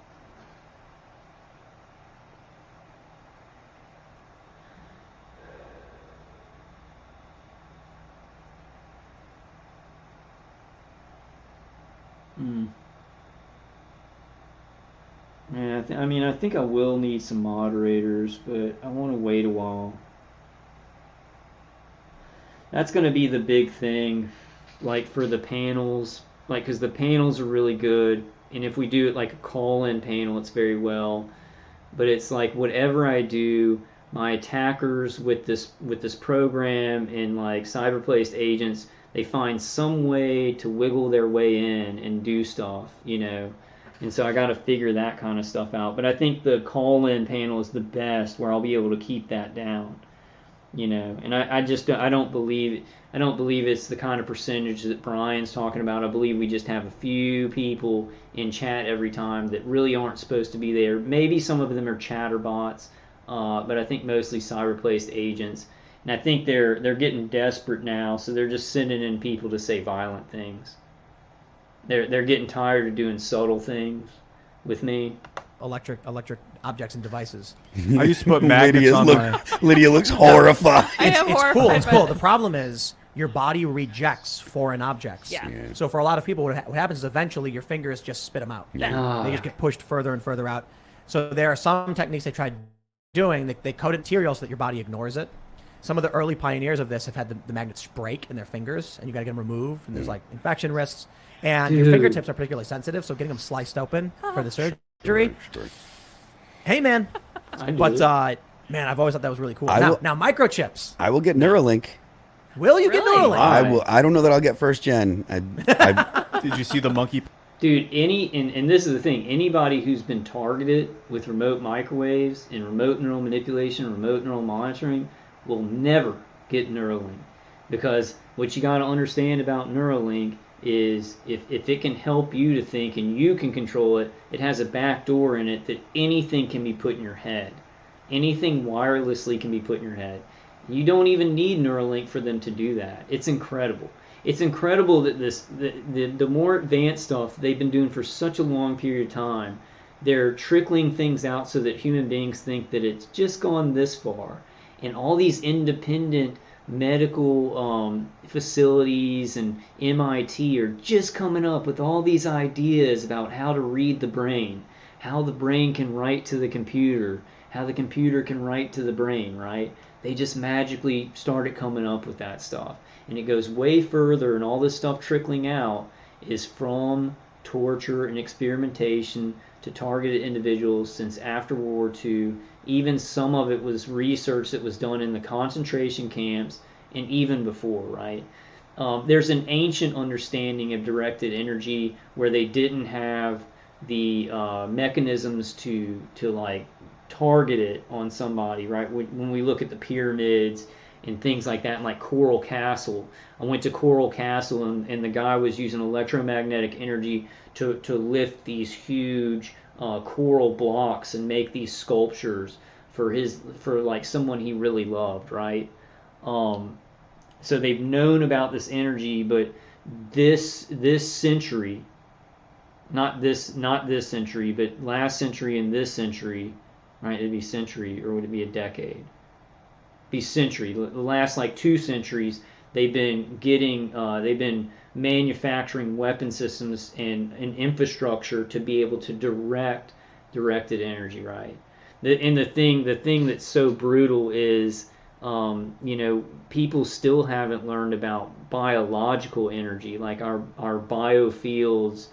Yeah, I think I will need some moderators, but I want to wait a while. That's going to be the big thing, like for the panels, like because the panels are really good, and if we do it like a call-in panel, it's very well. But it's like whatever I do, my attackers with this program and like cyber-placed agents, they find some way to wiggle their way in and do stuff, you know. And so I got to figure that kind of stuff out. But I think the call-in panel is the best, where I'll be able to keep that down, you know. And I don't believe it's the kind of percentage that Brian's talking about. I believe we just have a few people in chat every time that really aren't supposed to be there. Maybe some of them are chatterbots, but I think mostly cyber-placed agents. And I think they're getting desperate now, so they're just sending in people to say violent things. They're getting tired of doing subtle things with me. Electric objects and devices. I used to put magnets on my... Lydia looks horrified. I am It's horrified cool. It's by cool. this. The problem is your body rejects foreign objects. Yeah. Yeah. So for a lot of people, what happens is eventually your fingers just spit them out. Ah. They just get pushed further and further out. So there are some techniques they tried doing. They coat materials so that your body ignores it. Some of the early pioneers of this have had the magnets break in their fingers, and you got to get them removed. And there's like infection risks. And your Dude. fingertips are particularly sensitive, so getting them sliced open for the surgery. Hey, man. I do. But man, I've always thought that was really cool. I Now, will- now microchips. I will get Neuralink. Will you get Really? Neuralink? I will. I don't know that I'll get first gen. Did you see the monkey? Dude, and this is the thing, anybody who's been targeted with remote microwaves and remote neural manipulation, remote neural monitoring, will never get Neuralink. Because what you got to understand about Neuralink is if it can help you to think and you can control it, it has a back door in it that anything can be put in your head. Anything wirelessly can be put in your head. You don't even need Neuralink for them to do that. It's incredible. It's incredible that the more advanced stuff they've been doing for such a long period of time, they're trickling things out so that human beings think that it's just gone this far. And all these independent medical facilities and MIT are just coming up with all these ideas about how to read the brain, how the brain can write to the computer, how the computer can write to the brain, right? They just magically started coming up with that stuff. And it goes way further, and all this stuff trickling out is from torture and experimentation to targeted individuals since after World War II. Even some of it was research that was done in the concentration camps and even before, right? There's an ancient understanding of directed energy where they didn't have the mechanisms to like target it on somebody, right? When we look at the pyramids and things like that, and like Coral Castle. I went to Coral Castle, and the guy was using electromagnetic energy to lift these huge coral blocks and make these sculptures for like someone he really loved, right? So they've known about this energy, but this century, not this century, but last century and this century, right? It'd be century, or would it be a decade? Be century. The last like 2 centuries, they've been manufacturing weapon systems and infrastructure to be able to directed energy, right? And the thing that's so brutal is, people still haven't learned about biological energy, like our biofields,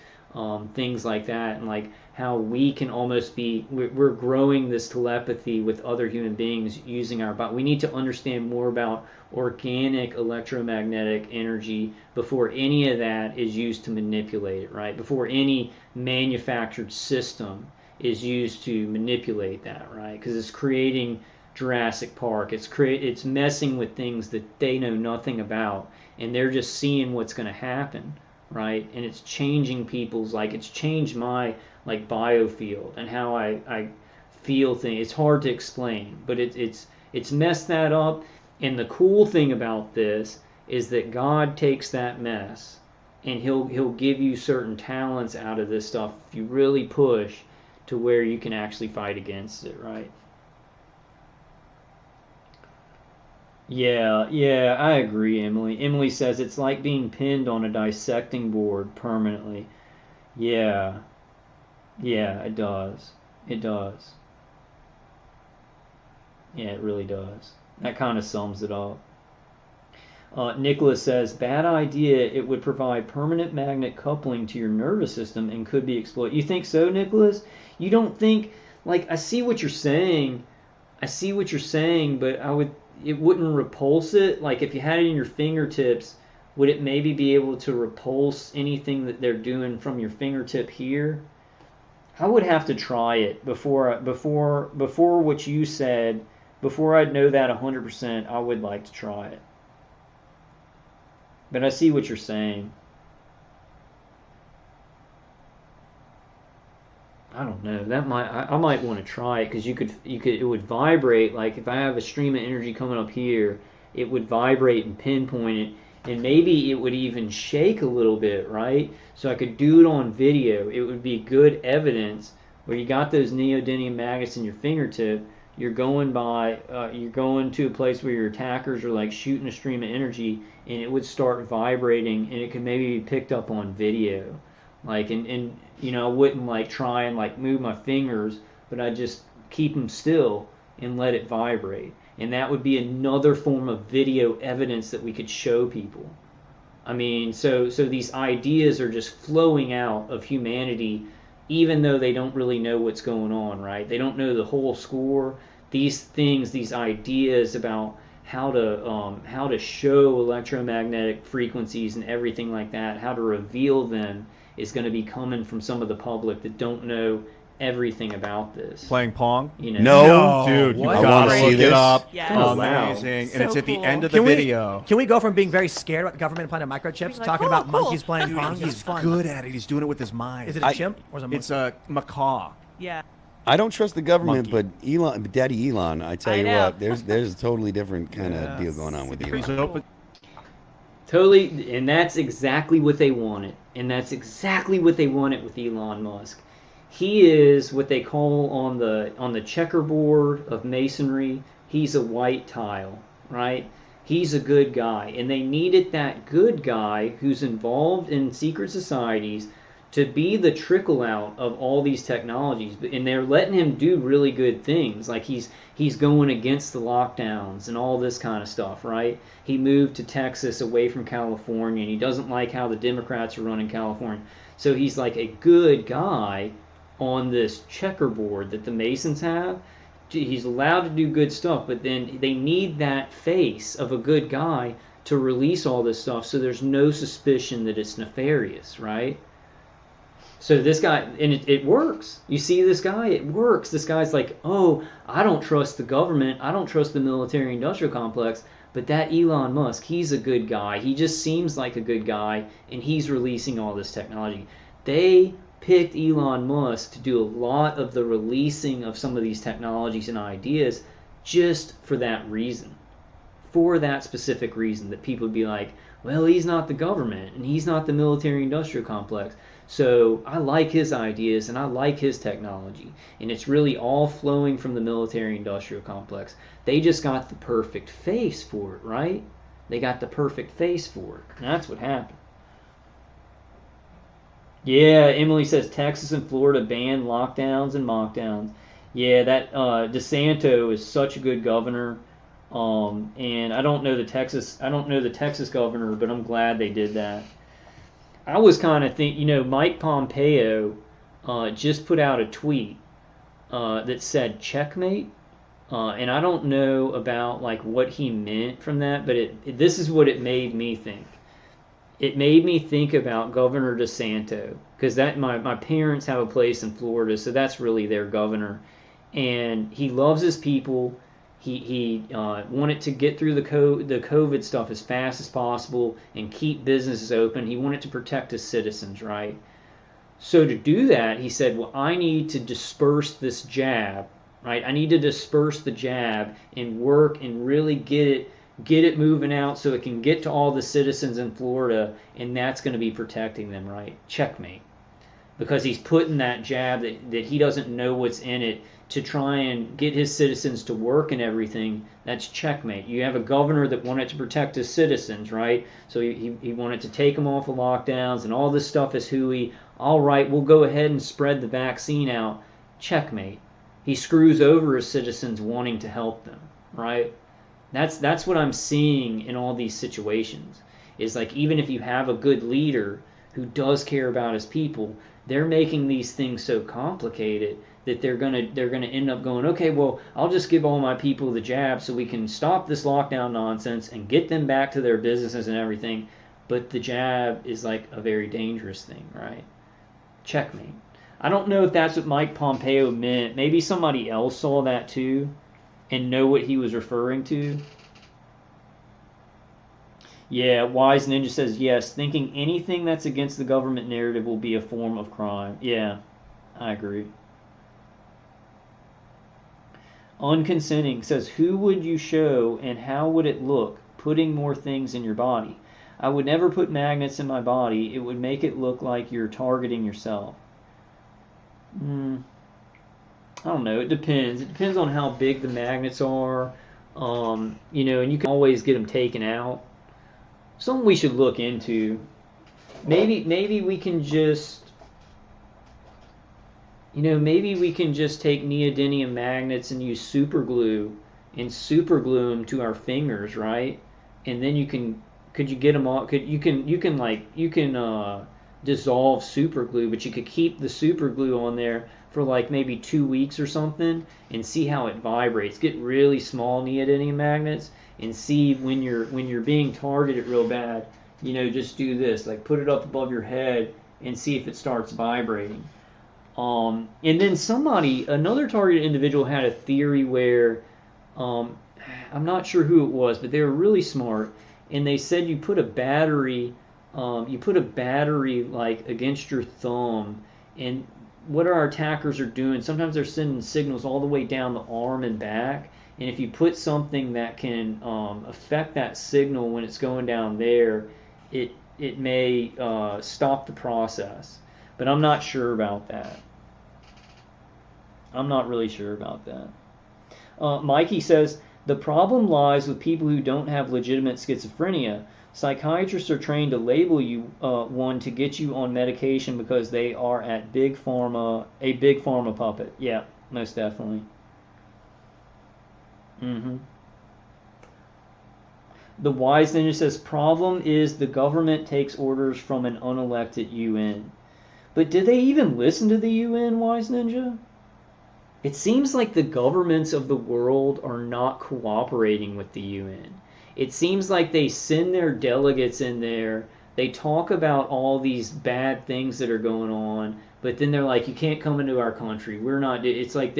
things like that, and like how we can almost we're growing this telepathy with other human beings using our body. We need to understand more about organic electromagnetic energy before any of that is used to manipulate it, right? Before any manufactured system is used to manipulate that, right? Because it's creating Jurassic Park. It's messing with things that they know nothing about, and they're just seeing what's going to happen, right? And it's changing people's, like, it's changed my like biofield and how I feel things. It's hard to explain, but it's messed that up. And the cool thing about this is that God takes that mess and he'll give you certain talents out of this stuff if you really push to where you can actually fight against it, right? Yeah, I agree, Emily. Emily says it's like being pinned on a dissecting board permanently. Yeah, it does. It does. Yeah, it really does. That kind of sums it up. Nicholas says, bad idea. It would provide permanent magnet coupling to your nervous system and could be exploited. You think so, Nicholas? You don't think, like, I see what you're saying, but it wouldn't repulse it. Like, if you had it in your fingertips, would it maybe be able to repulse anything that they're doing from your fingertip here? I would have to try it before what you said. Before I'd know that 100%, I would like to try it. But I see what you're saying. I don't know. I might want to try it because it would vibrate. Like if I have a stream of energy coming up here, it would vibrate and pinpoint it, and maybe it would even shake a little bit, right? So I could do it on video. It would be good evidence where you got those neodymium magnets in your fingertip. You're going to a place where your attackers are like shooting a stream of energy, and it would start vibrating, and it could maybe be picked up on video. Like, and I wouldn't like try and like move my fingers, but I'd just keep them still and let it vibrate. And that would be another form of video evidence that we could show people. I mean, so these ideas are just flowing out of humanity, even though they don't really know what's going on, right? They don't know the whole score. These things, these ideas about how to show electromagnetic frequencies and everything like that, how to reveal them, is going to be coming from some of the public that don't know everything about this. Playing Pong? You know? No. Dude, you What? I gotta wanna see look it this. up. Yes. Oh, wow. Amazing. So And it's at the cool. end of the Can we, video. can we go from being very scared about the government planting microchips Being like, talking "Oh, about cool." monkeys playing Pong? He's It's fun. good at it. He's doing it with his mind. Is it a chimp or is it a monkey? It's a macaw. Yeah. I don't trust the government, Monkey. but Elon, Daddy Elon, I tell I you know. what, there's a totally different kind of deal going on with He's Elon. open. Totally, and that's exactly what they wanted. And that's exactly what they wanted with Elon Musk. He is what they call on the checkerboard of masonry, he's a white tile, right? He's a good guy. And they needed that good guy who's involved in secret societies to be the trickle out of all these technologies. And they're letting him do really good things. Like he's going against the lockdowns and all this kind of stuff, right? He moved to Texas away from California, and he doesn't like how the Democrats are running California. So he's like a good guy on this checkerboard that the Masons have. He's allowed to do good stuff, but then they need that face of a good guy to release all this stuff so there's no suspicion that it's nefarious, right? So this guy, and it works. You see this guy, it works. This guy's like, oh, I don't trust the government. I don't trust the military-industrial complex. But that Elon Musk, he's a good guy. He just seems like a good guy, and he's releasing all this technology. They picked Elon Musk to do a lot of the releasing of some of these technologies and ideas just for that reason. For that specific reason, that people would be like, well, he's not the government, and he's not the military-industrial complex. So I like his ideas and I like his technology. And it's really all flowing from the military-industrial complex. They just got the perfect face for it, right? They got the perfect face for it. And that's what happened. Yeah, Emily says Texas and Florida ban lockdowns and mockdowns. Yeah, that DeSanto is such a good governor. And I don't know the Texas governor, but I'm glad they did that. I was kind of thinking, Mike Pompeo just put out a tweet that said checkmate, and I don't know about like what he meant from that, but this is what it made me think. It made me think about Governor DeSanto, because my parents have a place in Florida, so that's really their governor, and he loves his people. He wanted to get through the COVID stuff as fast as possible and keep businesses open. He wanted to protect his citizens, right? So to do that, he said, well, I need to disperse this jab, right? I need to disperse the jab and work and really get it moving out so it can get to all the citizens in Florida, and that's going to be protecting them, right? Checkmate. Because he's putting that jab that he doesn't know what's in it to try and get his citizens to work and everything. That's checkmate. You have a governor that wanted to protect his citizens, right? So he wanted to take them off of lockdowns and all this stuff is hooey. All right, we'll go ahead and spread the vaccine out. Checkmate. He screws over his citizens wanting to help them, right? That's what I'm seeing in all these situations. Is like, even if you have a good leader who does care about his people, they're making these things so complicated that they're gonna end up going, okay, well, I'll just give all my people the jab so we can stop this lockdown nonsense and get them back to their businesses and everything. But the jab is like a very dangerous thing, right? Checkmate. I don't know if that's what Mike Pompeo meant. Maybe somebody else saw that too and know what he was referring to. Yeah, Wise Ninja says, yes, thinking anything that's against the government narrative will be a form of crime. Yeah, I agree. Unconsenting says, who would you show and how would it look putting more things in your body? I would never put magnets in my body. It would make it look like you're targeting yourself. I don't know. It depends. It depends on how big the magnets are. And you can always get them taken out. Something we should look into. Maybe we can just, maybe we can just take neodymium magnets and use super glue and super glue them to our fingers, right? And then could you get them all? You can dissolve super glue, but you could keep the super glue on there for like maybe 2 weeks or something and see how it vibrates. Get really small neodymium magnets and see when you're being targeted real bad, just do this, like put it up above your head and see if it starts vibrating. And then another targeted individual had a theory where, I'm not sure who it was, but they were really smart, and they said you put a battery like against your thumb, and what our attackers are doing, sometimes they're sending signals all the way down the arm and back, and if you put something that can affect that signal when it's going down there, it may stop the process. But I'm not sure about that. I'm not really sure about that. Mikey says, the problem lies with people who don't have legitimate schizophrenia. Psychiatrists are trained to label you one to get you on medication because they are a big pharma puppet. Yeah, most definitely. The Wise Ninja says, problem is the government takes orders from an unelected UN. But did they even listen to the UN, Wise Ninja? It seems like the governments of the world are not cooperating with the UN. It seems like they send their delegates in there, they talk about all these bad things that are going on, but then they're like, you can't come into our country. We're not, it's like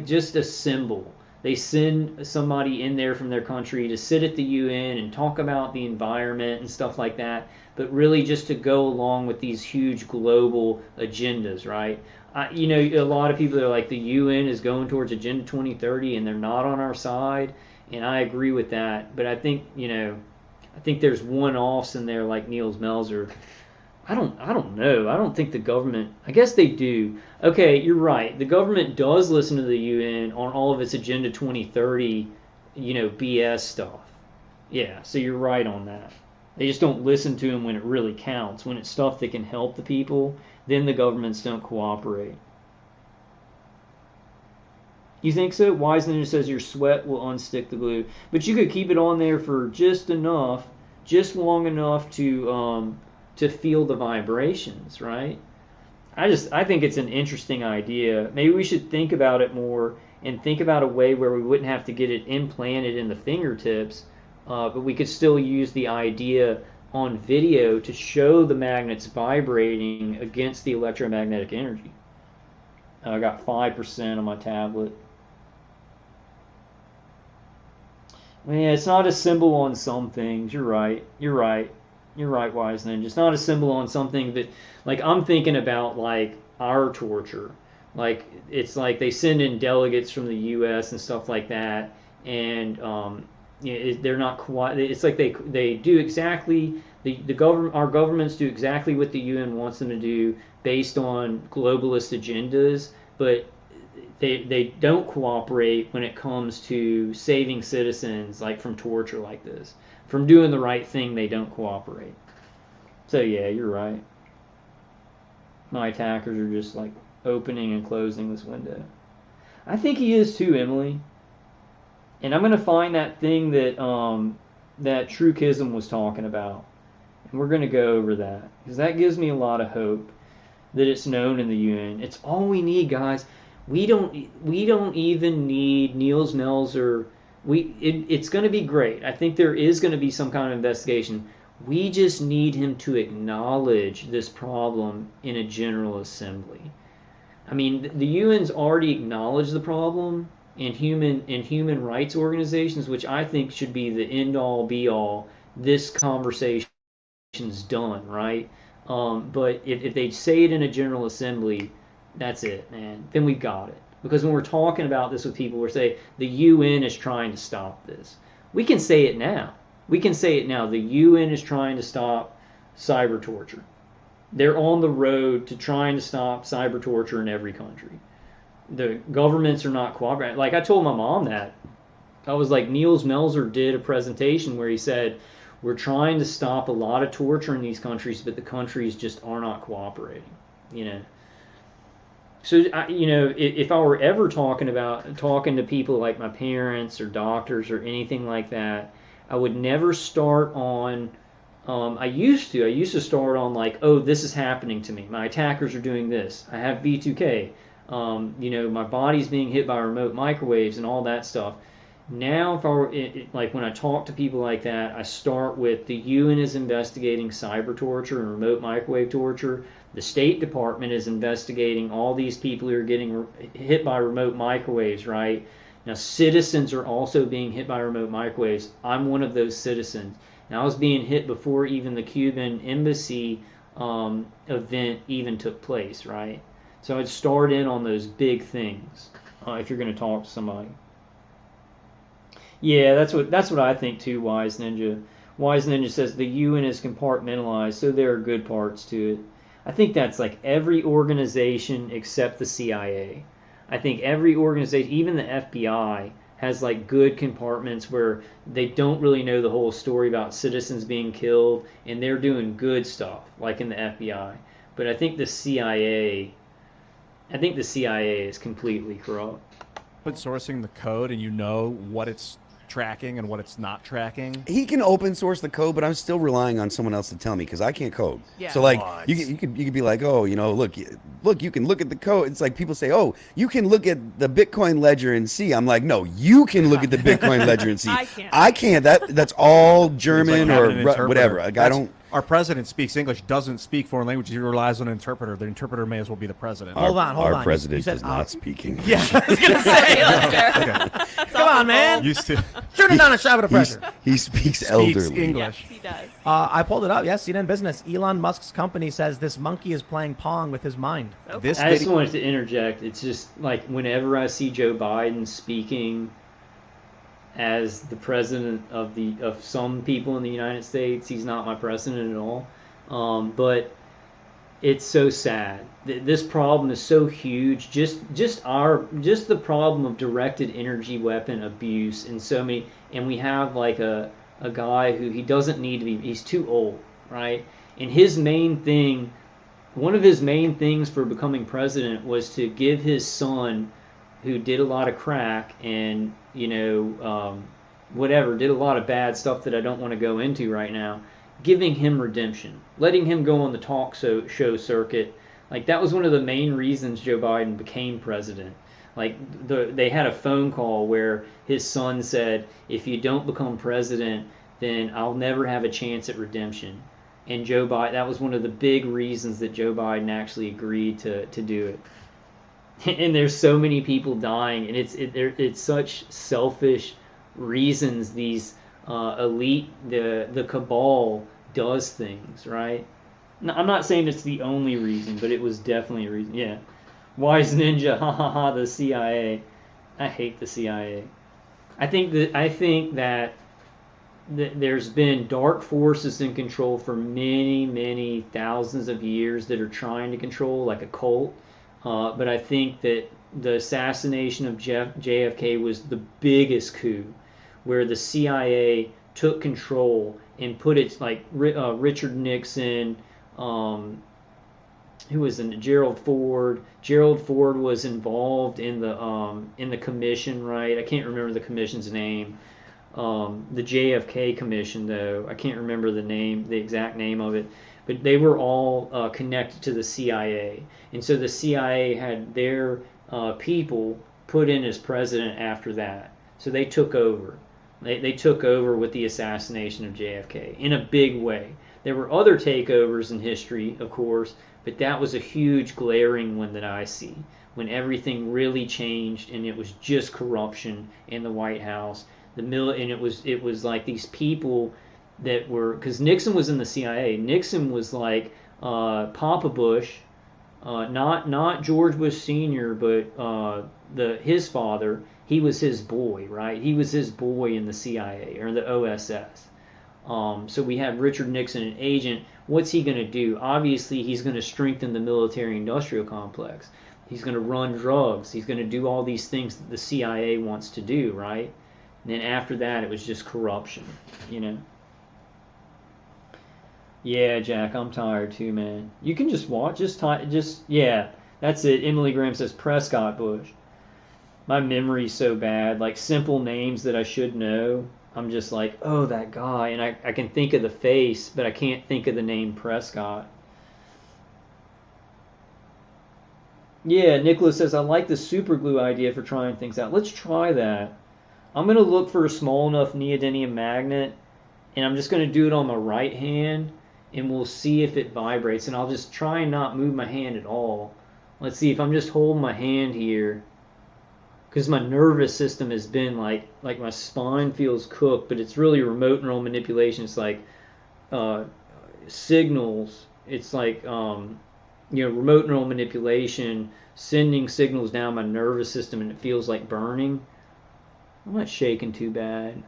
just a symbol. They send somebody in there from their country to sit at the UN and talk about the environment and stuff like that, but really just to go along with these huge global agendas, right? A lot of people are like, the UN is going towards Agenda 2030 and they're not on our side, and I agree with that. But I think there's one-offs in there like Niels Melzer. I don't know. I don't think the government, I guess they do. Okay, you're right. The government does listen to the UN on all of its Agenda 2030, BS stuff. Yeah, so you're right on that. They just don't listen to them when it really counts. When it's stuff that can help the people, then the governments don't cooperate. You think so? Wise Ninja says your sweat will unstick the glue. But you could keep it on there for just long enough to feel the vibrations, right? I think it's an interesting idea. Maybe we should think about it more and think about a way where we wouldn't have to get it implanted in the fingertips, but we could still use the idea on video to show the magnets vibrating against the electromagnetic energy. I got 5% on my tablet. Yeah, it's not a symbol on some things. You're right, Wise Ninja. It's not a symbol on something that, like, I'm thinking about, like, our torture. Like, it's like they send in delegates from the U.S. and stuff like that, and they're not quite. It's like they do exactly our governments do exactly what the UN wants them to do based on globalist agendas, but they don't cooperate when it comes to saving citizens, like from torture like this. From doing the right thing, they don't cooperate. So yeah, you're right. My attackers are just like opening and closing this window. I think he is too, Emily. And I'm gonna find that thing that that True Kism was talking about, and we're gonna go over that because that gives me a lot of hope that it's known in the UN. It's all we need, guys. We don't even need Niels Melzer. It's going to be great. I think there is going to be some kind of investigation. We just need him to acknowledge this problem in a General Assembly. I mean, the UN's already acknowledged the problem in human rights organizations, which I think should be the end-all, be-all. This conversation's done, right? But if they say it in a General Assembly, that's it, man. Then we've got it. Because when we're talking about this with people, we're saying the UN is trying to stop this. We can say it now. The UN is trying to stop cyber torture. They're on the road to trying to stop cyber torture in every country. The governments are not cooperating. Like, I told my mom that. I was like, Niels Melzer did a presentation where he said, we're trying to stop a lot of torture in these countries, but the countries just are not cooperating, So, if I were ever talking to people like my parents or doctors or anything like that, I would never start on I used to start on like, oh, this is happening to me. My attackers are doing this. I have B2K. My body's being hit by remote microwaves and all that stuff. Now, if I were, like when I talk to people like that, I start with the UN is investigating cyber torture and remote microwave torture. The State Department is investigating all these people who are getting hit by remote microwaves, right? Now, citizens are also being hit by remote microwaves. I'm one of those citizens. And I was being hit before even the Cuban embassy event even took place, right? So I'd start in on those big things if you're going to talk to somebody. Yeah, that's what I think too, Wise Ninja. Wise Ninja says the UN is compartmentalized, so there are good parts to it. I think that's like every organization except the CIA. I think every organization, even the FBI, has like good compartments where they don't really know the whole story about citizens being killed, and they're doing good stuff, like in the FBI. But I think the CIA is completely corrupt. Open sourcing the code, and you know what it's tracking and what it's not tracking. He can open source the code, but I'm still relying on someone else to tell me because I can't code. Yeah. So like What? you could be like, oh, look, you can look at the code. It's like people say, oh, you can look at the Bitcoin ledger and see. I'm like, no, you can look at the Bitcoin ledger and see. I I can't. can't. That's all German having or an interpreter. whatever. Like I don't. Our president speaks English, doesn't speak foreign language. He relies on an interpreter. The interpreter may as well be the president. Hold on. Our You president said does not speak English. Yeah, I was gonna say. Come on, man. Used to Turn it down a shot of pressure. He speaks speaks elderly. English. Yes, he does. I pulled it up. Yes, CNN Business. Elon Musk's company says this monkey is playing Pong with his mind. So This I just video, wanted to interject. It's just like whenever I see Joe Biden speaking as the president of some people in the United States, he's not my president at all. But it's so sad. This problem is so huge. Just the problem of directed energy weapon abuse in so many, and we have like a guy who he doesn't need to be. He's too old, right? And his main thing, one of his main things for becoming president was to give his son, who did a lot of crack and whatever, did a lot of bad stuff that I don't want to go into right now, giving him redemption, letting him go on the talk show circuit. Like that was one of the main reasons Joe Biden became president. Like they had a phone call where his son said, if you don't become president, then I'll never have a chance at redemption. And Joe Biden, that was one of the big reasons that Joe Biden actually agreed to do it. And there's so many people dying, and it's such selfish reasons these elite, the cabal does things, right? No, I'm not saying it's the only reason, but it was definitely a reason. Yeah. Wise Ninja, ha ha ha, the CIA. I hate the CIA. I think that there's been dark forces in control for many, many thousands of years that are trying to control, like a cult. But I think that the assassination of JFK was the biggest coup, where the CIA took control and put it like Richard Nixon, who was in Gerald Ford. Gerald Ford was involved in the commission, right? I can't remember the commission's name. The JFK commission, though, I can't remember the exact name of it. But they were all connected to the CIA, and so the CIA had their people put in as president after that. So they took over. They took over with the assassination of JFK in a big way. There were other takeovers in history, of course, but that was a huge glaring one that I see, when everything really changed and it was just corruption in the White House. And it was like these people that were, because Nixon was in the CIA. Nixon was like Papa Bush, not George Bush Sr., but his father. He was his boy, right? He was his boy in the CIA or the OSS. So we have Richard Nixon, an agent. What's he going to do? Obviously, he's going to strengthen the military-industrial complex. He's going to run drugs. He's going to do all these things that the CIA wants to do, right? And then after that, it was just corruption, Yeah, Jack, I'm tired too, man. You can just watch, yeah, that's it. Emily Graham says Prescott Bush. My memory's so bad, like simple names that I should know. I'm just like, oh, that guy, and I can think of the face, but I can't think of the name Prescott. Yeah, Nicholas says, I like the super glue idea for trying things out. Let's try that. I'm going to look for a small enough neodymium magnet, and I'm just going to do it on my right hand, and we'll see if it vibrates. And I'll just try and not move my hand at all. Let's see if I'm just holding my hand here, because my nervous system has been like my spine feels cooked, but it's really remote neural manipulation. It's like signals. It's like remote neural manipulation, sending signals down my nervous system, and it feels like burning. I'm not shaking too bad.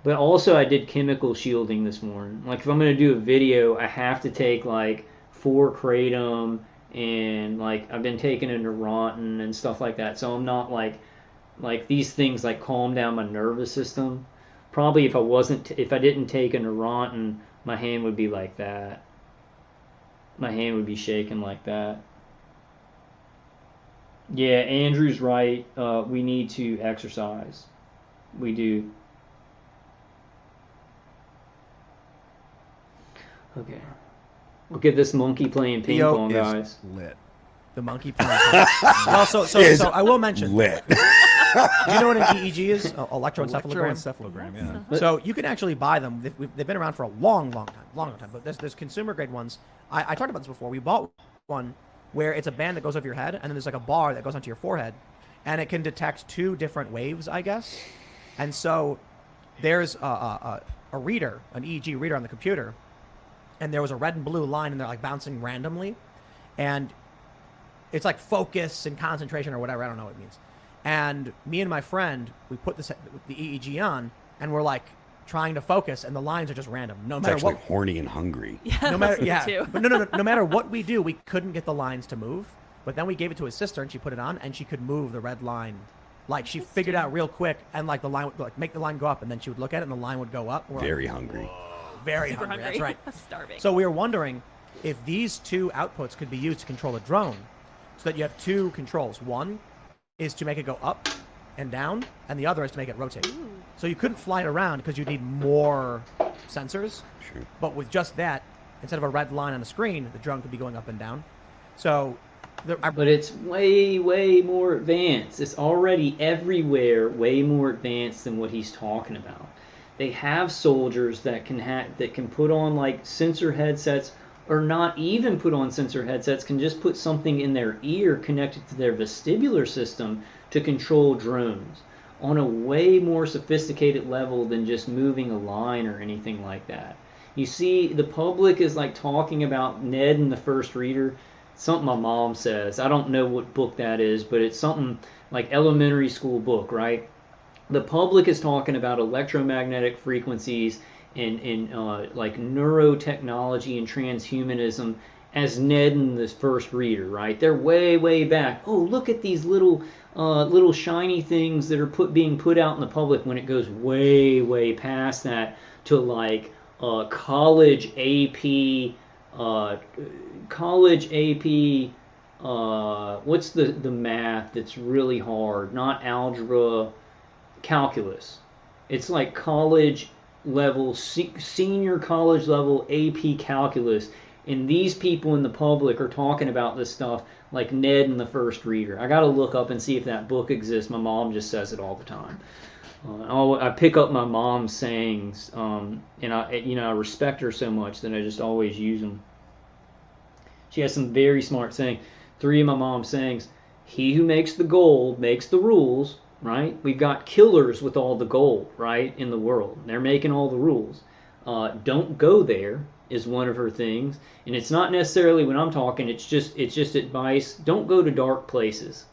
But also I did chemical shielding this morning. Like if I'm going to do a video, I have to take like 4 kratom, and like I've been taking a Neurontin and stuff like that. So I'm not like these things like calm down my nervous system. Probably if I didn't take a Neurontin, my hand would be like that. My hand would be shaking like that. Yeah, Andrew's right. We need to exercise. We do. Okay. Look at this monkey playing ping Theo pong, is guys. lit. The monkey playing. Well, so I will mention. Lit. Do you know what an EEG is? Electroencephalogram. Electroencephalogram, yeah. So you can actually buy them. They've been around for a long time. But there's consumer grade ones. I talked about this before. We bought one where it's a band that goes over your head, and then there's like a bar that goes onto your forehead, and it can detect 2 different waves, I guess. And so there's a reader, an EEG reader on the computer, and there was a red and blue line, and they're like bouncing randomly, and it's like focus and concentration or whatever. I don't know what it means. And me and my friend, we put the EEG on, and we're like trying to focus, and the lines are just random. No It's matter actually what. horny and hungry. No matter, Me too. But no matter what we do, we couldn't get the lines to move. But then we gave it to his sister, and she put it on, and she could move the red line. Like she figured out real quick, and like the line would like make the line go up, and then she would look at it, and the line would go up. We're Very hungry. very Super hungry. hungry. That's right. Starving. So we were wondering if these 2 outputs could be used to control a drone, so that you have 2 controls. One is to make it go up and down, and the other is to make it rotate. Ooh. So you couldn't fly it around because you need more sensors. Sure. But with just that, instead of a red line on the screen, the drone could be going up and down. So, But it's way, way more advanced. It's already everywhere way more advanced than what he's talking about. They have soldiers that can put on like sensor headsets, or not even put on sensor headsets, can just put something in their ear connected to their vestibular system to control drones on a way more sophisticated level than just moving a line or anything like that. You see, the public is like talking about Ned and the First Reader. Something my mom says. I don't know what book that is, but it's something like elementary school book, right? The public is talking about electromagnetic frequencies and like neurotechnology and transhumanism as Ned and the First Reader, right? They're way, way back. Oh, look at these little shiny things that are being put out in the public, when it goes way, way past that to like college AP. What's the math that's really hard? Not algebra, calculus. It's like college level, senior college level AP calculus. And these people in the public are talking about this stuff like Ned and the First Reader. I gotta look up and see if that book exists. My mom just says it all the time. I pick up my mom's sayings, and I respect her so much that I just always use them. She has some very smart sayings. 3 of my mom's sayings: "He who makes the gold makes the rules." Right? We've got killers with all the gold, right, in the world. They're making all the rules. Don't go there is one of her things, and it's not necessarily when I'm talking. It's just advice. Don't go to dark places.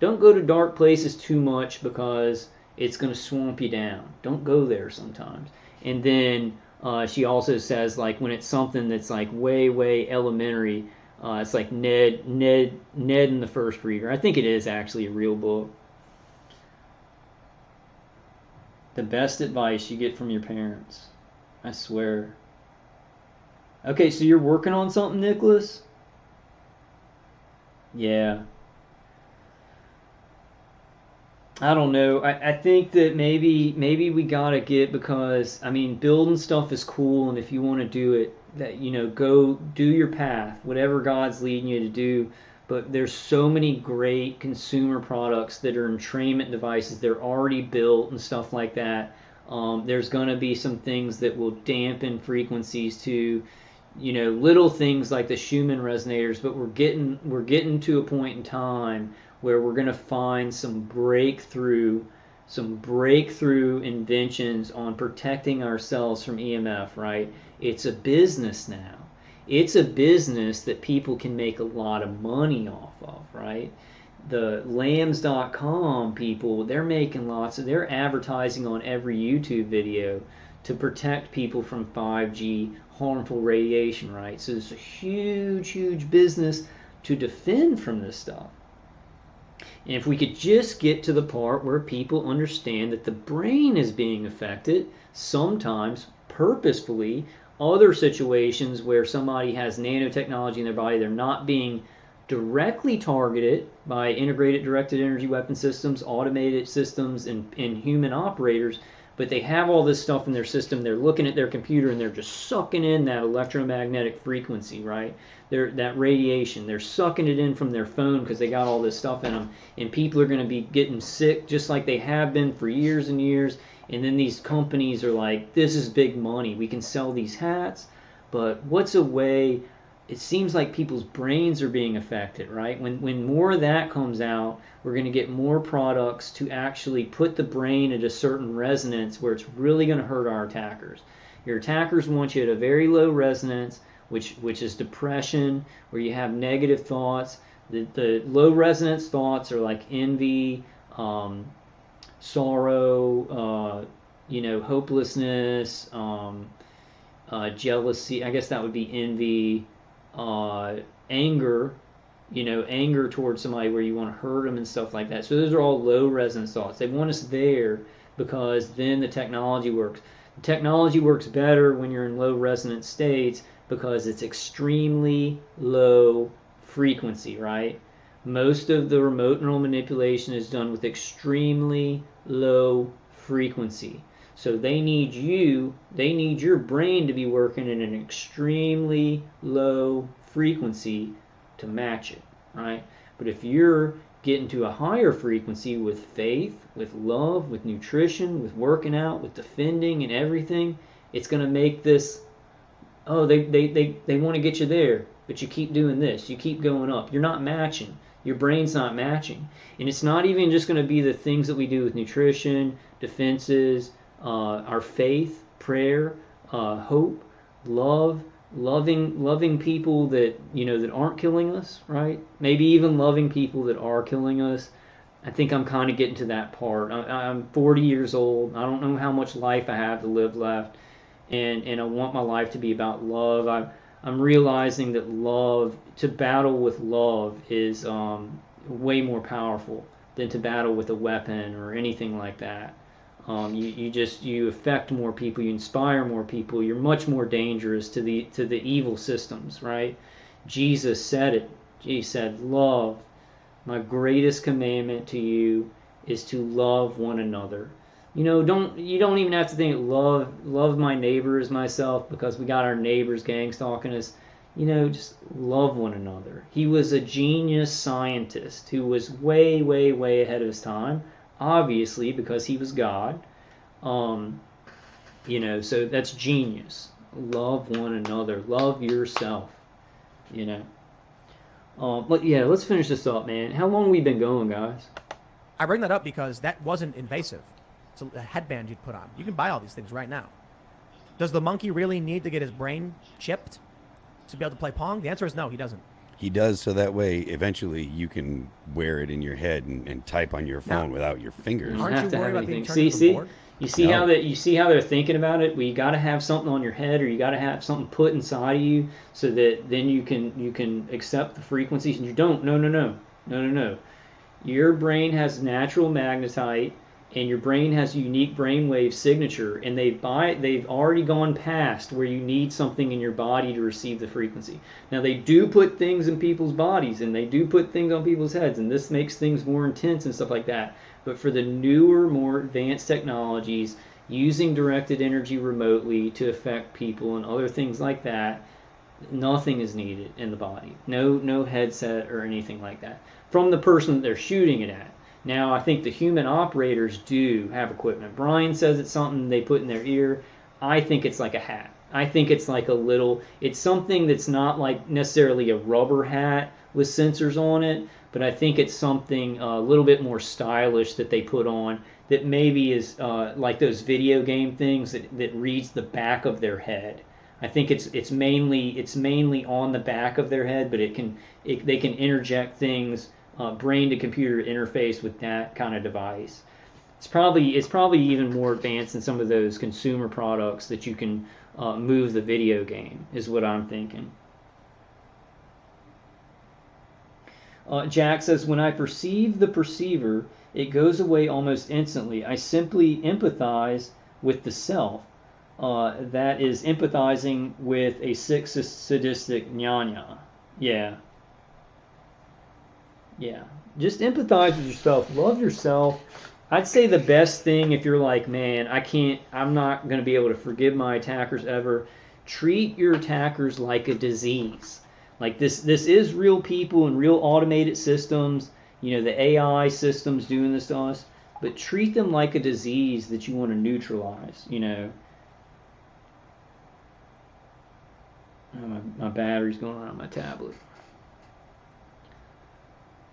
Don't go to dark places too much, because it's going to swamp you down. Don't go there sometimes. And then she also says, like, when it's something that's like way, way elementary, it's like Ned and the First Reader. I think it is actually a real book. The best advice you get from your parents. I swear. Okay, so you're working on something, Nicholas? Yeah. I don't know. I think that maybe we gotta get, because I mean building stuff is cool, and if you want to do it, that go do your path, whatever God's leading you to do. But there's so many great consumer products that are entrainment devices. They're already built and stuff like that. There's gonna be some things that will dampen frequencies to, little things like the Schumann resonators. But we're getting to a point in time where we're going to find some breakthrough inventions on protecting ourselves from EMF, right? It's a business now. It's a business that people can make a lot of money off of, right? The lambs.com people, they're advertising on every YouTube video to protect people from 5G harmful radiation, right? So it's a huge, huge business to defend from this stuff. And if we could just get to the part where people understand that the brain is being affected, sometimes purposefully, other situations where somebody has nanotechnology in their body, they're not being directly targeted by integrated directed energy weapon systems, automated systems, and human operators, but they have all this stuff in their system. They're looking at their computer and they're just sucking in that electromagnetic frequency, right? That radiation. They're sucking it in from their phone because they got all this stuff in them. And people are going to be getting sick just like they have been for years and years. And then these companies are like, this is big money. We can sell these hats. But what's a way? It seems like people's brains are being affected, right? When more of that comes out, we're going to get more products to actually put the brain at a certain resonance where it's really going to hurt our attackers. Your attackers want you at a very low resonance, which is depression, where you have negative thoughts. The low resonance thoughts are like envy, sorrow, hopelessness, jealousy. I guess that would be envy. Anger, anger towards somebody where you want to hurt them and stuff like that. So those are all low resonance thoughts. They want us there because then the technology works. The technology works better when you're in low resonance states because it's extremely low frequency, right? Most of the remote neural manipulation is done with extremely low frequency. So they need your brain to be working at an extremely low frequency to match it, right? But if you're getting to a higher frequency with faith, with love, with nutrition, with working out, with defending and everything, it's going to make this, they want to get you there, but you keep doing this, you keep going up. You're not matching. Your brain's not matching. And it's not even just going to be the things that we do with nutrition, defenses, our faith, prayer, hope, love, loving people that that aren't killing us, right? Maybe even loving people that are killing us. I think I'm kind of getting to that part. I'm 40 years old. I don't know how much life I have to live left, and I want my life to be about love. I'm realizing that love, to battle with love, is way more powerful than to battle with a weapon or anything like that. You affect more people, you inspire more people, you're much more dangerous to the evil systems, right? Jesus said it. He said, love, my greatest commandment to you is to love one another. You don't even have to think love my neighbor as myself, because we got our neighbors gang stalking us. Just love one another. He was a genius scientist who was way, way, way ahead of his time. Obviously, because he was God. So that's genius. Love one another. Love yourself. But yeah, let's finish this up, man. How long have we been going, guys? I bring that up because that wasn't invasive. It's a headband you'd put on. You can buy all these things right now. Does the monkey really need to get his brain chipped to be able to play Pong? The answer is no, he doesn't. He does, so that way eventually you can wear it in your head and type on your phone without your fingers. Aren't you worried about being turned into See, a board? you see how they're thinking about it. Well, you got to have something on your head, or you got to have something put inside of you, so that then you can accept the frequencies. And you don't. No. Your brain has natural magnetite, and your brain has a unique brainwave signature, and they've already gone past where you need something in your body to receive the frequency. Now, they do put things in people's bodies, and they do put things on people's heads, and this makes things more intense and stuff like that. But for the newer, more advanced technologies, using directed energy remotely to affect people and other things like that, nothing is needed in the body. No headset or anything like that from the person that they're shooting it at. Now, I think the human operators do have equipment. Brian says it's something they put in their ear. I think it's like a hat. I think it's like it's something that's not like necessarily a rubber hat with sensors on it, but I think it's something a little bit more stylish that they put on that maybe is like those video game things that reads the back of their head. I think it's mainly on the back of their head, but they can interject things, brain to computer interface with that kind of device. It's probably even more advanced than some of those consumer products that you can move the video game, is what I'm thinking. Jack says, when I perceive the perceiver, it goes away almost instantly. I simply empathize with the self. That is empathizing with a sick, sadistic nyanya. Yeah. Just empathize with yourself. Love yourself. I'd say the best thing if you're like, man, I'm not going to be able to forgive my attackers ever. Treat your attackers like a disease. Like this is real people and real automated systems, the AI systems doing this to us, but treat them like a disease that you want to neutralize, My battery's going on my tablet.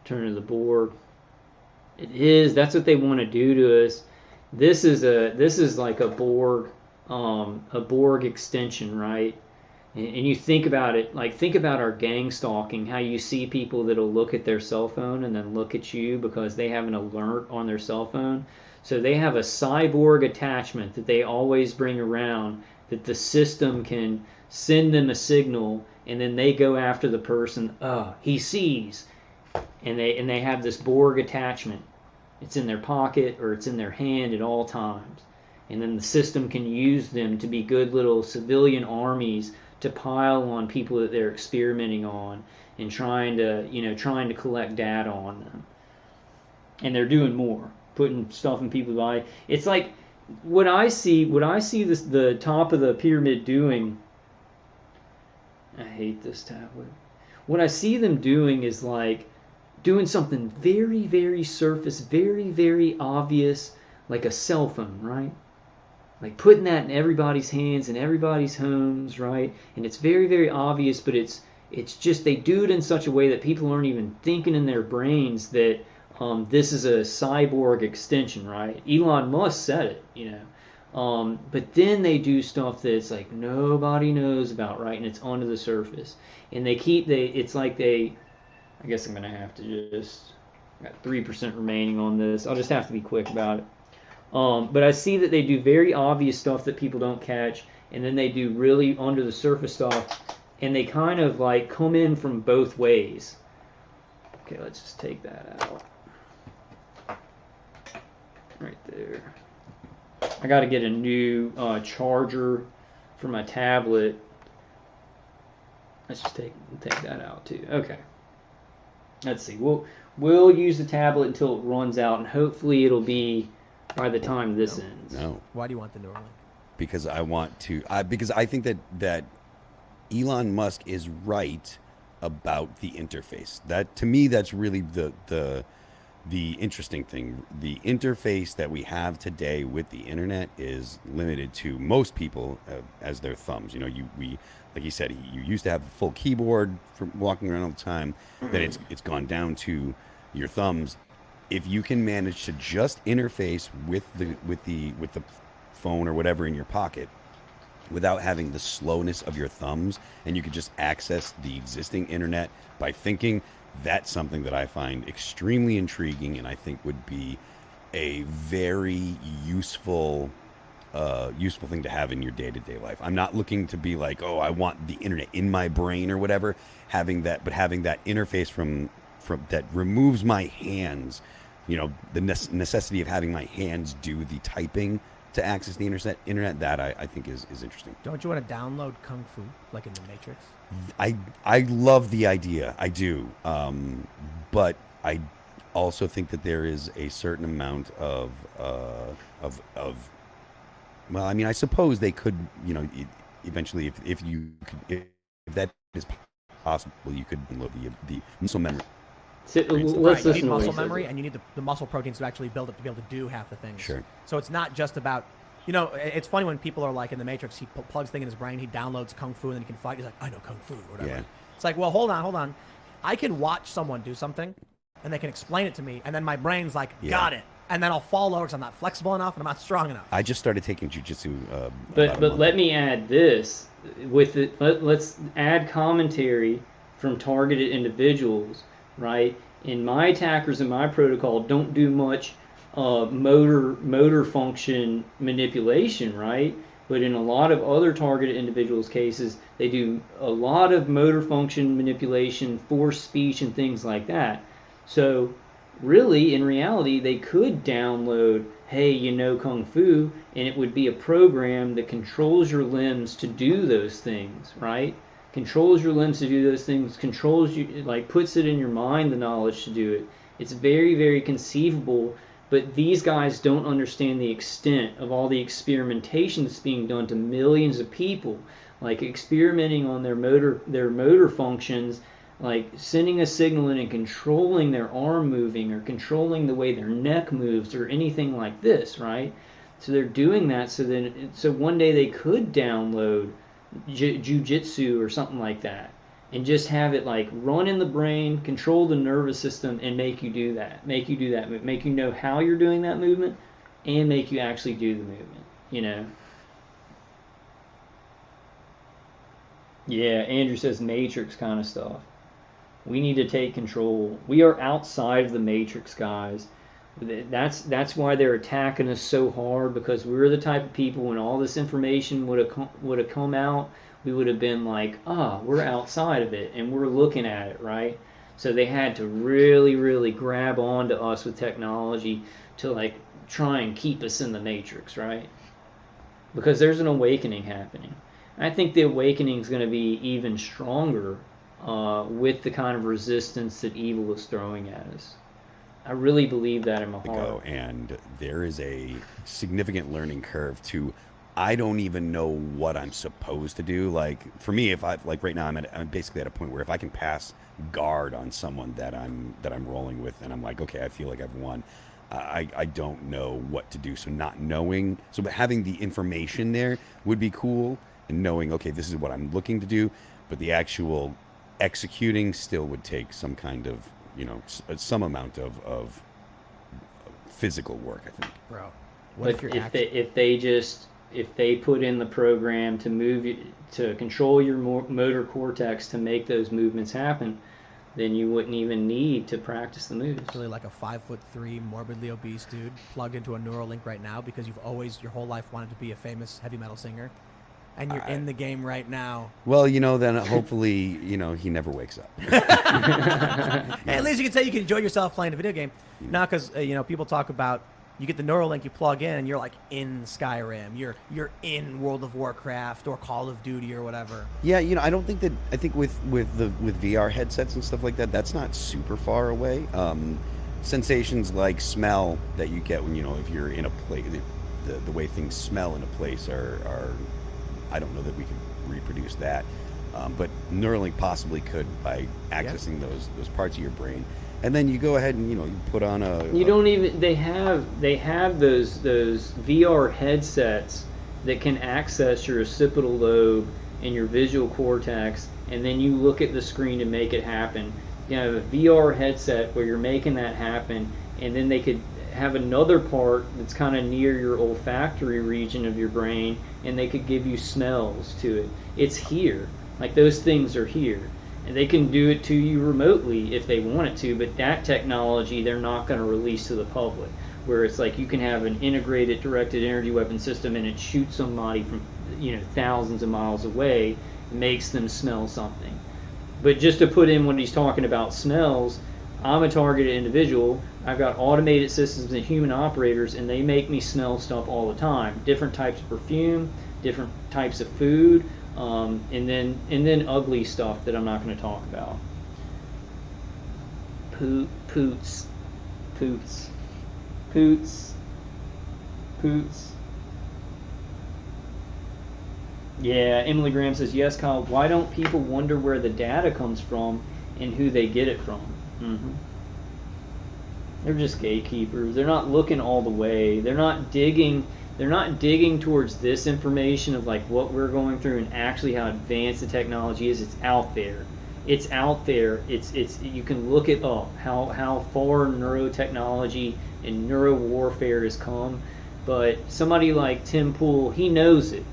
Turn to the board. That's what they want to do to us. This is like a Borg extension, right? And you think about it, think about our gang stalking, how you see people that'll look at their cell phone and then look at you because they have an alert on their cell phone. So they have a cyborg attachment that they always bring around that the system can send them a signal, and then they go after the person. He sees, and they have this Borg attachment. It's in their pocket or it's in their hand at all times. And then the system can use them to be good little civilian armies to pile on people that they're experimenting on and trying to collect data on them. And they're doing more, putting stuff in people's body. It's like what I see the top of the pyramid doing. I hate this tablet. What I see them doing is like doing something very, very surface, very, very obvious, like a cell phone, right? Like putting that in everybody's hands and everybody's homes, right? And it's very, very obvious, but it's just they do it in such a way that people aren't even thinking in their brains that this is a cyborg extension, right? Elon Musk said it, but then they do stuff that's like nobody knows about, right? And it's under the surface. And I guess I'm going to have to I got 3% remaining on this. I'll just have to be quick about it. But I see that they do very obvious stuff that people don't catch, and then they do really under the surface stuff, and they kind of like come in from both ways. Okay, let's just take that out. Right there. I got to get a new charger for my tablet. Let's just take that out too. Okay. Let's see. We'll use the tablet until it runs out, and hopefully it'll be by the time this ends. No. Why do you want the Neuralink? Because I want to. Because I think that Elon Musk is right about the interface. That to me, that's really the interesting thing. The interface that we have today with the internet is limited to most people as their thumbs. We like you said, you used to have a full keyboard for walking around all the time. Then it's gone down to your thumbs. If you can manage to just interface with the phone or whatever in your pocket without having the slowness of your thumbs, and you could just access the existing internet by thinking, that's something that I find extremely intriguing, and I think would be a very useful thing to have in your day-to-day life. I'm not looking to be like, I want the internet in my brain or whatever. Having that interface from that removes my hands. The necessity of having my hands do the typing to access the internet, that I think is interesting. Don't you want to download Kung Fu like in the I love the idea. I do. But also think that there is a certain amount of well, I mean, I suppose they could, eventually, if you could, if that is possible, you could load the muscle memory. Let's Right, you listen need to what muscle he says. memory, and you need the muscle proteins to actually build it to be able to do half the things. Sure. So it's not just about, it's funny when people are like in the Matrix, he plugs thing in his brain, he downloads Kung Fu, and then he can fight. He's like, I know Kung Fu, or whatever. Yeah. It's like, well, hold on. I can watch someone do something, and they can explain it to me, and then my brain's like, got it. And then I'll fall over because I'm not flexible enough and I'm not strong enough. I just started taking jujitsu. But let me add this with it. Let's add commentary from targeted individuals, right? In my attackers in my protocol don't do much motor function manipulation, right? But in a lot of other targeted individuals' cases, they do a lot of motor function manipulation, forced speech, and things like that. So really, in reality, they could download, hey, Kung Fu, and it would be a program that controls your limbs to do those things, right? Controls your limbs to do those things, controls you, like puts it in your mind, the knowledge to do it. It's very, very conceivable, but these guys don't understand the extent of all the experimentation that's being done to millions of people, like experimenting on their motor functions, like sending a signal in and controlling their arm moving or controlling the way their neck moves or anything like this, right? So they're doing that so one day they could download jujitsu or something like that and just have it like run in the brain, control the nervous system, and make you do that make you know how you're doing that movement and make you actually do the movement. Yeah, Andrew says Matrix kind of stuff. We need to take control. We are outside of the Matrix, guys. That's why they're attacking us so hard, because we're the type of people, when all this information would have come out, we would have been like, we're outside of it and we're looking at it, right? So they had to really, really grab onto us with technology to like try and keep us in the Matrix, right? Because there's an awakening happening. I think the awakening is going to be even stronger with the kind of resistance that evil is throwing at us. I really believe that in my heart. And there is a significant learning curve to, I don't even know what I'm supposed to do. Like for me, if I like right now, I'm basically at a point where if I can pass guard on someone that I'm rolling with, and I'm like, okay, I feel like I've won. I don't know what to do. So not knowing, but having the information there would be cool, and knowing, okay, this is what I'm looking to do, but the actual executing still would take some kind of, some amount of physical work, I think. Bro, but if they put in the program to move you, to control your motor cortex to make those movements happen, then you wouldn't even need to practice the moves. Really like a 5'3" morbidly obese dude plugged into a Neuralink right now because you've always your whole life wanted to be a famous heavy metal singer, and you're in the game right now. Well, then hopefully, he never wakes up. Hey, at least you can say you can enjoy yourself playing a video game. Now, because people talk about, you get the Neuralink, you plug in, and you're like in Skyrim, you're in World of Warcraft or Call of Duty or whatever. Yeah, I don't think that. I think with VR headsets and stuff like that, that's not super far away. Sensations like smell that you get when if you're in a place, the way things smell in a place are I don't know that we could reproduce that, but Neuralink possibly could by accessing those parts of your brain. And then you go ahead and you put on they have those VR headsets that can access your occipital lobe and your visual cortex, and then you look at the screen to make it happen. You have a VR headset where you're making that happen, and then they could have another part that's kind of near your olfactory region of your brain, and they could give you smells to it. It's here. Like, those things are here. And they can do it to you remotely if they want it to, but that technology they're not going to release to the public, where it's like you can have an integrated directed energy weapon system and it shoots somebody from thousands of miles away, makes them smell something. But just to put in when he's talking about smells, I'm a targeted individual. I've got automated systems and human operators, and they make me smell stuff all the time. Different types of perfume, different types of food, and then ugly stuff that I'm not going to talk about. Poots. Poots. Yeah, Emily Graham says, yes, Kyle, why don't people wonder where the data comes from and who they get it from? They're just gatekeepers. They're not looking all the way. They're not digging towards this information of like what we're going through and actually how advanced the technology is. It's out there. It's you can look it up how far neurotechnology and neuro warfare has come. But somebody like Tim Pool, he knows it.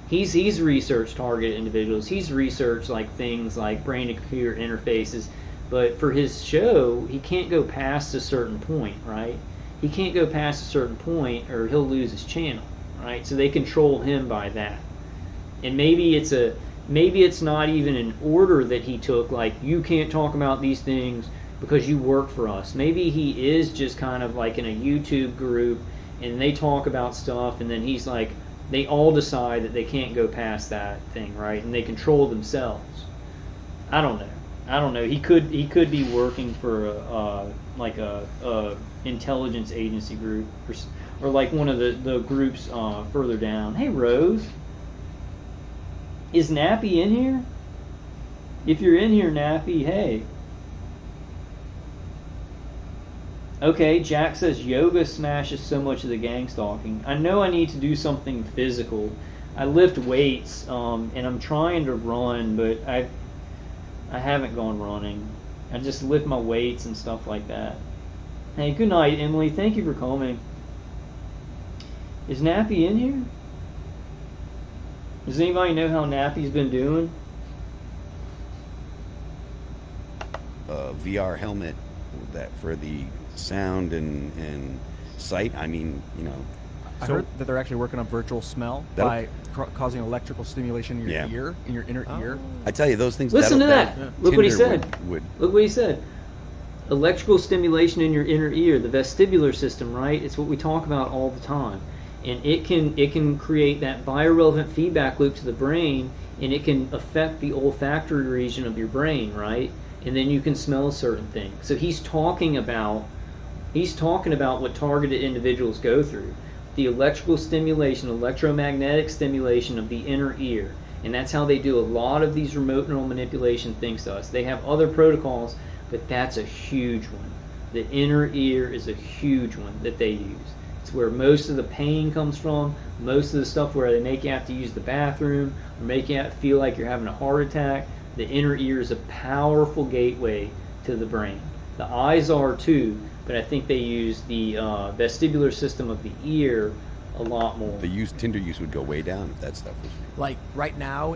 He's researched targeted individuals. He's researched like things like brain to computer interfaces. But for his show, he can't go past a certain point, right? He can't go past a certain point or he'll lose his channel, right? So they control him by that. And maybe it's not even an order that he took, like you can't talk about these things because you work for us. Maybe he is just kind of like in a YouTube group and they talk about stuff and then he's like, they all decide that they can't go past that thing, right? And they control themselves. I don't know. He could be working for a intelligence agency group or like one of the groups further down. Hey Rose, is Nappy in here? If you're in here, Nappy, hey. Okay, Jack says yoga smashes so much of the gang stalking. I know I need to do something physical. I lift weights and I'm trying to run, but I haven't gone running. I just lift my weights and stuff like that. Hey, good night, Emily. Thank you for coming. Is Nappy in here? Does anybody know how Nappy's been doing? VR helmet that for the sound and sight. I mean, I heard that they're actually working on virtual smell by causing electrical stimulation in your ear, in your inner ear. I tell you, those things. Listen to that. Look what he said. Would. Look what he said. Electrical stimulation in your inner ear, the vestibular system, right? It's what we talk about all the time. And it can create that biorelevant feedback loop to the brain, and it can affect the olfactory region of your brain, right? And then you can smell certain things. So he's talking about what targeted individuals go through. The electrical stimulation, electromagnetic stimulation of the inner ear. And that's how they do a lot of these remote neural manipulation things to us. They have other protocols, but that's a huge one. The inner ear is a huge one that they use. It's where most of the pain comes from, most of the stuff where they make you have to use the bathroom, or make you feel like you're having a heart attack. The inner ear is a powerful gateway to the brain. The eyes are too, but I think they use the vestibular system of the ear a lot more. The Tinder use would go way down if that stuff was real. Like right now,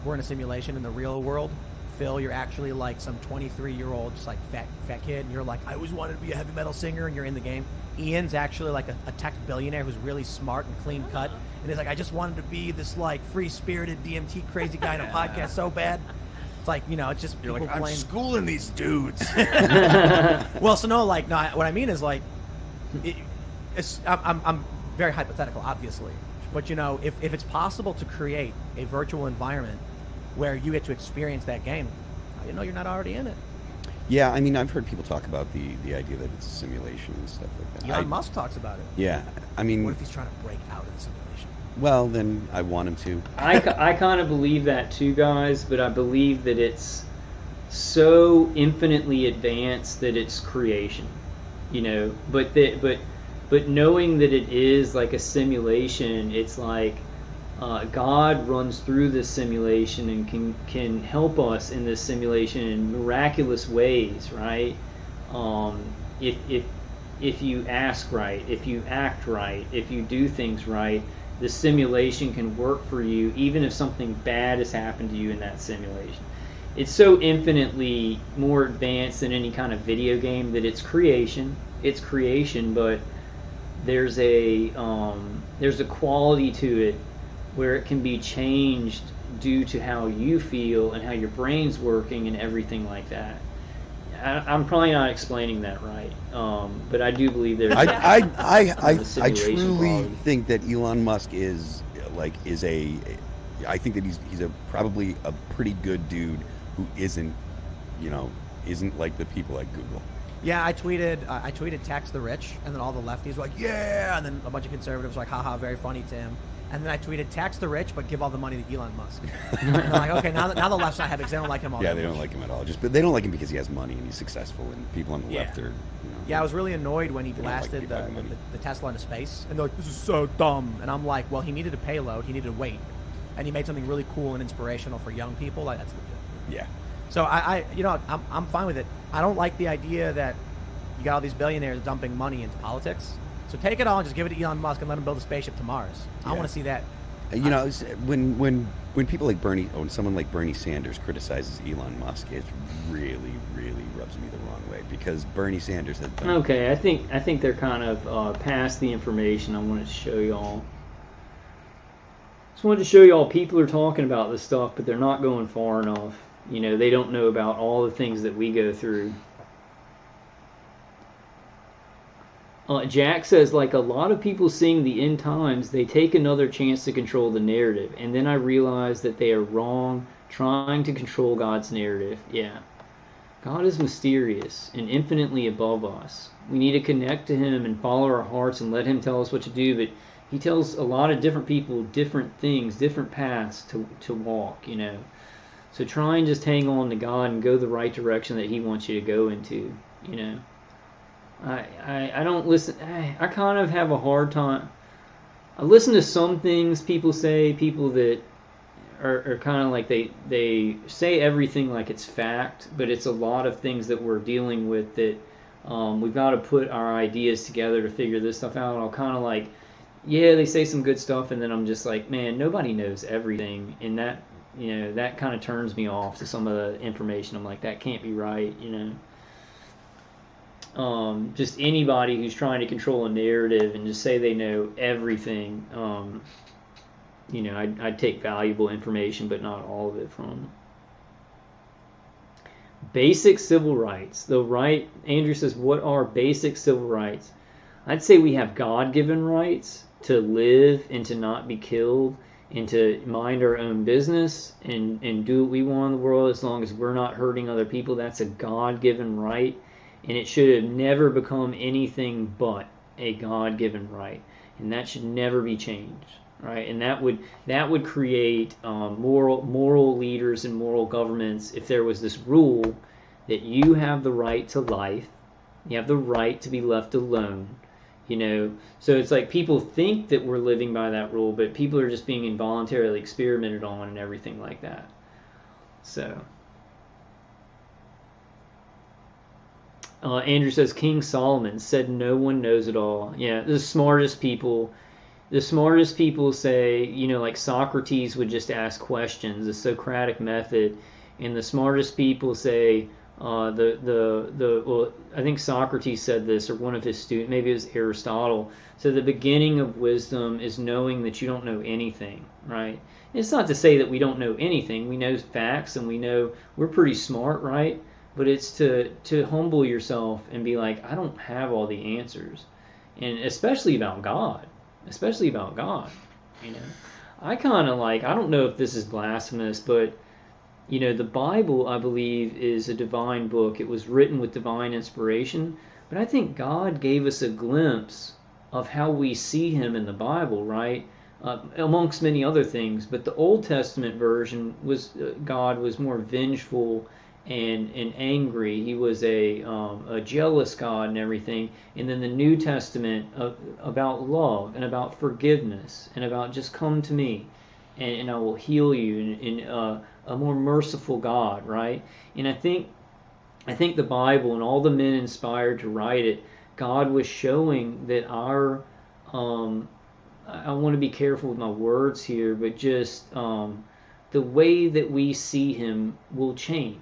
we're in a simulation in the real world. Phil, you're actually like some 23-year-old, just like fat kid, and you're like, I always wanted to be a heavy metal singer, and you're in the game. Ian's actually like a tech billionaire who's really smart and clean cut, and he's like, I just wanted to be this like free-spirited DMT crazy guy in a podcast so bad. It's like, it's just You're people like, I'm playing. schooling these dudes. Well, so no, what I mean is like, I'm very hypothetical, obviously, but if it's possible to create a virtual environment where you get to experience that game, you're not already in it. Yeah, I mean, I've heard people talk about the idea that it's a simulation and stuff like that. Elon Musk talks about it. Yeah, I mean, what if he's trying to break out of the simulation? Well, then I want him to. I kind of believe that too, guys, but I believe that it's so infinitely advanced that it's creation, but knowing that it is like a simulation, it's like God runs through this simulation and can help us in this simulation in miraculous ways, right? If you ask right, if you act right, if you do things right, the simulation can work for you even if something bad has happened to you in that simulation. It's so infinitely more advanced than any kind of video game that it's creation, but there's a quality to it where it can be changed due to how you feel and how your brain's working and everything like that. I'm probably not explaining that right, but I do believe there's. I truly think that Elon Musk is a. I think that he's probably a pretty good dude who isn't like the people at Google. Yeah, I tweeted tax the rich, and then all the lefties were like, yeah, and then a bunch of conservatives were like, haha, very funny, Tim. And then I tweeted tax the rich, but give all the money to Elon Musk. And they're like, okay, now the left's not happy because they don't like him all Yeah, that they much. don't like him at all. But they don't like him because he has money and he's successful, and people on the left are. Yeah, I was really annoyed when he They don't like blasted people having money. the Tesla into space, and they're like, this is so dumb. And I'm like, well, he needed a payload, he needed to wait, and he made something really cool and inspirational for young people. Like, that's legit. Yeah. So I'm fine with it. I don't like the idea that you got all these billionaires dumping money into politics. So take it all and just give it to Elon Musk and let him build a spaceship to Mars. I want to see that. When people like Bernie, or when someone like Bernie Sanders criticizes Elon Musk, it really, really rubs me the wrong way, because Bernie Sanders has done. Okay, I think they're kind of past the information I wanted to show y'all. Just wanted to show y'all people are talking about this stuff, but they're not going far enough. They don't know about all the things that we go through. Jack says, like a lot of people seeing the end times, they take another chance to control the narrative, and then I realize that they are wrong, trying to control God's narrative. Yeah. God is mysterious and infinitely above us. We need to connect to Him and follow our hearts and let Him tell us what to do, but He tells a lot of different people different things, different paths to walk, So try and just hang on to God and go the right direction that He wants you to go into, I don't listen. I kind of have a hard time. I listen to some things people say, people that are kind of like they say everything like it's fact, but it's a lot of things that we're dealing with that we've got to put our ideas together to figure this stuff out. I'll kind of like, yeah, they say some good stuff, and then I'm just like, man, nobody knows everything, and that that kind of turns me off to some of the information. I'm like, that can't be right, Just anybody who's trying to control a narrative and just say they know everything, I'd take valuable information, but not all of it from them. Basic civil rights. Andrew says, what are basic civil rights? I'd say we have God-given rights to live and to not be killed and to mind our own business and do what we want in the world as long as we're not hurting other people. That's a God-given right. And it should have never become anything but a God-given right, and that should never be changed, right? And that would create moral leaders and moral governments if there was this rule that you have the right to life, you have the right to be left alone, So it's like people think that we're living by that rule, but people are just being involuntarily experimented on and everything like that. So. Andrew says King Solomon said no one knows it all. Yeah, the smartest people say, like Socrates would just ask questions, the Socratic method, and the smartest people say well, I think Socrates said this, or one of his students, maybe it was Aristotle. So the beginning of wisdom is knowing that you don't know anything, right? It's not to say that we don't know anything. We know facts, and we know we're pretty smart, right? But it's to humble yourself and be like, I don't have all the answers. And especially about God. I kind of like, I don't know if this is blasphemous, but, the Bible, I believe, is a divine book. It was written with divine inspiration. But I think God gave us a glimpse of how we see Him in the Bible, right? Amongst many other things. But the Old Testament version was, God was more vengeful and angry. He was a jealous God and everything. And then the New Testament about love and about forgiveness and about just come to me and I will heal you, and a more merciful God, right? And I think the Bible and all the men inspired to write it, God was showing that our I want to be careful with my words here, but just the way that we see Him will change.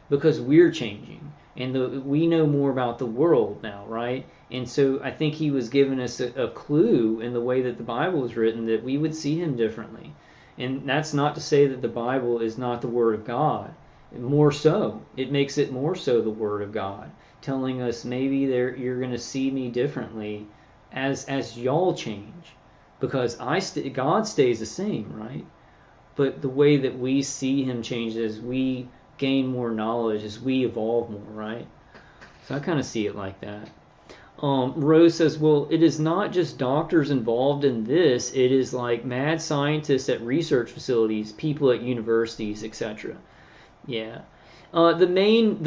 Because we're changing, and we know more about the world now, right? And so I think He was giving us a clue in the way that the Bible is written that we would see Him differently. And that's not to say that the Bible is not the Word of God. More so, it makes it more so the Word of God, telling us maybe you're going to see me differently as y'all change, because God stays the same, right? But the way that we see Him changes as we gain more knowledge, as we evolve more, right? So I kind of see it like that. Rose says, well, it is not just doctors involved in this. It is like mad scientists at research facilities, people at universities, etc. Yeah. The main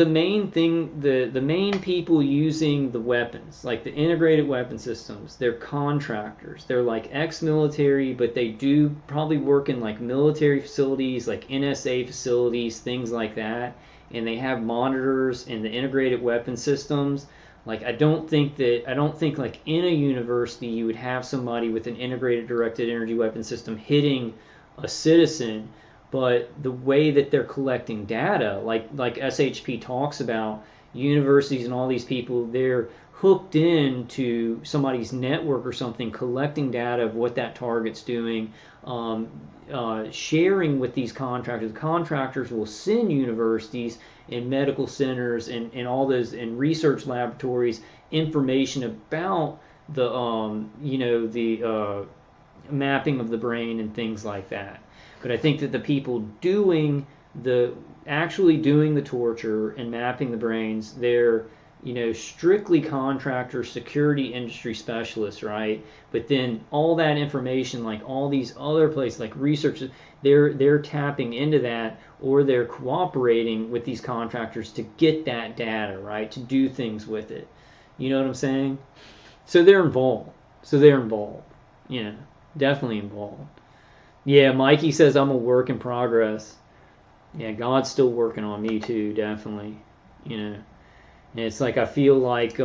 people using the weapons, like the integrated weapon systems, they're contractors. They're like ex-military, but they do probably work in like military facilities, like NSA facilities, things like that. And they have monitors in the integrated weapon systems. Like I don't think like in a university you would have somebody with an integrated directed energy weapon system hitting a citizen, but the way that they're collecting data, like SHP talks about, universities and all these people, they're hooked into somebody's network or something, collecting data of what that target's doing, sharing with these contractors. The contractors will send universities and medical centers and all those and research laboratories information about the mapping of the brain and things like that. But I think that the people actually doing the torture and mapping the brains, they're strictly contractor security industry specialists, right? But then all that information, like all these other places, like research, they're tapping into that, or they're cooperating with these contractors to get that data, right? To do things with it. You know what I'm saying? So they're involved. Definitely involved. Yeah, Mikey says I'm a work in progress. Yeah, God's still working on me too, definitely. And it's like I feel like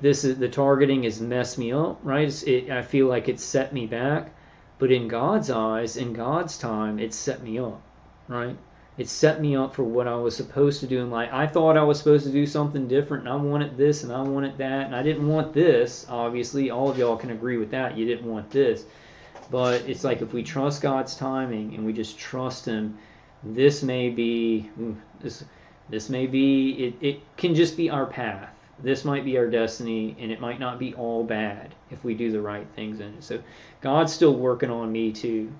this is the targeting has messed me up, right? I feel like it set me back, but in God's eyes, in God's time, it set me up, right? It set me up for what I was supposed to do in life. I thought I was supposed to do something different, and I wanted this, and I wanted that, and I didn't want this. Obviously, all of y'all can agree with that. You didn't want this. But it's like if we trust God's timing and we just trust Him, this may be, it can just be our path. This might be our destiny, and it might not be all bad if we do the right things in it. So God's still working on me too.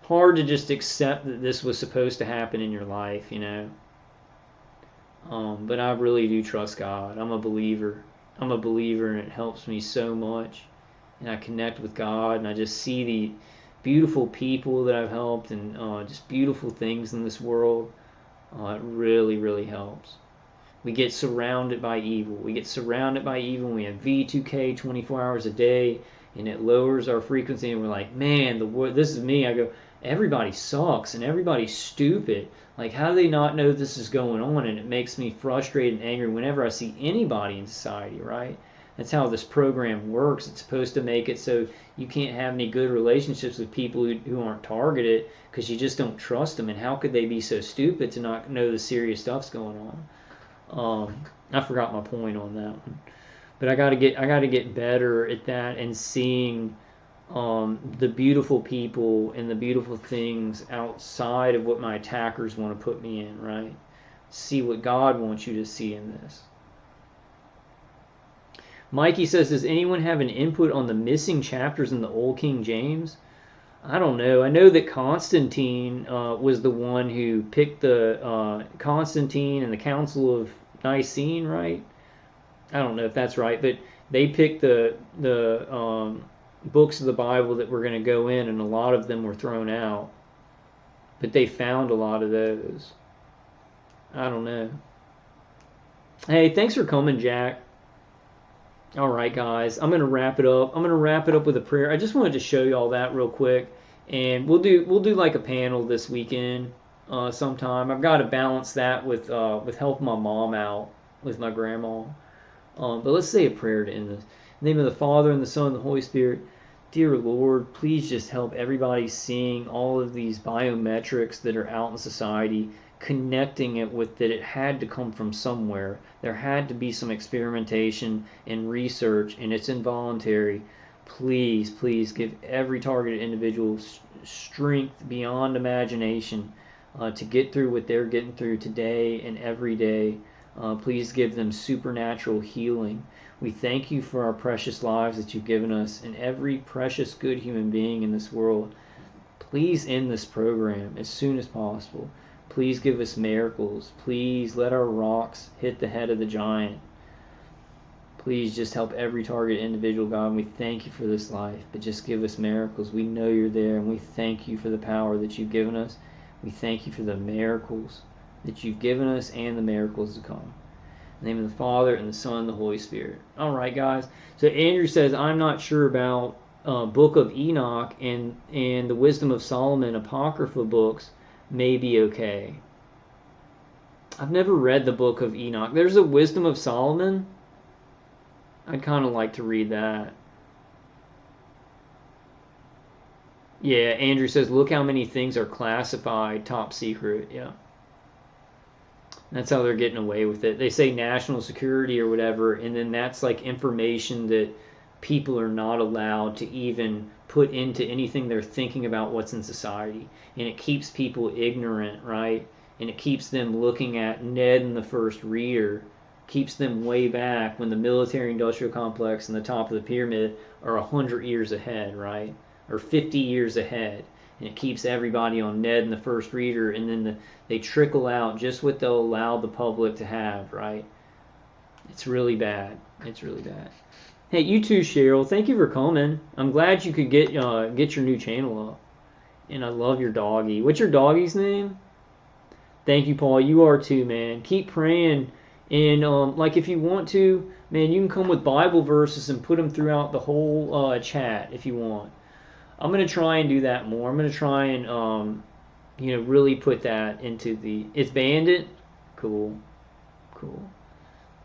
Hard to just accept that this was supposed to happen in your life, But I really do trust God. I'm a believer, and it helps me so much. And I connect with God, and I just see the beautiful people that I've helped, and just beautiful things in this world. It really, really helps. We get surrounded by evil. We have V2K 24 hours a day, and it lowers our frequency, and we're like, man, this is me. I go, everybody sucks, and everybody's stupid. Like, how do they not know this is going on? And it makes me frustrated and angry whenever I see anybody in society, right? That's how this program works. It's supposed to make it so you can't have any good relationships with people who aren't targeted because you just don't trust them. And how could they be so stupid to not know the serious stuff's going on? I forgot my point on that one, but I gotta get better at that and seeing the beautiful people and the beautiful things outside of what my attackers want to put me in. Right? See what God wants you to see in this. Mikey says, does anyone have an input on the missing chapters in the Old King James? I don't know. I know that Constantine was the one who picked the Constantine and the Council of Nicene, right? I don't know if that's right, but they picked the books of the Bible that were going to go in, and a lot of them were thrown out. But they found a lot of those. I don't know. Hey, thanks for coming, Jack. All right, guys, I'm going to wrap it up. I'm going to wrap it up with a prayer. I just wanted to show you all that real quick, and we'll do like a panel this weekend sometime. I've got to balance that with helping my mom out with my grandma. But let's say a prayer to end this. In the name of the Father, and the Son, and the Holy Spirit. Dear Lord, please just help everybody seeing all of these biometrics that are out in society, connecting it with that it had to come from somewhere. There had to be some experimentation and research, and it's involuntary. Please, please give every targeted individual strength beyond imagination to get through what they're getting through today and every day. Please give them supernatural healing. We thank you for our precious lives that you've given us and every precious good human being in this world. Please end this program as soon as possible. Please give us miracles. Please let our rocks hit the head of the giant. Please just help every target individual, God, and we thank you for this life, but just give us miracles. We know you're there, and we thank you for the power that you've given us. We thank you for the miracles that you've given us and the miracles to come. In the name of the Father, and the Son, and the Holy Spirit. All right, guys. So Andrew says, I'm not sure about Book of Enoch and the Wisdom of Solomon Apocrypha books may be okay. I've never read the Book of Enoch. There's a Wisdom of Solomon. I'd kind of like to read that. Yeah, Andrew says, look how many things are classified top secret. Yeah. That's how they're getting away with it. They say national security or whatever, and then that's like information that people are not allowed to even put into anything they're thinking about what's in society. And it keeps people ignorant, right? And it keeps them looking at Ned and the First Reader, keeps them way back when the military-industrial complex and the top of the pyramid are 100 years ahead, right? Or 50 years ahead. And it keeps everybody on Ned and the First Reader, and then they trickle out just what they'll allow the public to have, right? It's really bad. It's really bad. Hey, you too, Cheryl. Thank you for coming. I'm glad you could get your new channel up. And I love your doggy. What's your doggy's name? Thank you, Paul. You are too, man. Keep praying. And like if you want to, man, you can come with Bible verses and put them throughout the whole chat if you want. I'm going to try and do that more. I'm going to try and, really put that into the... It's Bandit? Cool.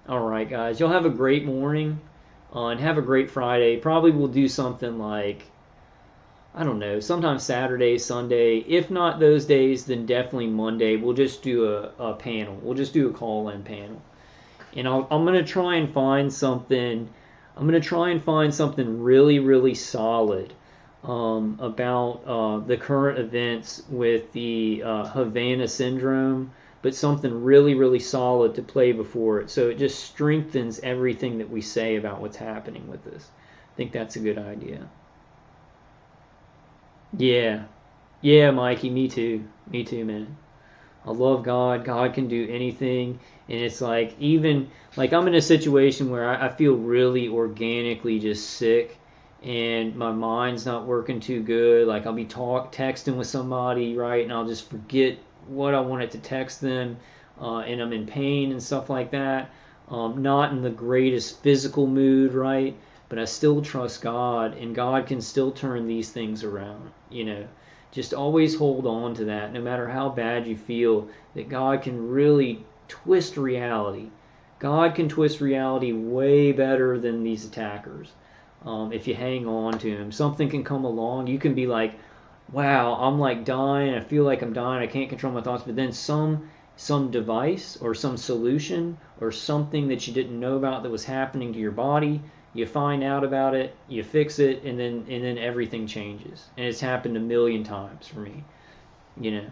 All right, guys. Y'all have a great morning and have a great Friday. Probably we'll do something like, I don't know, sometime Saturday, Sunday. If not those days, then definitely Monday. We'll just do a panel. We'll just do a call-in panel. And I'm going to try and find something... really, really solid about the current events with the Havana Syndrome, but something really, really solid to play before it. So it just strengthens everything that we say about what's happening with this. I think that's a good idea. Yeah, Mikey, me too, man. I love God. God can do anything. And it's like, even, like I'm in a situation where I feel really organically just sick and my mind's not working too good. Like I'll be texting with somebody, right? And I'll just forget what I wanted to text them. And I'm in pain and stuff like that. Not in the greatest physical mood, right? But I still trust God, and God can still turn these things around, Just always hold on to that, no matter how bad you feel, that God can really twist reality. God can twist reality way better than these attackers. If you hang on to Him, something can come along. You can be like, wow, I'm like dying. I feel like I'm dying. I can't control my thoughts. But then some device or some solution or something that you didn't know about that was happening to your body, you find out about it, you fix it, and then everything changes. And it's happened a million times for me. You're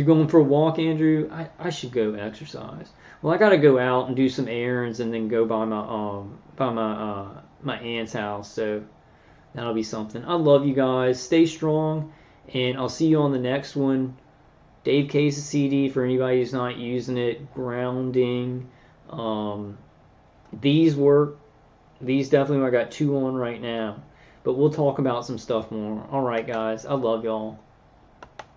going for a walk, Andrew? I should go exercise. Well, I got to go out and do some errands and then go by my aunt's house. So that'll be something. I love you guys. Stay strong, and I'll see you on the next one. Dave Case's CD for anybody who's not using it. Grounding. These work. These definitely. I got 2 on right now. But we'll talk about some stuff more. All right, guys. I love y'all.